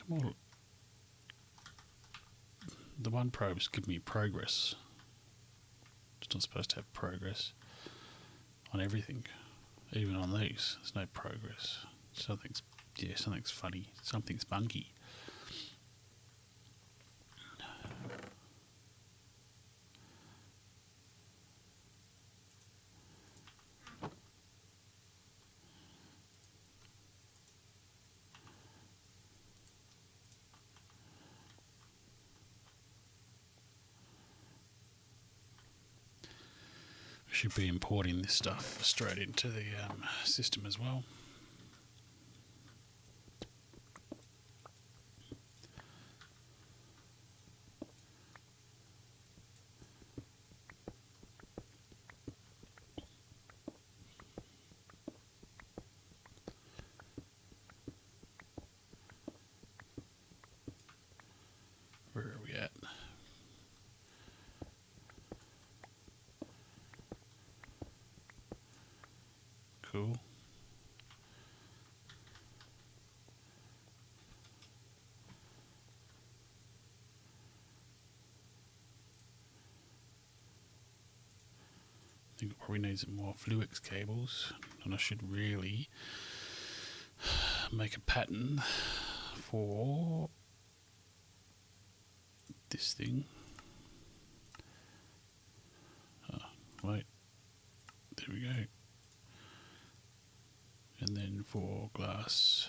Come on. The one probe's give me progress. It's not supposed to have progress on everything. Even on these, there's no progress. Something's funny. Something's funky. Should be importing this stuff straight into the system as well. Where are we at? Cool. I think it probably needs some more Fluix cables, and I should really make a pattern for this thing. Oh, wait, there we go. And then for glass.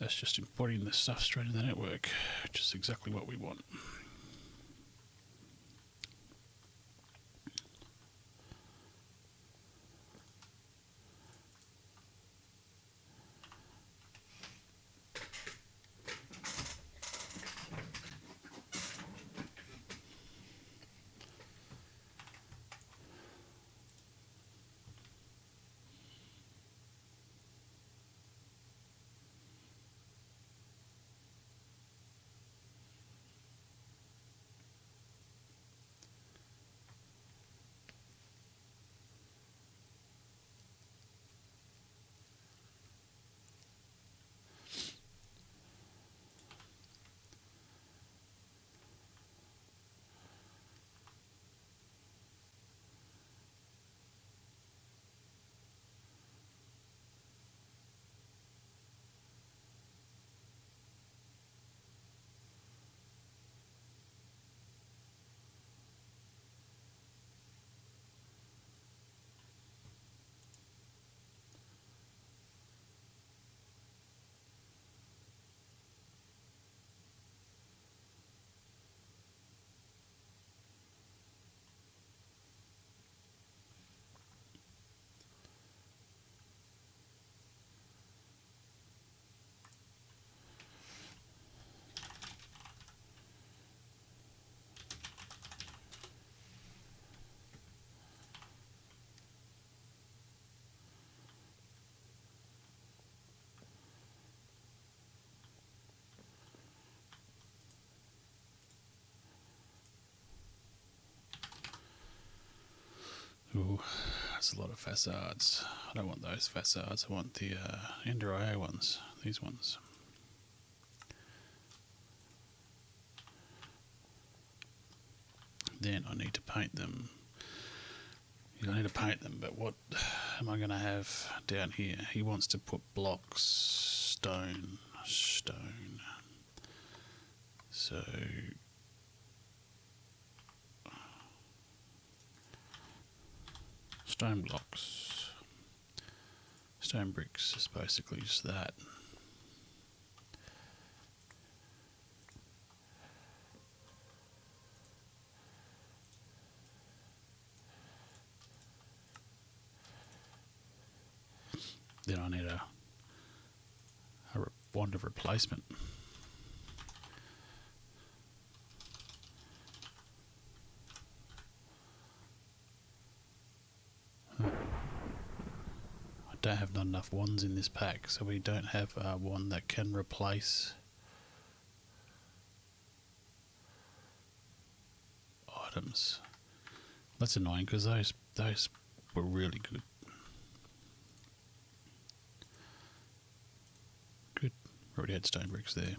That's just importing the stuff straight in the network, which is exactly what we want. Ooh, that's a lot of facades. I don't want those facades. I want the Ender IO ones, these ones. Then I need to paint them. I need to paint them, but what am I going to have down here? He wants to put blocks, stone. So stone blocks, stone bricks is basically just that. Then I need a wand of replacement. I don't have not enough wands in this pack, so we don't have one that can replace items. That's annoying because those were really good. Good. Already had stone bricks there.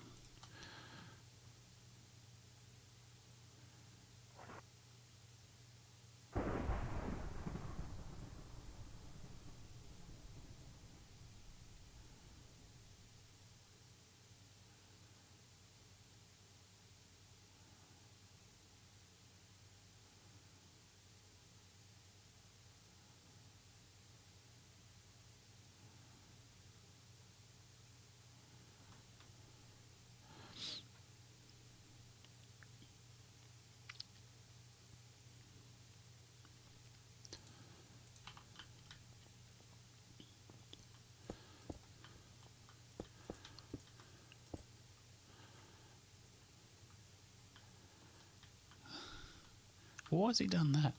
Why has he done that?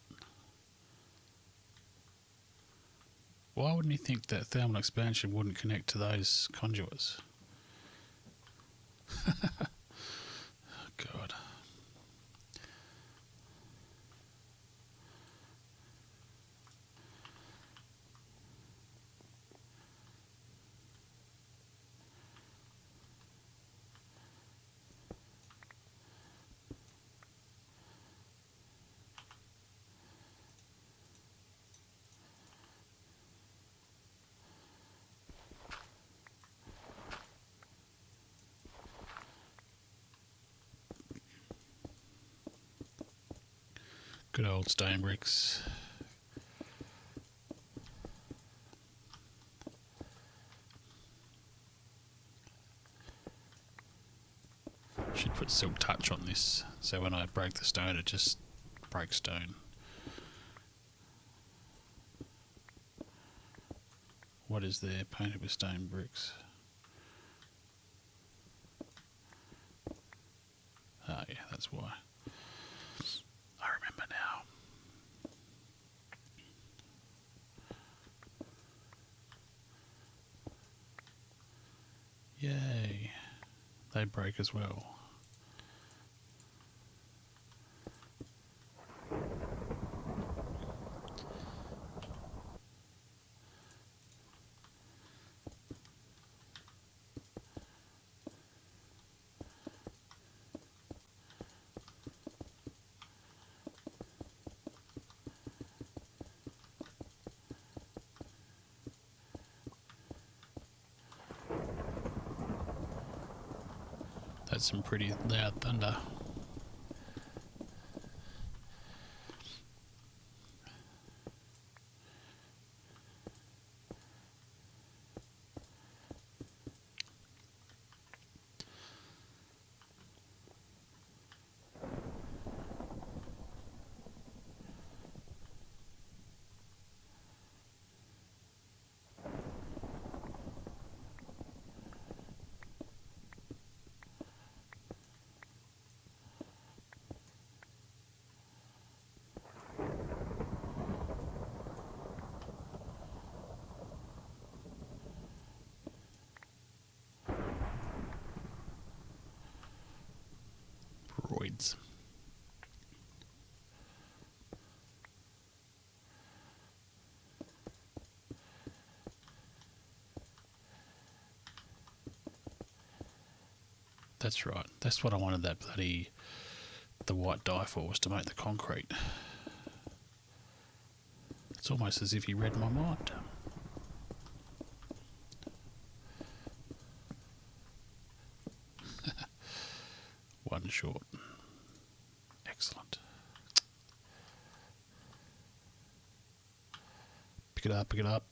Why wouldn't he think that thermal expansion wouldn't connect to those conduits? God. Good old stone bricks. put silk touch on this, so when I break the stone, it just breaks stone. What is there? Painted with stone bricks. Oh yeah, that's why. I remember now. Yay. They break as well. That's some pretty loud thunder. Roids. That's right. That's what I wanted the white dye for, was to make the concrete. It's almost as if he read my mind. One short. Excellent. Pick it up, pick it up.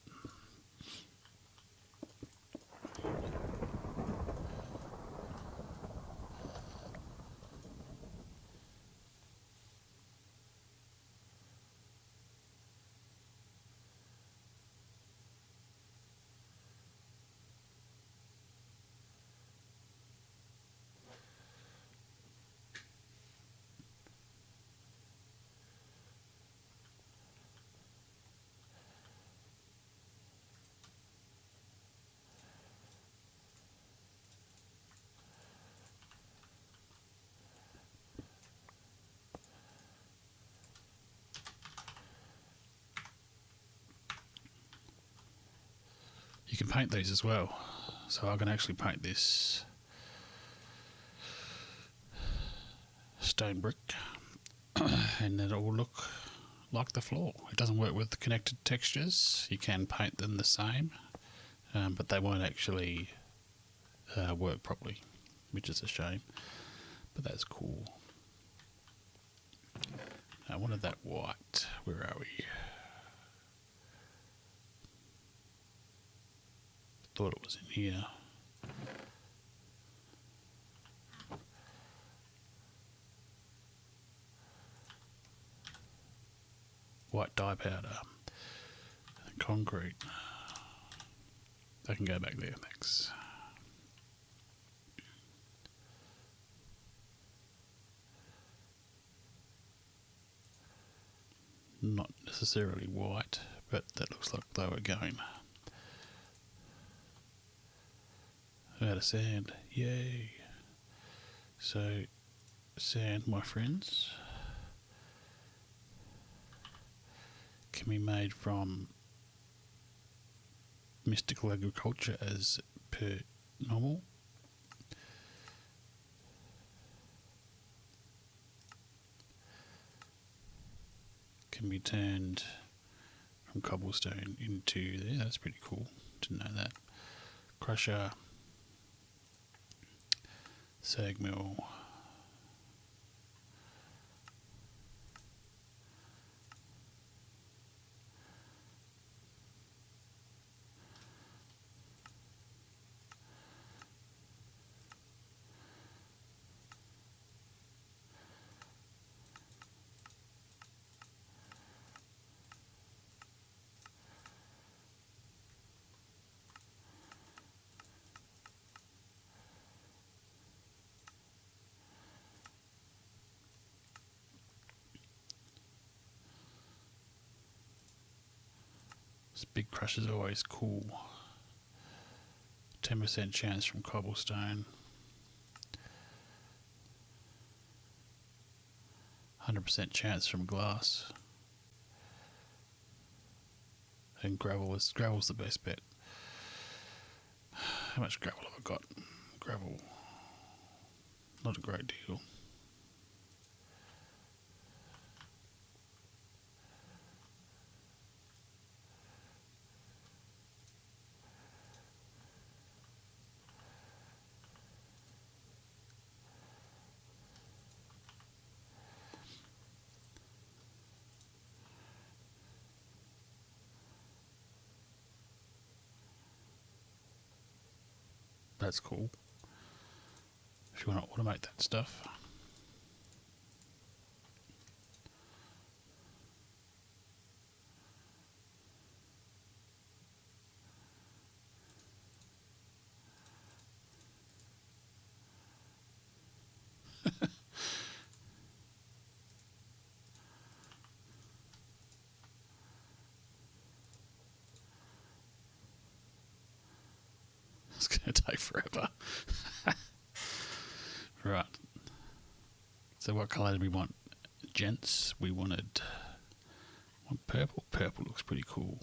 You can paint these as well. So I can actually paint this stone brick and then it will look like the floor. It doesn't work with the connected textures. You can paint them the same, but they won't actually work properly, which is a shame. But that's cool. I wanted that white. Where are we? Thought it was in here. White dye powder. Concrete. I can go back there, thanks. Not necessarily white, but that looks like they were going. Out of sand, yay. So, sand, my friends, can be made from mystical agriculture as per normal. Can be turned from cobblestone into there. That's pretty cool. Didn't know that. Crusher, sag mill, This big crush is always cool. 10% chance from cobblestone. 100% chance from glass. And gravel's the best bet. How much gravel have I got? Gravel. Not a great deal. That's cool. If you want to automate that stuff. It's going to take forever. Right. So what colour did we want? Gents, we wanted purple. Purple looks pretty cool.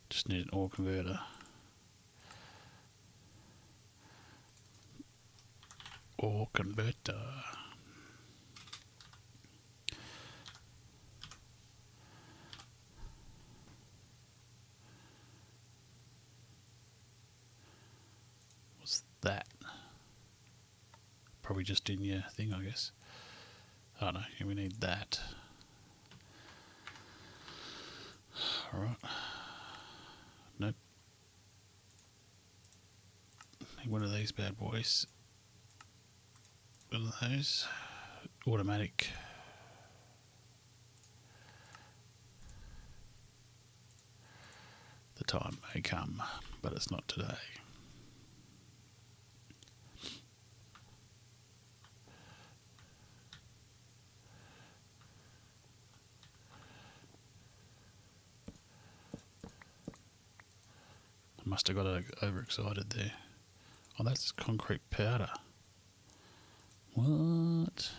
Just need an ore converter. Ore converter. What's that? Probably just in your thing, I guess. Oh no, yeah, we need that. Alright. Nope. One of these bad boys. One of those. Automatic. The time may come, but it's not today. I must have got overexcited there. Oh, that's concrete powder. What?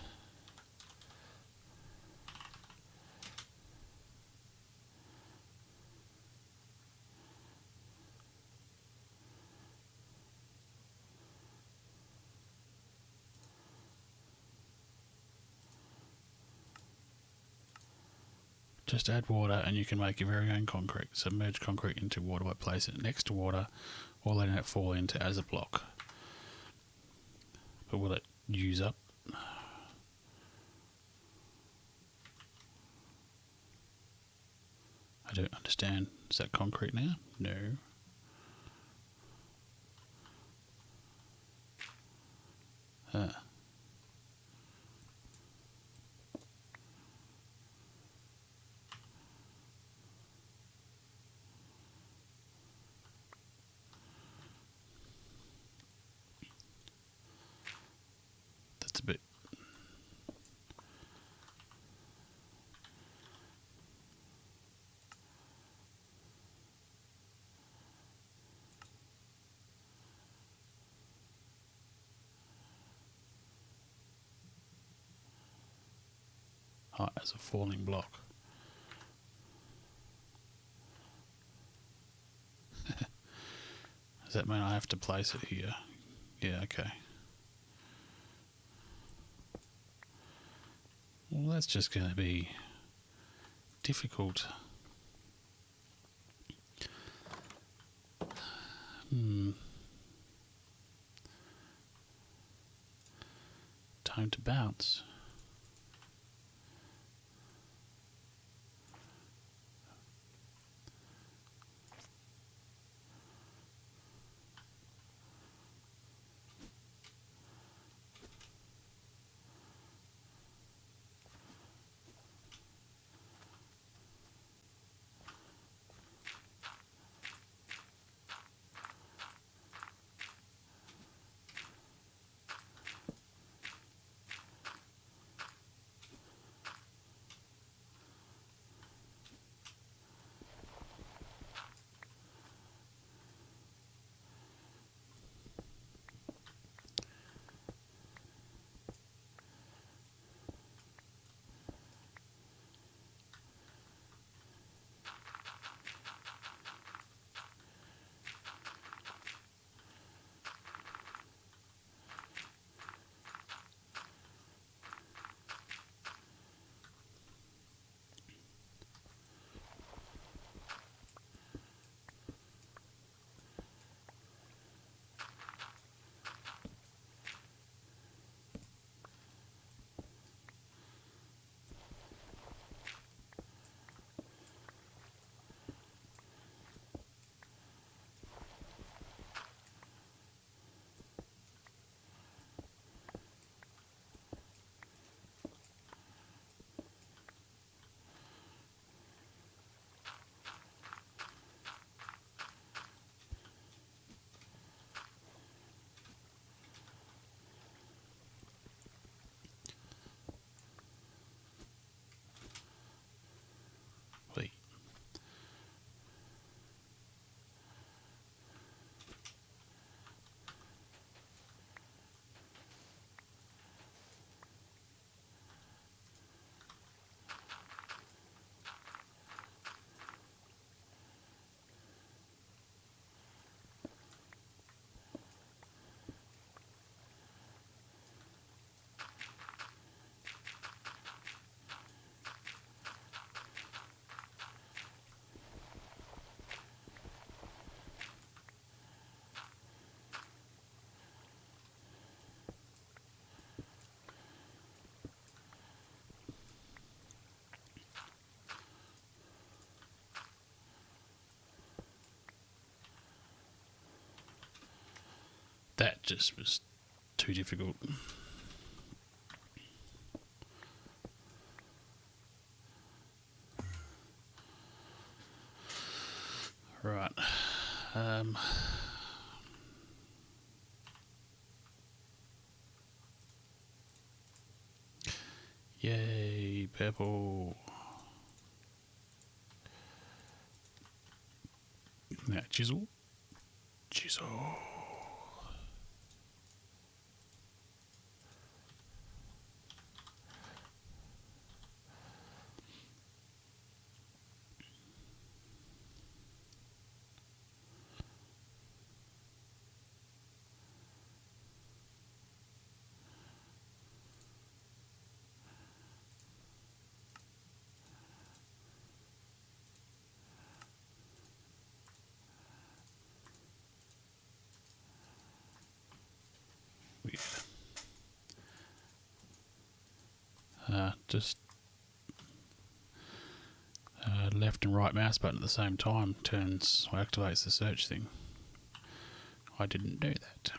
Just add water and you can make your very own concrete. Submerge concrete into water by placing it next to water or letting it fall into as a block. But will it use up? I don't understand. Is that concrete now? No. That's a bit... hot as a falling block. Does that mean I have to place it here? Yeah, okay. Well, that's just going to be difficult. Time to bounce. just was too difficult. Right. Yay, purple. Now chisel. Chisel. Weird. Just left and right mouse button at the same time turns or activates the search thing. I didn't do that.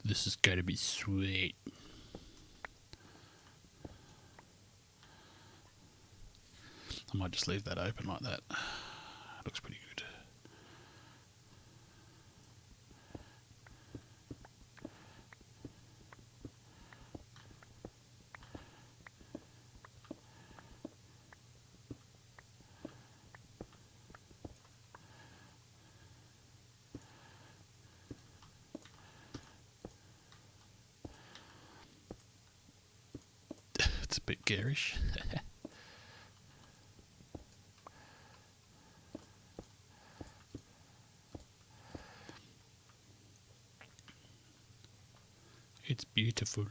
This is going to be sweet. I might just leave that open like that. Looks pretty good. It's a bit garish. It's beautiful.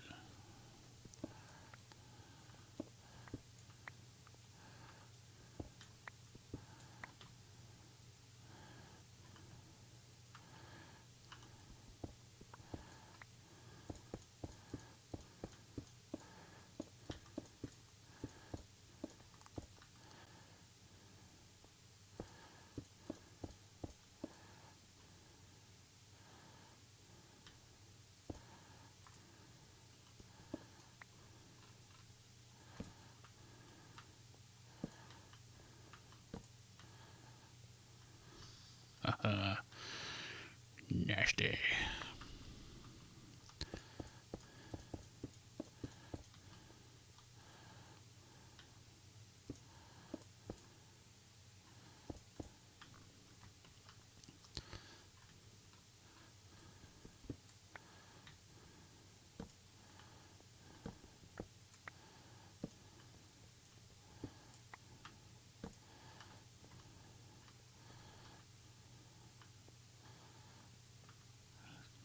Nasty.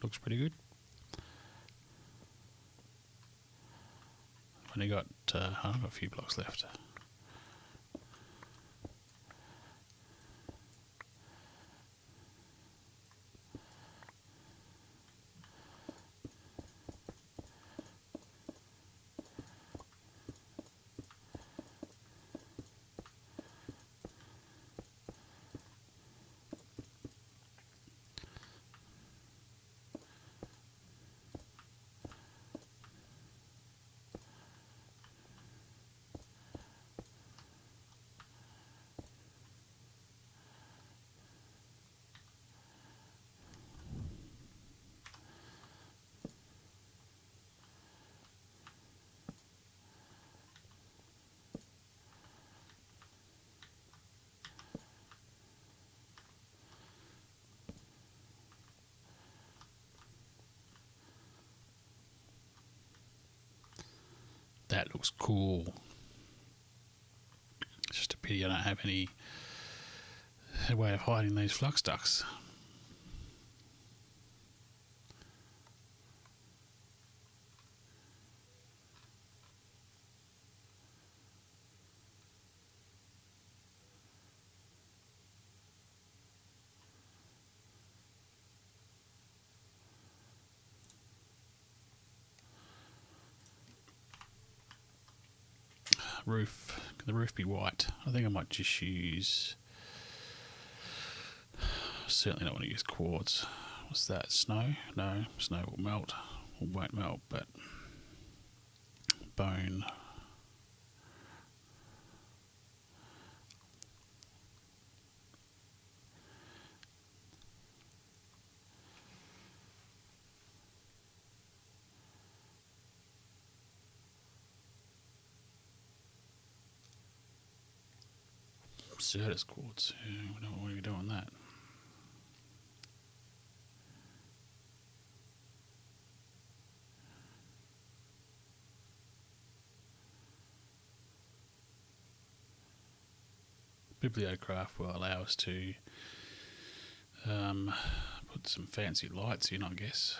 Looks pretty good. Only got I've got a few blocks left. That looks cool. It's just a pity I don't have any way of hiding these flux ducts. roof. Can the roof be white? I think I might just use... Certainly don't want to use quartz. What's that? Snow? No, snow will melt. Or won't melt, but... Bone. Certus quartz. Yeah, we don't want to be doing that. Bibliocraft will allow us to put some fancy lights in, I guess.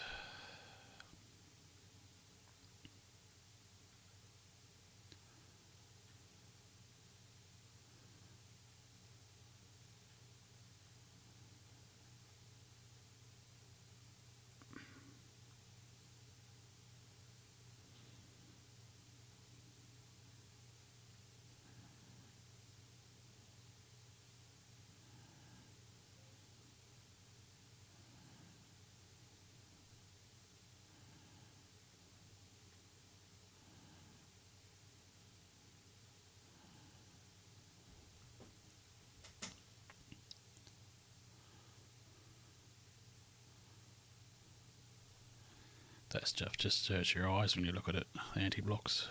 That stuff just hurts your eyes when you look at it, the anti-blocks.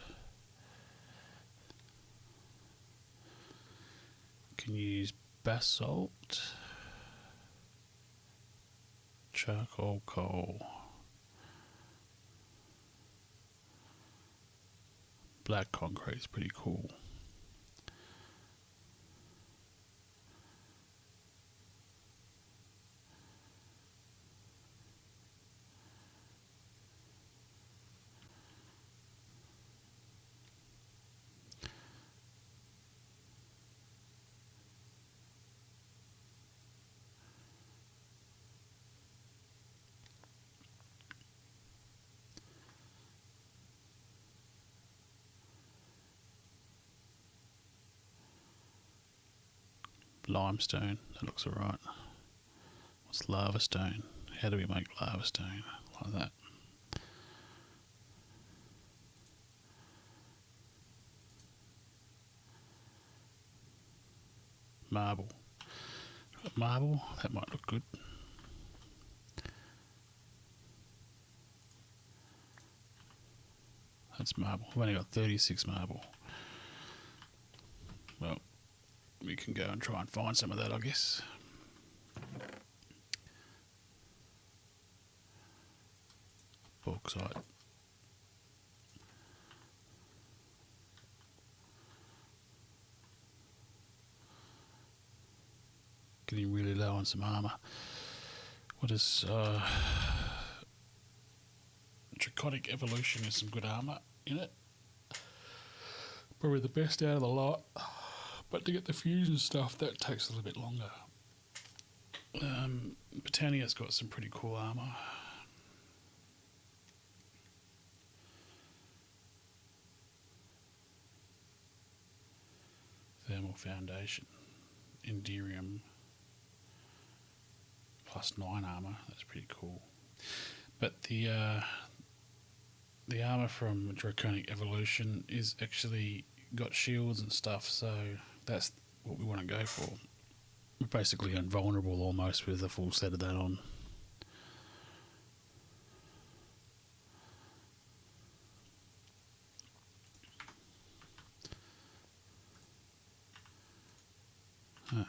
Can use basalt, charcoal, coal, black concrete is pretty cool. Limestone, that looks alright. What's lava stone? How do we make lava stone? Like that. Marble. Marble, that might look good. That's marble. I've only got 36 marble. Well, we can go and try and find some of that, I guess. Bauxite. Getting really low on some armour. What is Draconic Evolution has some good armour in it. Probably the best out of the lot. But to get the fusion stuff, that takes a little bit longer. Britannia's got some pretty cool armour. Thermal Foundation. Enderium. +9 armour. That's pretty cool. But the armour from Draconic Evolution is actually got shields and stuff, so that's what we want to go for. We're basically invulnerable almost with a full set of that on. Huh.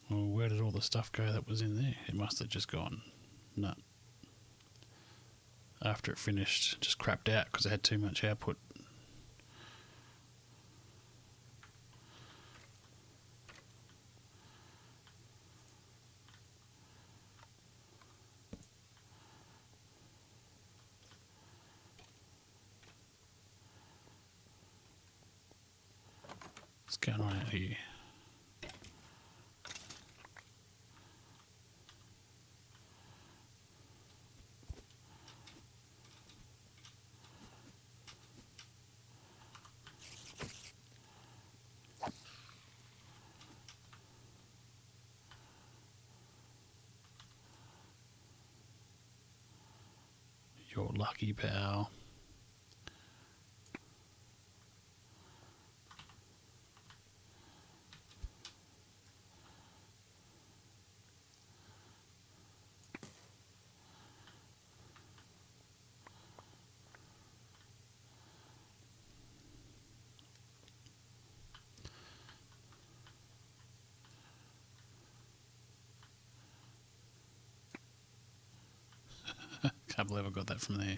Well, where did all the stuff go that was in there? It must have just gone nut. After it finished, just crapped out because it had too much output. What's going on out here? You're lucky, pal. Can't believe I got that from there.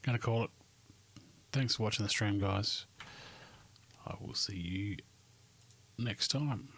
Gonna call it. Thanks for watching the stream, guys. I will see you next time.